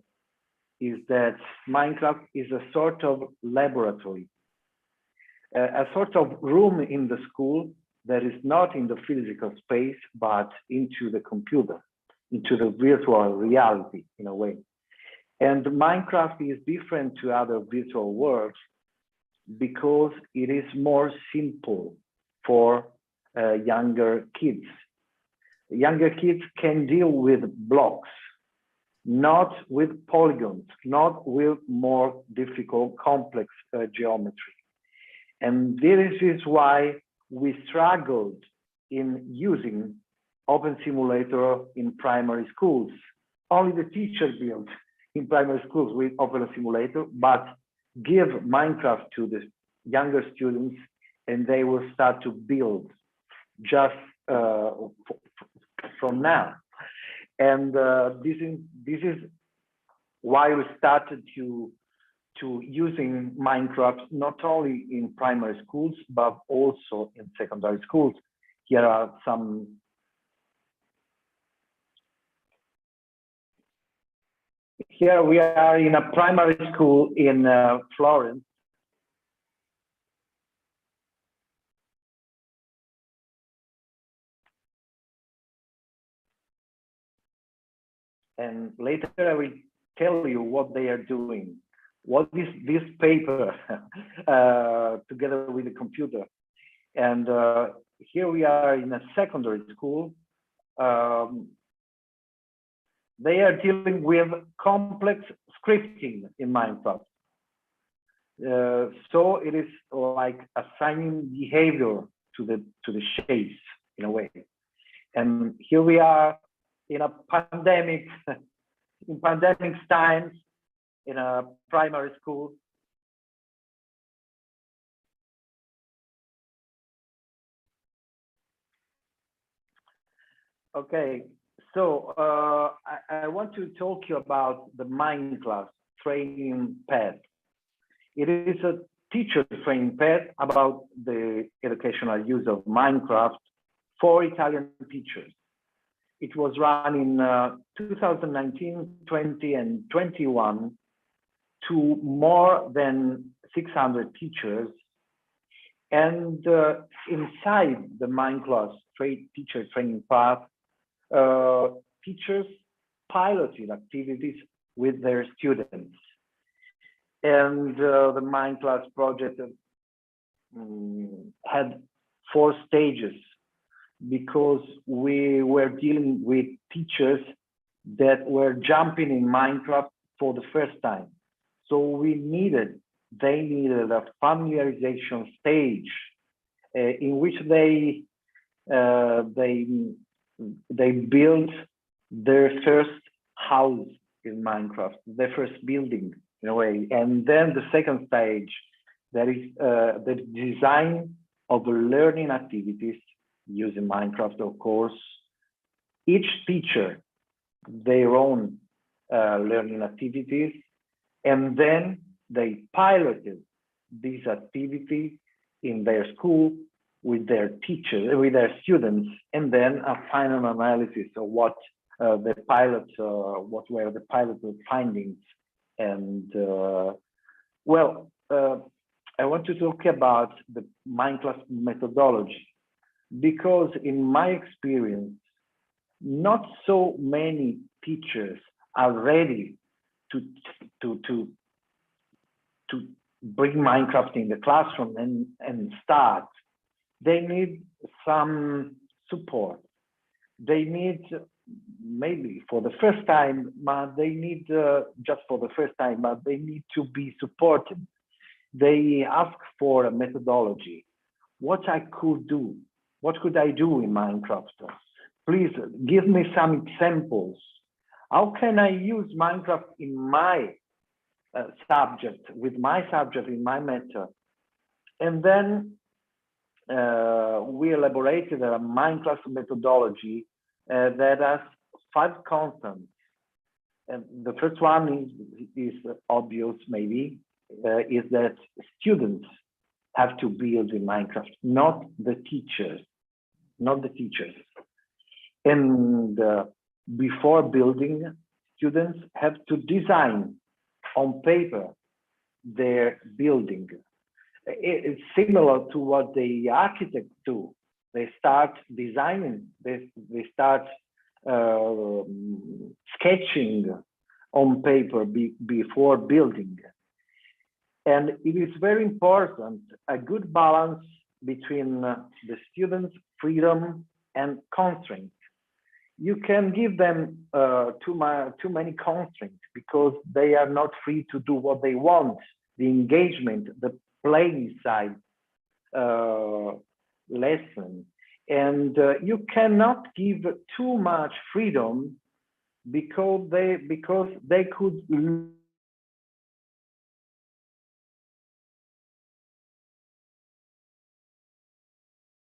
is that Minecraft is a sort of laboratory, a sort of room in the school that is not in the physical space, but into the computer, into the virtual reality in a way. And Minecraft is different to other virtual worlds because it is more simple for younger kids. Younger kids can deal with blocks, not with polygons, not with more difficult, complex geometry. And this is why we struggled in using Open Simulator in primary schools. Only the teacher built in primary schools with Open Simulator, but give Minecraft to the younger students and they will start to build just from now. And this is why we started to using Minecraft not only in primary schools, but also in secondary schools. Here are some. Here we are in a primary school in Florence. And later I will tell you what they are doing. What is this paper together with the computer? And here we are in a secondary school. They are dealing with complex scripting in Minecraft. So it is like assigning behavior to the shapes in a way. And here we are in a pandemic, in pandemic times, in a primary school. Okay, so I want to talk to you about the Minecraft training pad. It is a teacher training pad about the educational use of Minecraft for Italian teachers. It was run in 2019, 20, and 21 to more than 600 teachers. And inside the Minecraft teacher training path, teachers piloted activities with their students. And the Minecraft project had 4 stages because we were dealing with teachers that were jumping in Minecraft for the first time. So they needed a familiarization stage in which they built their first house in Minecraft, their first building in a way. And then the second stage, that is the design of learning activities using Minecraft, of course. Each teacher, their own learning activities, and then they piloted this activity in their school with their teachers, with their students, and then a final analysis of what what were the piloted findings. And I want to talk about the Minecraft methodology. because in my experience, not so many teachers are ready to bring Minecraft in the classroom and start. They need some support. They need maybe for the first time, but they need just for the first time, but they need to be supported. They ask for a methodology. What I could do, what could I do in Minecraft? Please give me some examples. How can I use Minecraft in my subject, with my subject, in my method? And then we elaborated a Minecraft methodology that has 5 constants. And the first one is obvious, maybe, is that students have to build in Minecraft, not the teachers, And before building, students have to design on paper their building. It's similar to what the architects do. They start designing, they start sketching on paper before building. And it is very important, a good balance between the students' freedom and constraints. You can give them too many constraints because they are not free to do what they want. The engagement, the playing side lesson. And you cannot give too much freedom because they could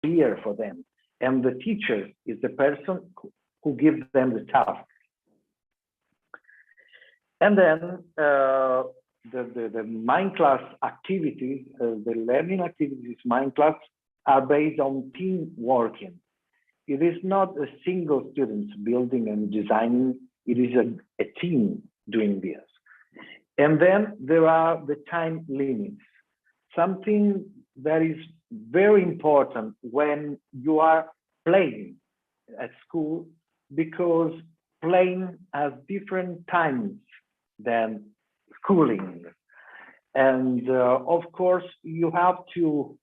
clear for them. And the teacher is the person who gives them the task. And then the Minecraft activities, the learning activities, Minecraft are based on team working. It is not a single student building and designing, it is a team doing this. And then there are the time limits. Something that is very important when you are playing at school, because playing has different times than schooling. And of course, you have to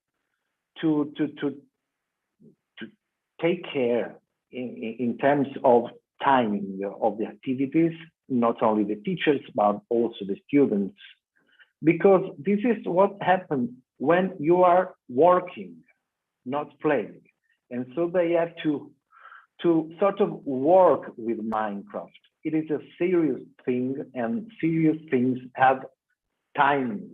take care in terms of timing of the activities, not only the teachers, but also the students. Because this is what happens when you are working, not playing. And so they have to sort of work with Minecraft. It is a serious thing, and serious things have timing.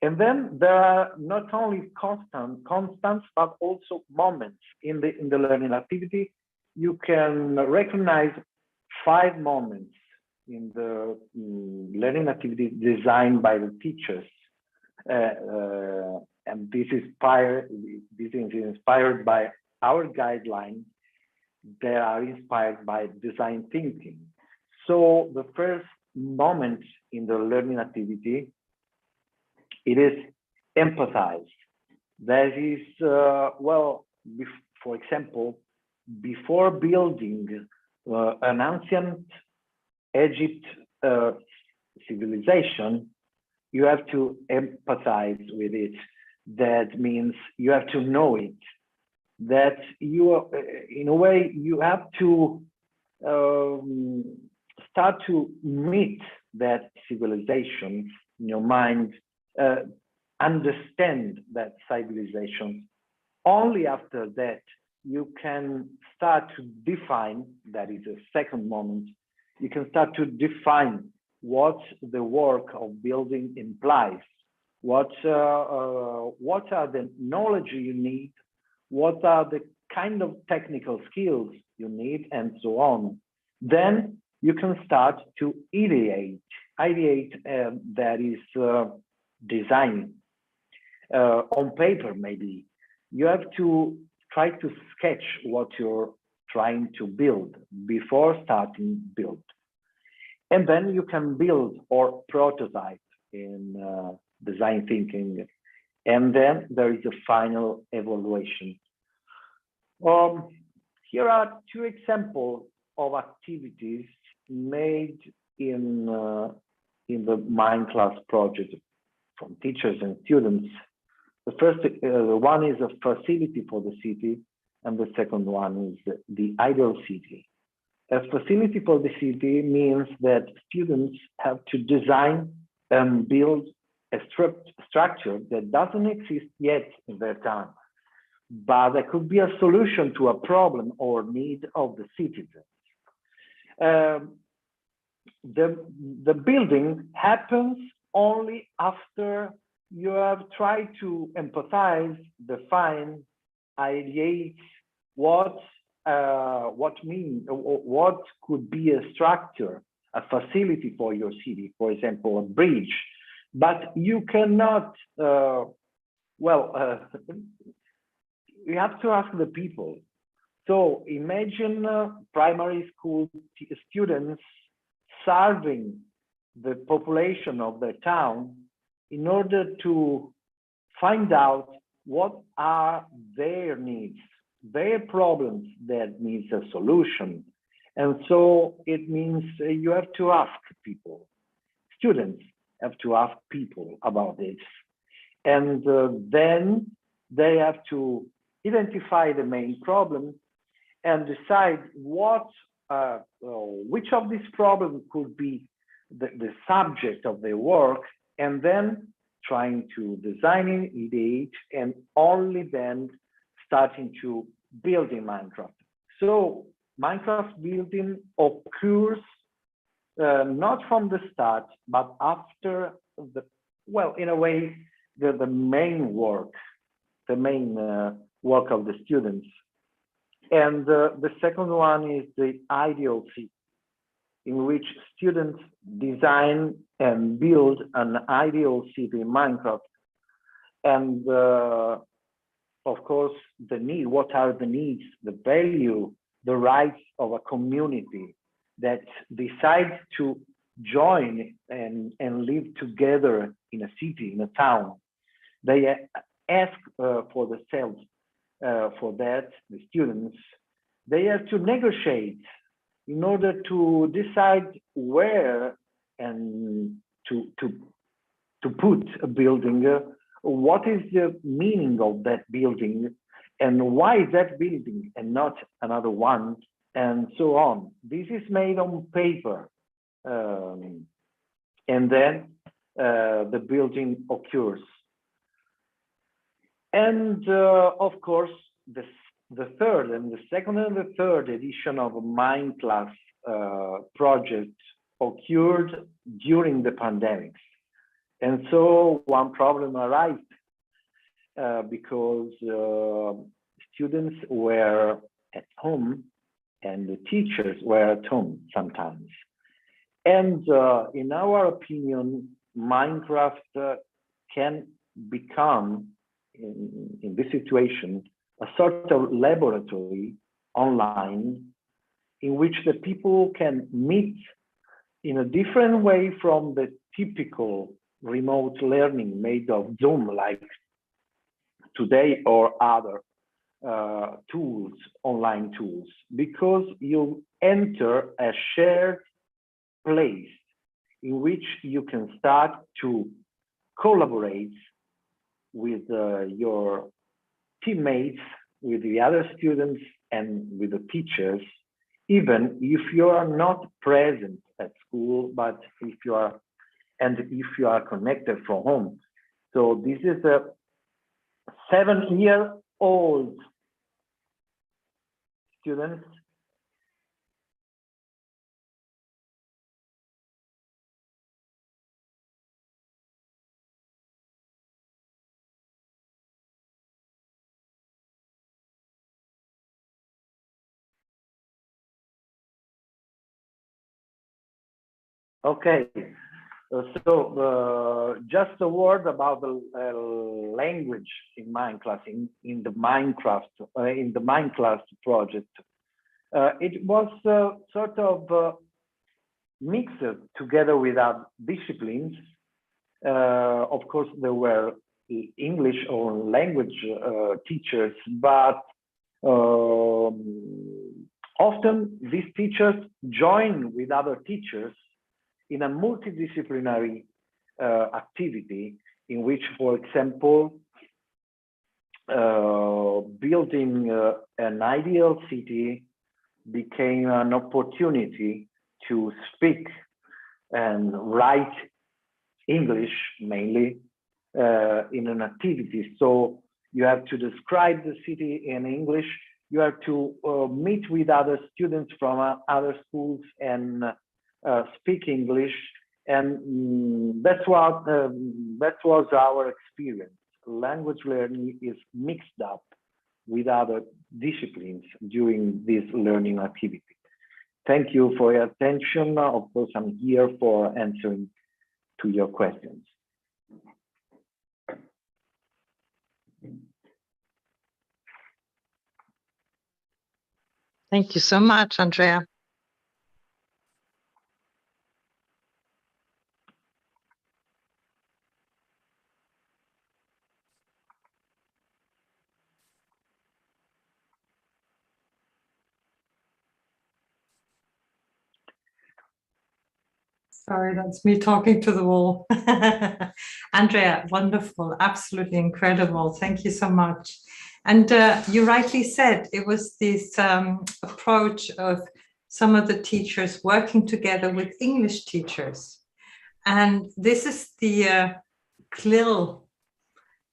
And then there are not only constants, but also moments in the learning activity. You can recognize 5 moments in the learning activity designed by the teachers. And this is inspired by our guidelines that are inspired by design thinking. So the first moment in the learning activity, it is empathize. That is, well, for example, before building an ancient Egypt civilization, you have to empathize with it. That means you have to know it. That you, in a way, you have to start to meet that civilization in your mind, understand that civilization. Only after that, you can start to define, that is a second moment, you can start to define what the work of building implies. What are the knowledge you need? What are the kind of technical skills you need, and so on. Then you can start to ideate. That is design on paper. Maybe you have to try to sketch what you're trying to build before starting build, and then you can build or prototype in design thinking, and then there is a final evaluation. Here are two examples of activities made in the Minecraft project from teachers and students. The first one is a facility for the city, and the second one is the ideal city. A facility for the city means that students have to design and build a structure that doesn't exist yet in their town, but that could be a solution to a problem or need of the citizens. The building happens only after you have tried to empathize, define, ideate what could be a structure, a facility for your city, for example, a bridge. But you cannot, you have to ask the people. So imagine primary school students serving the population of their town in order to find out what are their needs, their problems that needs a solution. And so it means you have to ask people. Students have to ask people about this. And then they have to identify the main problem and decide which of these problems could be the subject of their work, and then trying to design it, ideate, and only then starting to build in Minecraft. So Minecraft building occurs not from the start, but after the, in a way, the main work, of the students. And the second one is the ideal city, in which students design and build an ideal city in Minecraft. And of course, the need, what are the needs, the value, the rights of a community that decides to join and live together in a city, in a town. They ask for themselves, for that, the students, they have to negotiate in order to decide where and to put a building, what is the meaning of that building, and why is that building and not another one, and so on. This is made on paper, and then the building occurs. And of course, the third and the second and the third edition of a Minecraft project occurred during the pandemics. And so one problem arrived because students were at home and the teachers were at home sometimes. And in our opinion, Minecraft can become, in this situation, a sort of laboratory online in which the people can meet in a different way from the typical remote learning made of Zoom, like today, or other tools, online tools, because you enter a shared place in which you can start to collaborate with your teammates, with the other students, and with the teachers, even if you are not present at school, but if you are connected from home. So this is a 7-year-old student. Okay, so just a word about the language in Minecraft, in the Minecraft project. It was sort of mixed together with our disciplines. Of course, there were English or language teachers, but Often these teachers join with other teachers in a multidisciplinary activity in which, for example, building an ideal city became an opportunity to speak and write English mainly in an activity. So you have to describe the city in English. You have to meet with other students from other schools and speak English. And that was our experience. Language learning is mixed up with other disciplines during this learning activity. Thank you for your attention. Of course, I'm here for answering to your questions. Thank you so much, Andrea. Sorry, that's me talking to the wall. Andrea, wonderful, absolutely incredible. Thank you so much. And you rightly said it was this approach of some of the teachers working together with English teachers. And this is the CLIL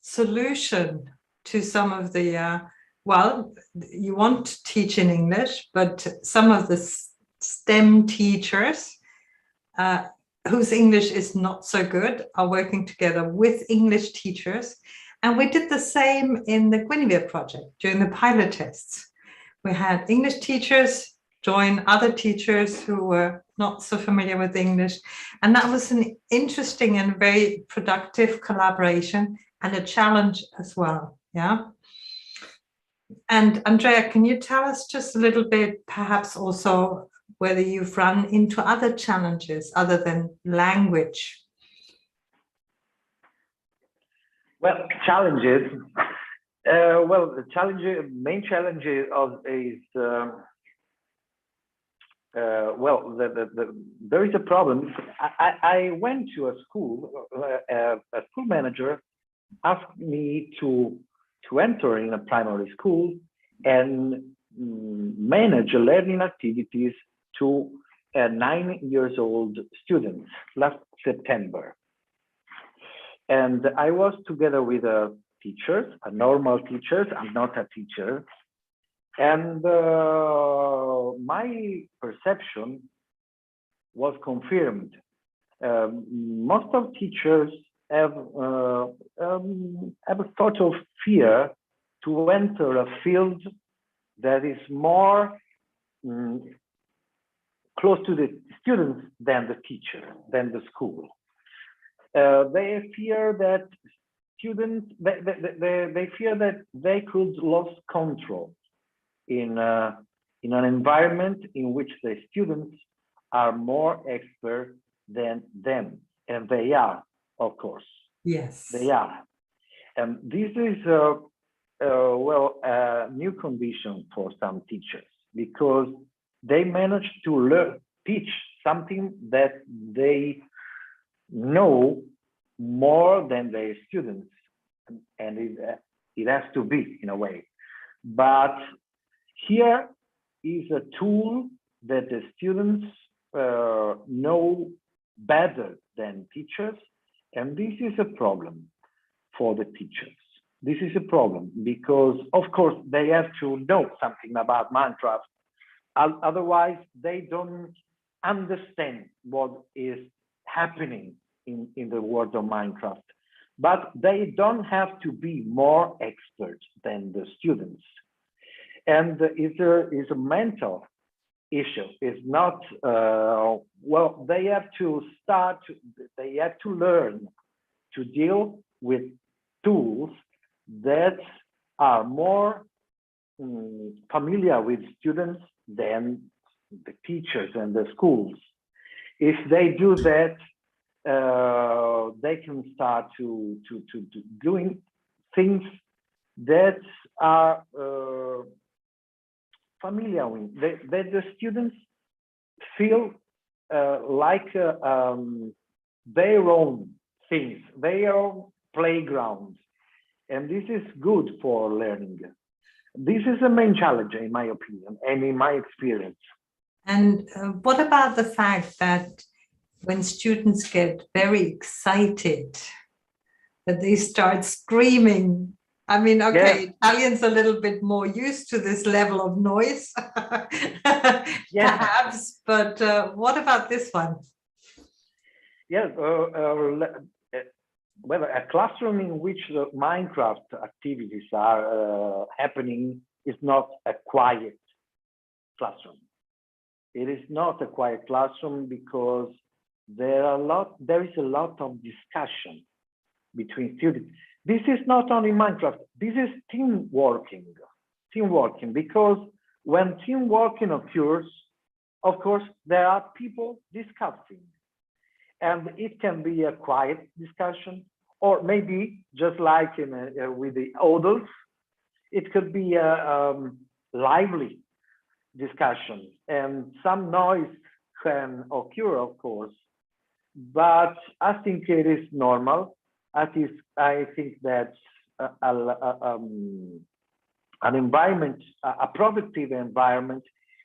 solution to some of the, well, you want to teach in English, but some of the STEM teachers whose English is not so good are working together with English teachers. And we did the same in the Guinevere project during the pilot tests. We had English teachers join other teachers who were not so familiar with English. And that was an interesting and very productive collaboration and a challenge as well, yeah? And Andrea, can you tell us just a little bit, perhaps also whether you've run into other challenges other than language? Well, challenges. Well, the main challenge is well, there is a problem. I went to a school. A school manager asked me to enter in a primary school and manage learning activities to 9-year-old students last September. And I was together with teachers, a normal teachers. I'm not a teacher. And my perception was confirmed. Most of teachers have a sort of fear to enter a field that is more close to the students than the teacher, than the school. They fear that students, they fear that they could lose control in an environment in which the students are more expert than them, and they are, of course. Yes, they are. And this is well, a new condition for some teachers, because they manage to teach something that they know more than their students, and it has to be in a way. But here is a tool that the students know better than teachers, and this is a problem for the teachers. This is a problem because, of course, they have to know something about Minecraft. Otherwise, they don't understand what is happening in the world of Minecraft. But they don't have to be more experts than the students. And it's a mental issue. It's not, well, they have to learn to deal with tools that are more familiar with students than the teachers and the schools. If they do that, they can start to doing things that are familiar with, that the students feel like their own things, their own playground. And this is good for learning. This is the main challenge, in my opinion, and in my experience. And what about the fact that when students get very excited, that they start screaming? I mean, okay, Italians are a little bit more used to this level of noise, perhaps, but what about this one? Yes, well, a classroom in which the Minecraft activities are happening is not a quiet classroom. It is not a quiet classroom because there is a lot of discussion between students. This is not only Minecraft, this is team working, because when team working occurs, of course, there are people discussing. And it can be a quiet discussion, or maybe just like with the adults, it could be a lively discussion, and some noise can occur, of course. But I think it is normal. I think that an environment, a productive environment,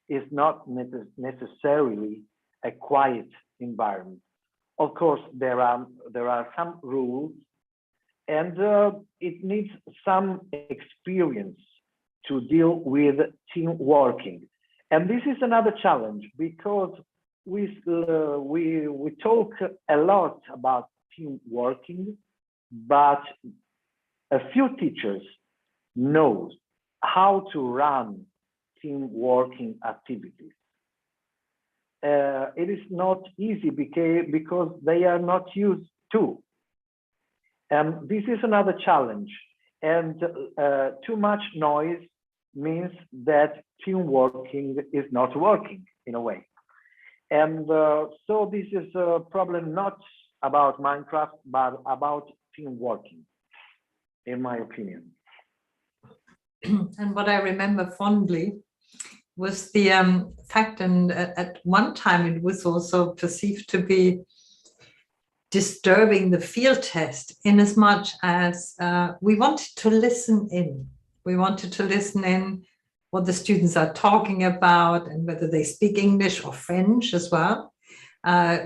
is not necessarily a quiet environment. Of course, there are some rules, and it needs some experience to deal with team working. And this is another challenge, because we talk a lot about team working, but a few teachers know how to run team working activities. It is not easy because they are not used to. And this is another challenge. And too much noise means that team working is not working in a way. And so this is a problem not about Minecraft, but about team working, in my opinion. And what I remember fondly was the fact, and at one time it was also perceived to be disturbing the field test, in as much as we wanted to listen in. We wanted to listen in what the students are talking about, and whether they speak English or French as well,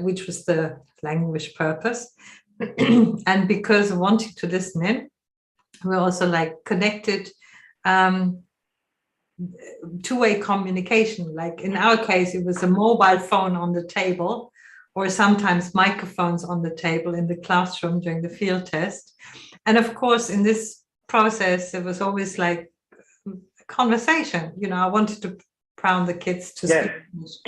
which was the language purpose. And because of wanting to listen in, we also connected two-way communication. Like in our case, it was a mobile phone on the table, or sometimes microphones on the table in the classroom during the field test. And of course, in this process, it was always like a conversation. You know, I wanted to prompt the kids to speak English.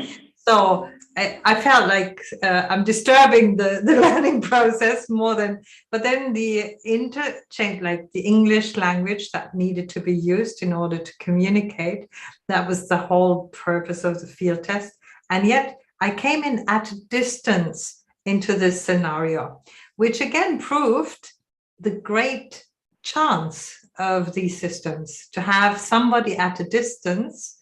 So I felt like I'm disturbing the learning process more than, but then the interchange, like the English language that needed to be used in order to communicate, that was the whole purpose of the field test. And yet I came in at a distance into this scenario, which again proved the great chance of these systems to have somebody at a distance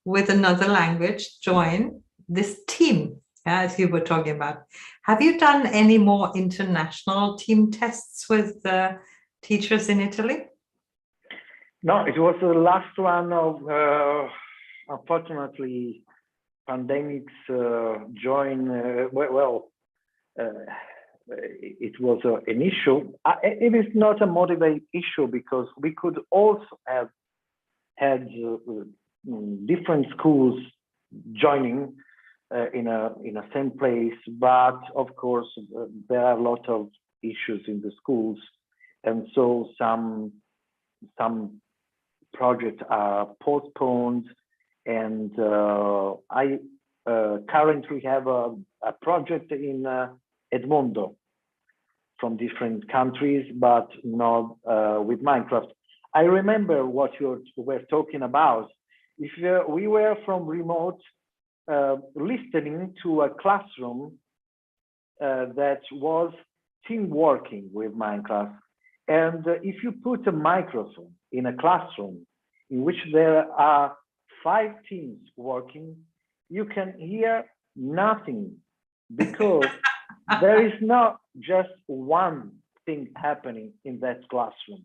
with another language join this team, as you were talking about. Have you done any more international team tests with the teachers in Italy? No, it was the last one of, unfortunately, pandemics join, it was an issue. It is not a motivated issue, because we could also have had different schools joining in a same place, but of course there are a lot of issues in the schools, and so some projects are postponed. And I currently have a project in Edmondo from different countries, but not with Minecraft. I remember what you were talking about. If we were from remote, listening to a classroom that was team working with Minecraft, and if you put a microphone in a classroom in which there are 5 teams working, you can hear nothing, because there is not just one thing happening in that classroom,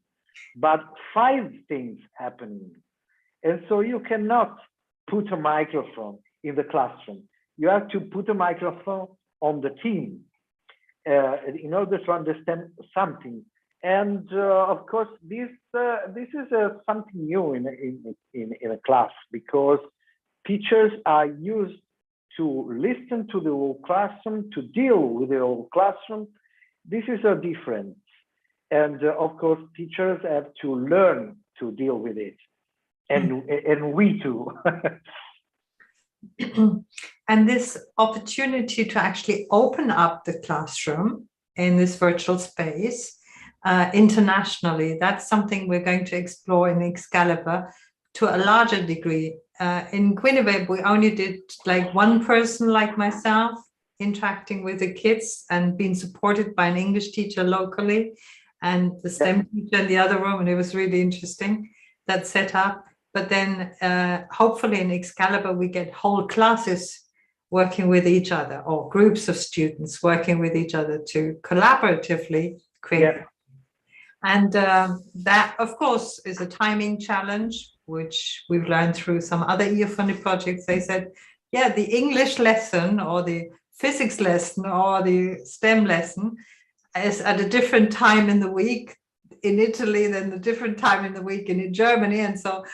but 5 things happening. And so you cannot put a microphone in the classroom. You have to put a microphone on the team in order to understand something. And of course, this is something new in a class, because teachers are used to listen to the whole classroom, to deal with the whole classroom. This is a difference. And of course, teachers have to learn to deal with it. And we too. And this opportunity to actually open up the classroom in this virtual space internationally, that's something we're going to explore in Excalibur to a larger degree. In Guinevere, we only did like one person like myself interacting with the kids and being supported by an English teacher locally and the STEM teacher in the other room, and it was really interesting, that setup. But then hopefully in Excalibur, we get whole classes working with each other, or groups of students working with each other to collaboratively create. Yeah. And that, of course, is a timing challenge, which we've learned through some other EO-funded projects. They said, yeah, the English lesson or the physics lesson or the STEM lesson is at a different time in the week in Italy than the different time in the week in Germany. And so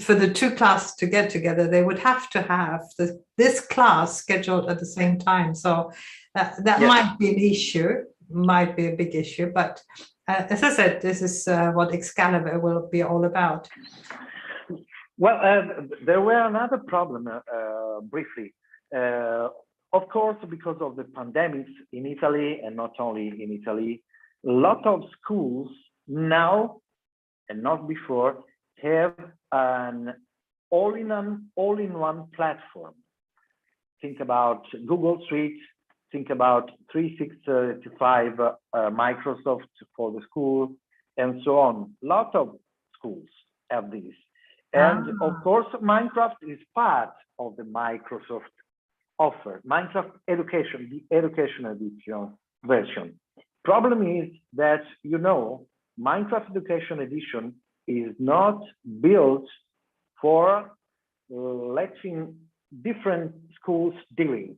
for the 2 classes to get together, they would have to have this class scheduled at the same time. So that might be an issue, might be a big issue. But as I said, this is what Excalibur will be all about. Well, there were another problem, briefly. Of course, because of the pandemics in Italy, and not only in Italy, a lot of schools now, and not before, have an all-in-one platform. Think about Google Suite, think about 365 Microsoft for the school, and so on. A lot of schools have this. And of course, Minecraft is part of the Microsoft offer. Minecraft Education, the education edition version. Problem is that, you know, Minecraft Education Edition is not built for letting different schools dealing.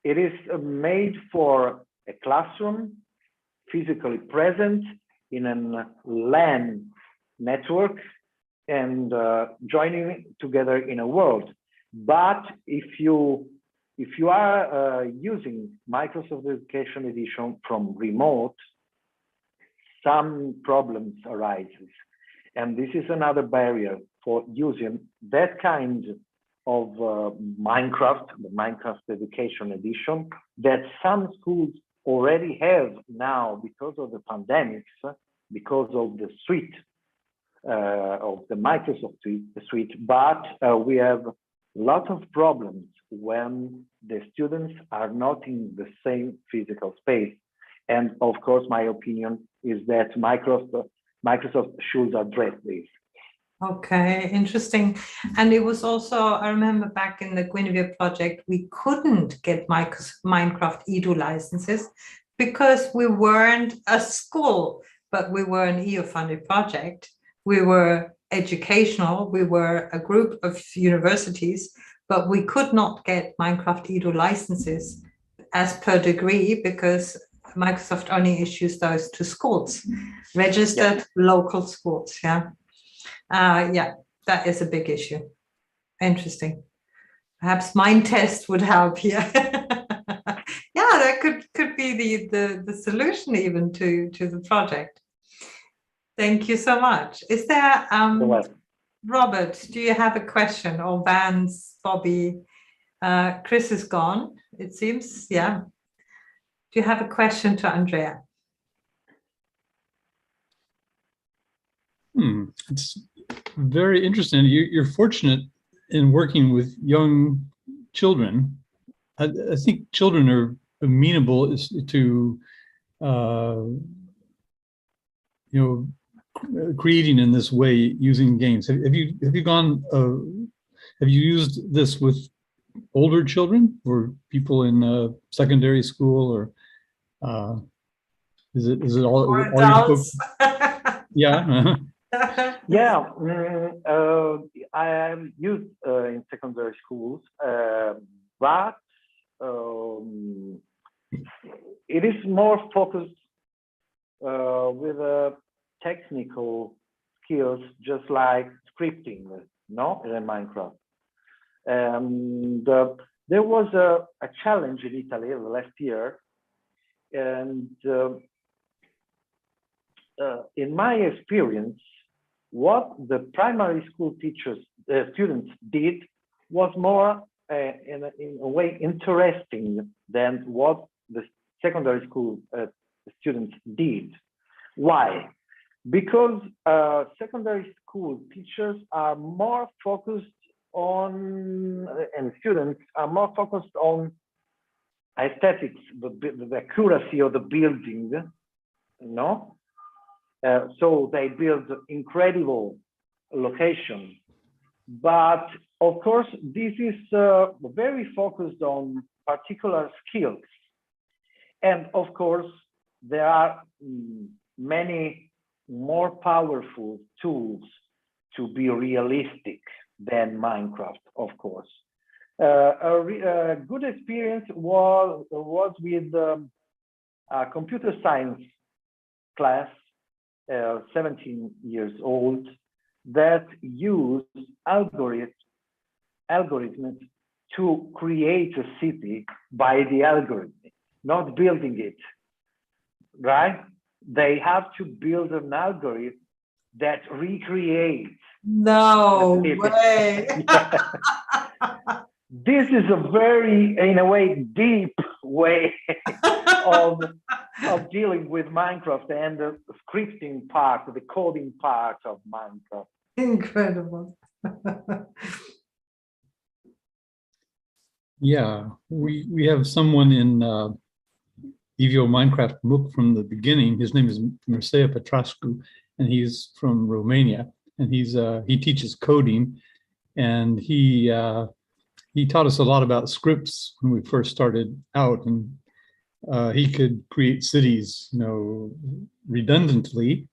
It is made for a classroom physically present in a LAN network and joining together in a world. But if you are using Microsoft Education Edition from remote, some problems arises. And this is another barrier for using that kind of Minecraft, the Minecraft Education Edition, that some schools already have now because of the pandemics, because of the suite, of the Microsoft suite. But we have a lot of problems when the students are not in the same physical space. And of course, my opinion is that Microsoft should address this. Okay, interesting. And it was also, I remember back in the Guinevere project, we couldn't get Minecraft Edu licenses because we weren't a school, but we were an EO-funded project. We were educational, we were a group of universities, but we could not get Minecraft Edu licenses as per degree because Microsoft only issues those to schools, registered local schools. Yeah, that is a big issue. Interesting. Perhaps Minetest would help here. Yeah, that could be the solution even to the project. Thank you so much. Is there Robert? Do you have a question? Or Vance, Bobby? Chris is gone, it seems. Yeah. Do you have a question to Andrea? It's very interesting. You're fortunate in working with young children. I think children are amenable to, creating in this way using games. Have you gone have you used this with older children or people in secondary school, or is it all Or you adults? Yeah. Yeah, I am used in secondary schools, but it is more focused with technical skills, just like scripting, no, in Minecraft. And there was a challenge in Italy last year, and in my experience, what the primary school teachers, students did was more in a way interesting than what the secondary school students did. Why? Because secondary school teachers are more focused on, and students are more focused on aesthetics, the accuracy of the building, you know? So they build incredible locations, but of course this is very focused on particular skills, and of course there are many more powerful tools to be realistic than Minecraft, of course. A good experience was with a computer science class, 17 years old, that used algorithms to create a city by the algorithm, not building it, right? They have to build an algorithm that recreates. No way. This is a very, in a way, deep way of dealing with Minecraft and the scripting part, the coding part of Minecraft. Incredible. Yeah, we have someone in EVO Minecraft MOOC from the beginning. His name is Mircea Petrascu, and he's from Romania, and he teaches coding, and he taught us a lot about scripts when we first started out, and he could create cities, you know, redundantly,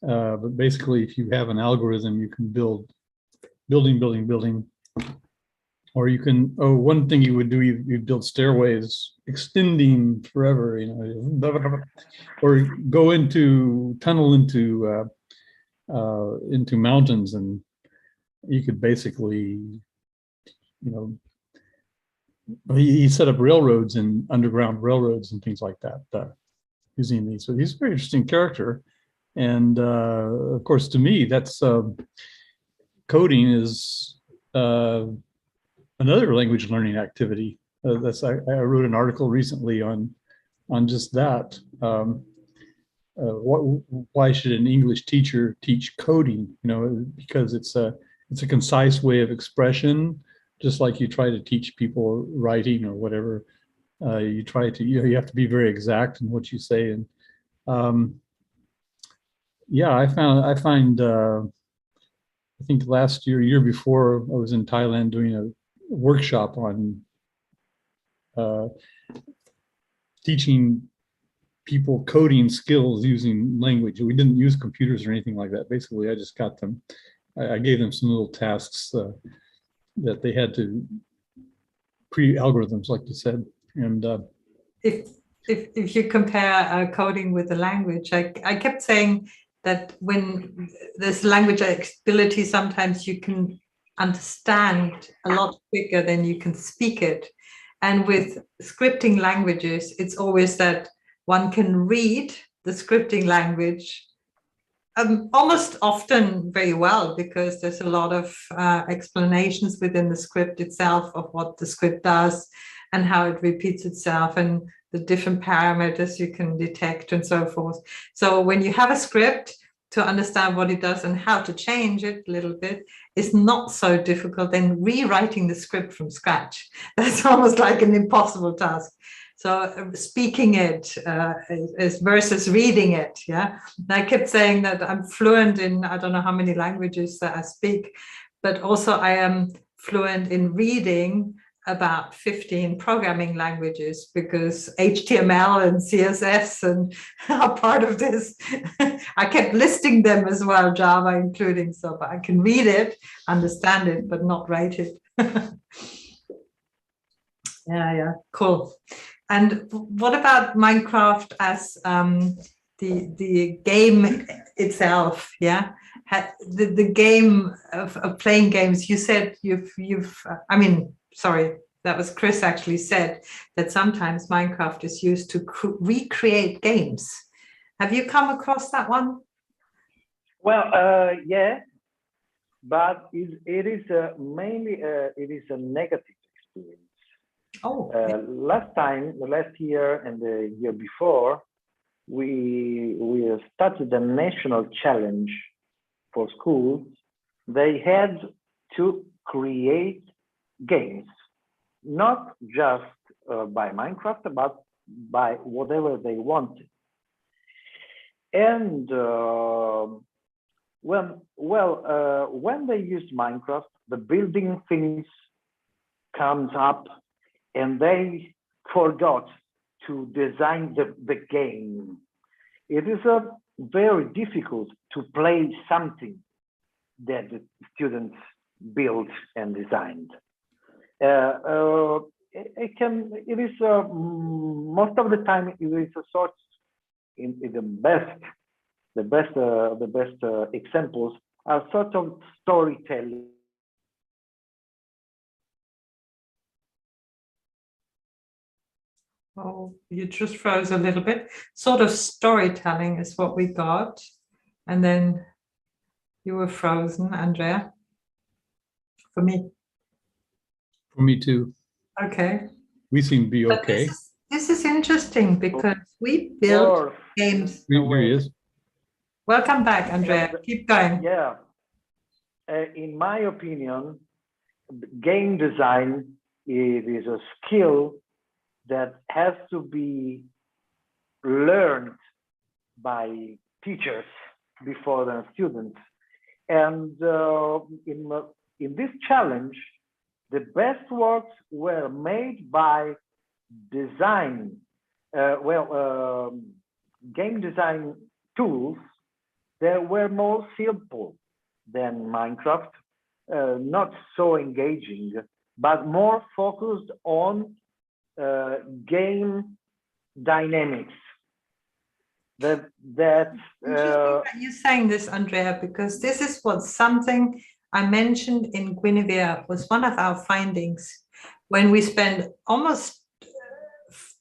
but basically if you have an algorithm, you can build building, or you can, one thing you would do, you'd build stairways extending forever, you know, or go tunnel into mountains, and you could basically, you know, he set up railroads and underground railroads and things like that using these. So he's a very interesting character. And of course, to me, that's coding is another language learning activity. I wrote an article recently on just that. Why should an English teacher teach coding? You know, because it's a concise way of expression. Just like you try to teach people writing or whatever, you have to be very exact in what you say. And yeah, I find I think last year before, I was in Thailand doing a workshop on teaching people coding skills using language. We didn't use computers or anything like that. Basically, I just got them. I gave them some little tasks that they had to create algorithms, like you said. And if you compare coding with the language, I kept saying that when there's language ability, sometimes you can understand a lot quicker than you can speak it. And with scripting languages, it's always that one can read the scripting language almost often very well, because there's a lot of explanations within the script itself of what the script does and how it repeats itself and the different parameters you can detect and so forth. So when you have a script, to understand what it does and how to change it a little bit is not so difficult than rewriting the script from scratch. That's almost like an impossible task. So speaking it is versus reading it, yeah. And I kept saying that I'm fluent in, I don't know how many languages that I speak, but also I am fluent in reading about 15 programming languages because HTML and CSS and are part of this. I kept listing them as well, Java including, so but I can read it, understand it, but not write it. Yeah, cool. And what about Minecraft as the game itself? Yeah, the game of playing games. You said I mean, sorry, that was Chris actually said that sometimes Minecraft is used to recreate games. Have you come across that one? Well, yeah, but it is mainly it is a negative experience. Oh, last year and the year before, we started a national challenge for schools. They had to create games, not just by Minecraft, but by whatever they wanted. And when they used Minecraft, the building things comes up, and they forgot to design the game. It is very difficult to play something that the students built and designed. It is most of the time it is a sort in the best examples are sort of storytelling. Oh, you just froze a little bit. Sort of storytelling is what we got. And then you were frozen, Andrea. For me. For me too. Okay. We seem to be okay. This is interesting because we build games. Here he is. Welcome back, Andrea. Keep going. Yeah. In my opinion, game design is a skill that has to be learned by teachers before the students. And in this challenge, the best works were made by design, game design tools that were more simple than Minecraft, not so engaging, but more focused on game dynamics. Interesting that you're saying this, Andrea, because this is what something I mentioned in Guinevere was one of our findings when we spent almost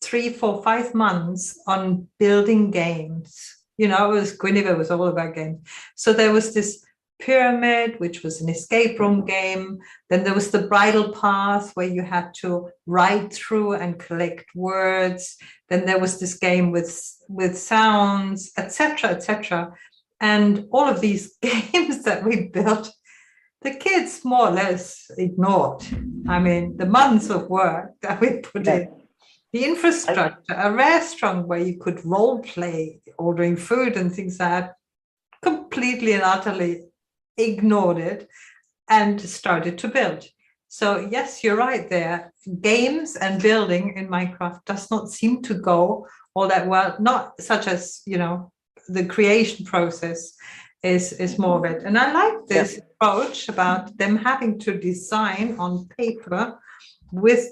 3, 4, 5 months on building games. You know, Guinevere was all about games. So there was this pyramid, which was an escape room game. Then there was the bridle path where you had to ride through and collect words. Then there was this game with sounds, etc., etc. And all of these games that we built, the kids more or less ignored. I mean, the months of work that we put in, the infrastructure, a restaurant where you could role play, ordering food and things like that, completely and utterly ignored it and started to build. So yes, you're right there. Games and building in Minecraft does not seem to go all that well, not such as, you know, the creation process is more of it. And I like this approach about them having to design on paper with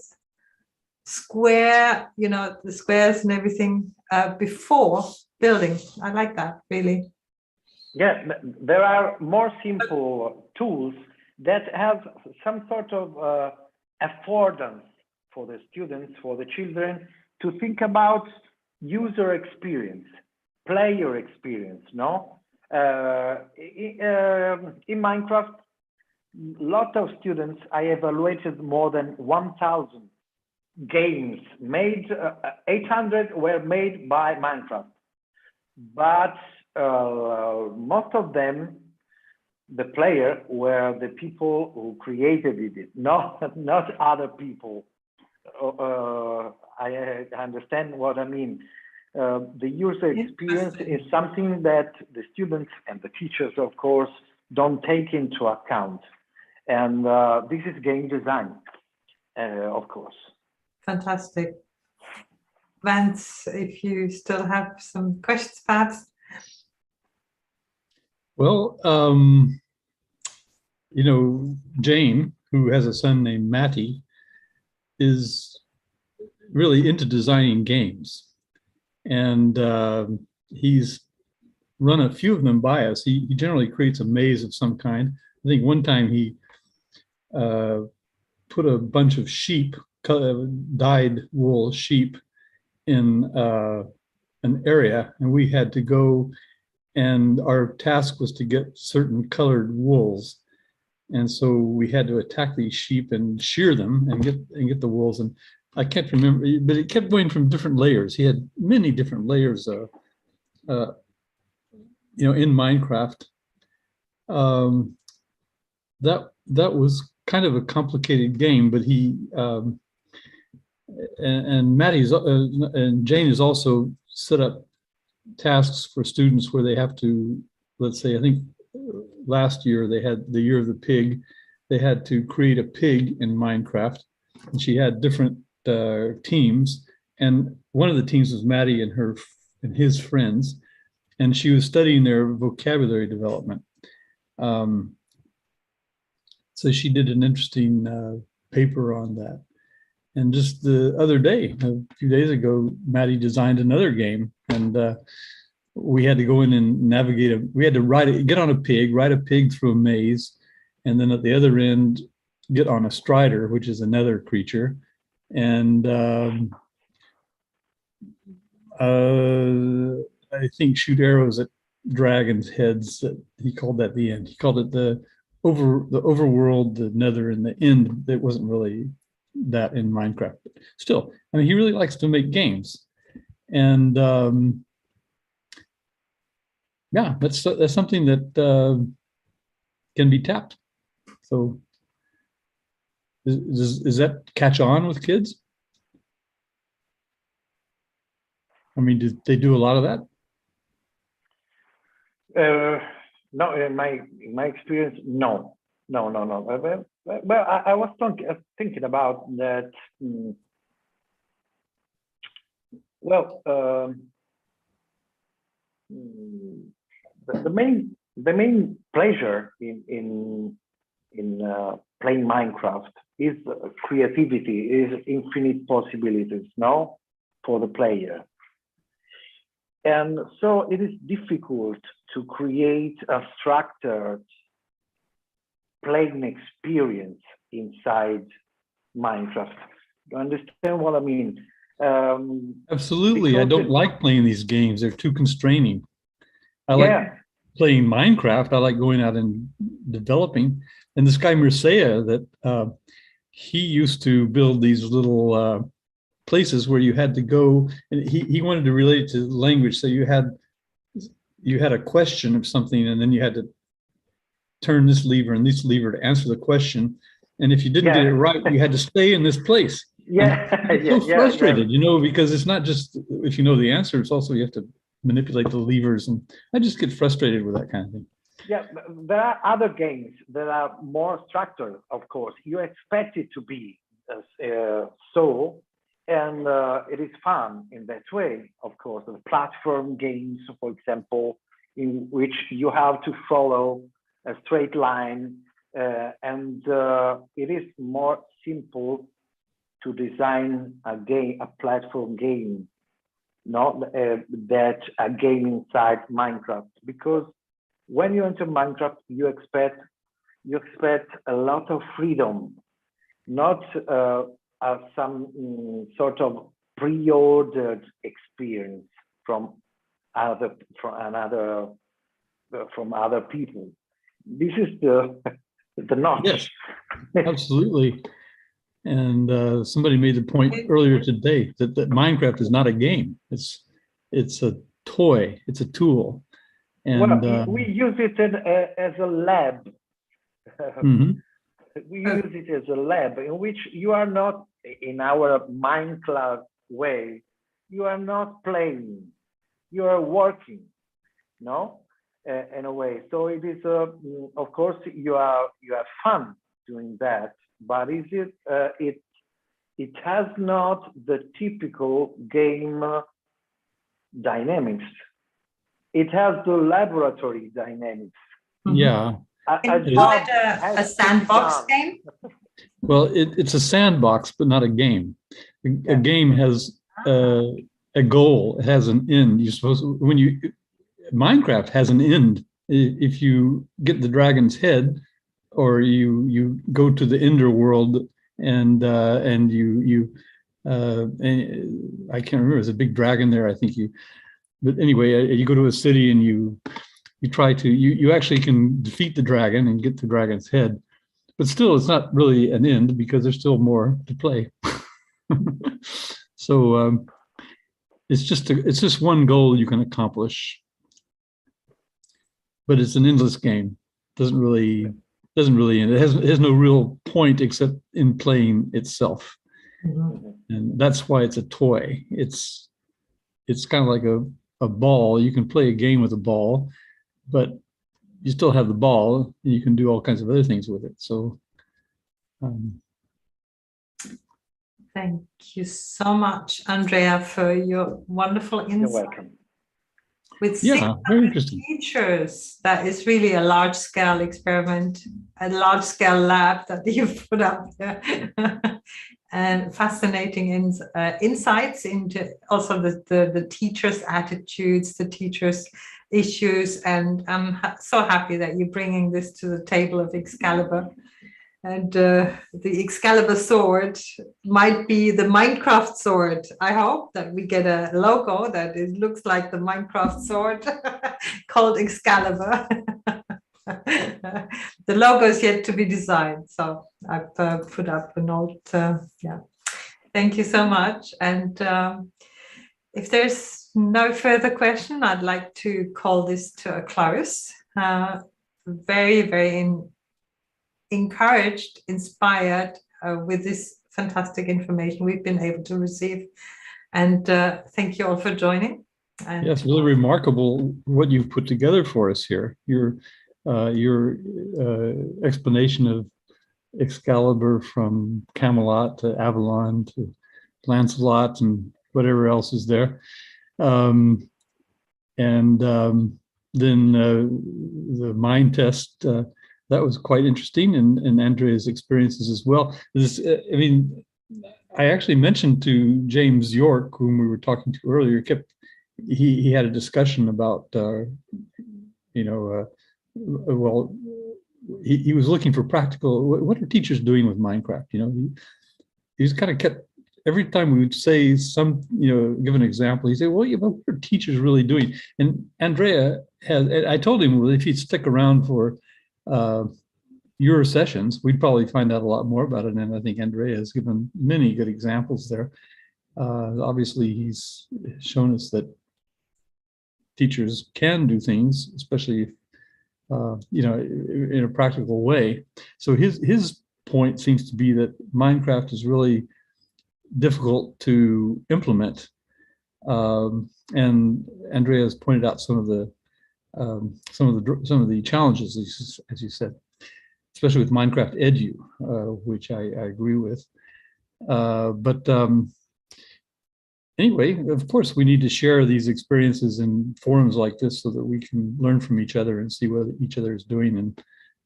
square, you know, the squares and everything before building. I like that, really. Yeah, there are more simple tools that have some sort of affordance for the students, for the children, to think about user experience, player experience, no? In Minecraft, a lot of students, I evaluated more than 1,000 games made, 800 were made by Minecraft. But most of them, the player were the people who created it, not other people. I understand what I mean. The user experience is something that the students and the teachers, of course, don't take into account. And this is game design, of course. Fantastic. Vance, if you still have some questions, perhaps. Well, you know, Jane, who has a son named Matty, is really into designing games. And he's run a few of them by us. He generally creates a maze of some kind. I think one time he put a bunch of sheep, dyed wool sheep, in an area, and we had to go, and our task was to get certain colored wools. And so we had to attack these sheep and shear them and get the wools. And I can't remember, but it kept going from different layers. He had many different layers, you know, in Minecraft. That was kind of a complicated game, but he and Maddie's and Jane has also set up tasks for students where they have to, let's say, I think last year they had the year of the pig. They had to create a pig in Minecraft, and she had different teams. And one of the teams was Maddie and his friends, and she was studying their vocabulary development. So she did an interesting paper on that. And just the other day, a few days ago, Maddie designed another game, and we had to go in and navigate. We had to get on a pig, ride a pig through a maze, and then at the other end, get on a strider, which is another creature, and I think shoot arrows at dragons' heads. He called that the end. He called it the overworld, the nether, and the end. It wasn't really that in Minecraft, but still, I mean, he really likes to make games, and yeah, that's something that can be tapped. So, does that catch on with kids? I mean, did they do a lot of that? No, in my experience, no. Well, I was thinking about that. Well, the main pleasure in playing Minecraft is creativity, is infinite possibilities, no, for the player. And so it is difficult to create a structured playing experience inside Minecraft. You understand what I mean? Absolutely. I don't like playing these games. They're too constraining. I like playing Minecraft. I like going out and developing. And this guy Mircea, that he used to build these little places where you had to go, and he wanted to relate it to language. So you had a question of something, and then you had to turn this lever and this lever to answer the question. And if you didn't get it right, you had to stay in this place. So frustrated, you know, because it's not just if you know the answer, it's also you have to manipulate the levers, and I just get frustrated with that kind of thing. Yeah, there are other games that are more structured, of course. You expect it to be so, and it is fun in that way, of course. The platform games, for example, in which you have to follow a straight line, and it is more simple to design a game, a platform game, not that a game inside Minecraft, because when you enter Minecraft, you expect a lot of freedom, not some sort of pre-ordered experience from other people. This is the notch. Yes, absolutely. And somebody made the point earlier today that Minecraft is not a game. It's a toy. It's a tool. And we use it as a lab. Mm-hmm. We use it as a lab in which you are not, in our Minecraft way, you are not playing, you are working, no, in a way. So it is, of course, you have fun doing that, but it has not the typical game dynamics. It has the laboratory dynamics. Yeah. Can you call it a sandbox game? Well, it's a sandbox, but not a game. A game has a goal. It has an end. You're supposed to, Minecraft has an end. If you get the dragon's head, or you go to the Ender world, and I can't remember. There's a big dragon there. I think but anyway, you go to a city and you try to you actually can defeat the dragon and get the dragon's head, but still it's not really an end because there's still more to play. So it's just one goal you can accomplish, but it's an endless game. Doesn't really end. It has no real point except in playing itself. And that's why it's a toy. It's kind of like a ball. You can play a game with a ball, but you still have the ball and you can do all kinds of other things with it. So thank you so much, Andrea, for your wonderful insight. You're welcome. With very interesting teachers, that is really a large-scale experiment, a large-scale lab that you've put up there. And fascinating insights into also the teachers' attitudes, the teachers' issues. And I'm so happy that you're bringing this to the table of Excalibur. And the Excalibur sword might be the Minecraft sword. I hope that we get a logo that looks like the Minecraft sword called Excalibur. The logo is yet to be designed, so I've put up a note. Yeah, thank you so much. And if there's no further question, I'd like to call this to a close. Very, very encouraged, inspired with this fantastic information we've been able to receive. And thank you all for joining. And yes, really remarkable what you've put together for us here. Your explanation of Excalibur from Camelot to Avalon to Lancelot and whatever else is there. Then the Minetest, that was quite interesting, and Andrea's experiences as well. I actually mentioned to James York, whom we were talking to earlier, he had a discussion about, well, he was looking for practical, what are teachers doing with Minecraft? He's kind of kept, every time we would say give an example, he'd say, well, what are teachers really doing? And Andrea I told him, well, if he'd stick around for your sessions, we'd probably find out a lot more about it. And I think Andrea has given many good examples there. Obviously, he's shown us that teachers can do things, especially if, in a practical way. So his point seems to be that Minecraft is really difficult to implement. And Andrea has pointed out some of the challenges, as you said, especially with Minecraft Edu, which I agree with. Anyway, of course, we need to share these experiences in forums like this so that we can learn from each other and see what each other is doing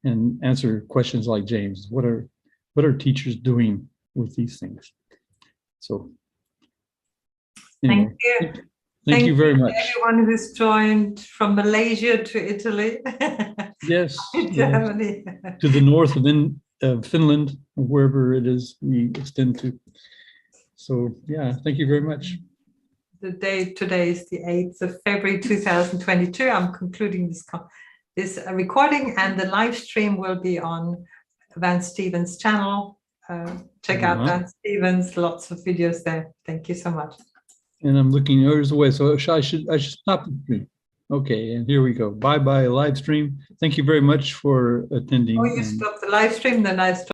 and answer questions like James. What are teachers doing with these things? So, anyway, thank you. Thank you very much. Everyone who's joined from Malaysia to Italy. Yes. Germany. Yes. To the north of Finland, wherever it is we extend to. So, yeah, thank you very much. The date today is the 8th of February 2022. I'm concluding this recording, and the live stream will be on Van Stevens' channel. Check out Van Stevens, lots of videos there. Thank you so much. And I'm looking yours away, so I should stop the stream. Okay, and here we go. Bye-bye live stream. Thank you very much for attending. Oh, you stopped the live stream, then I stopped.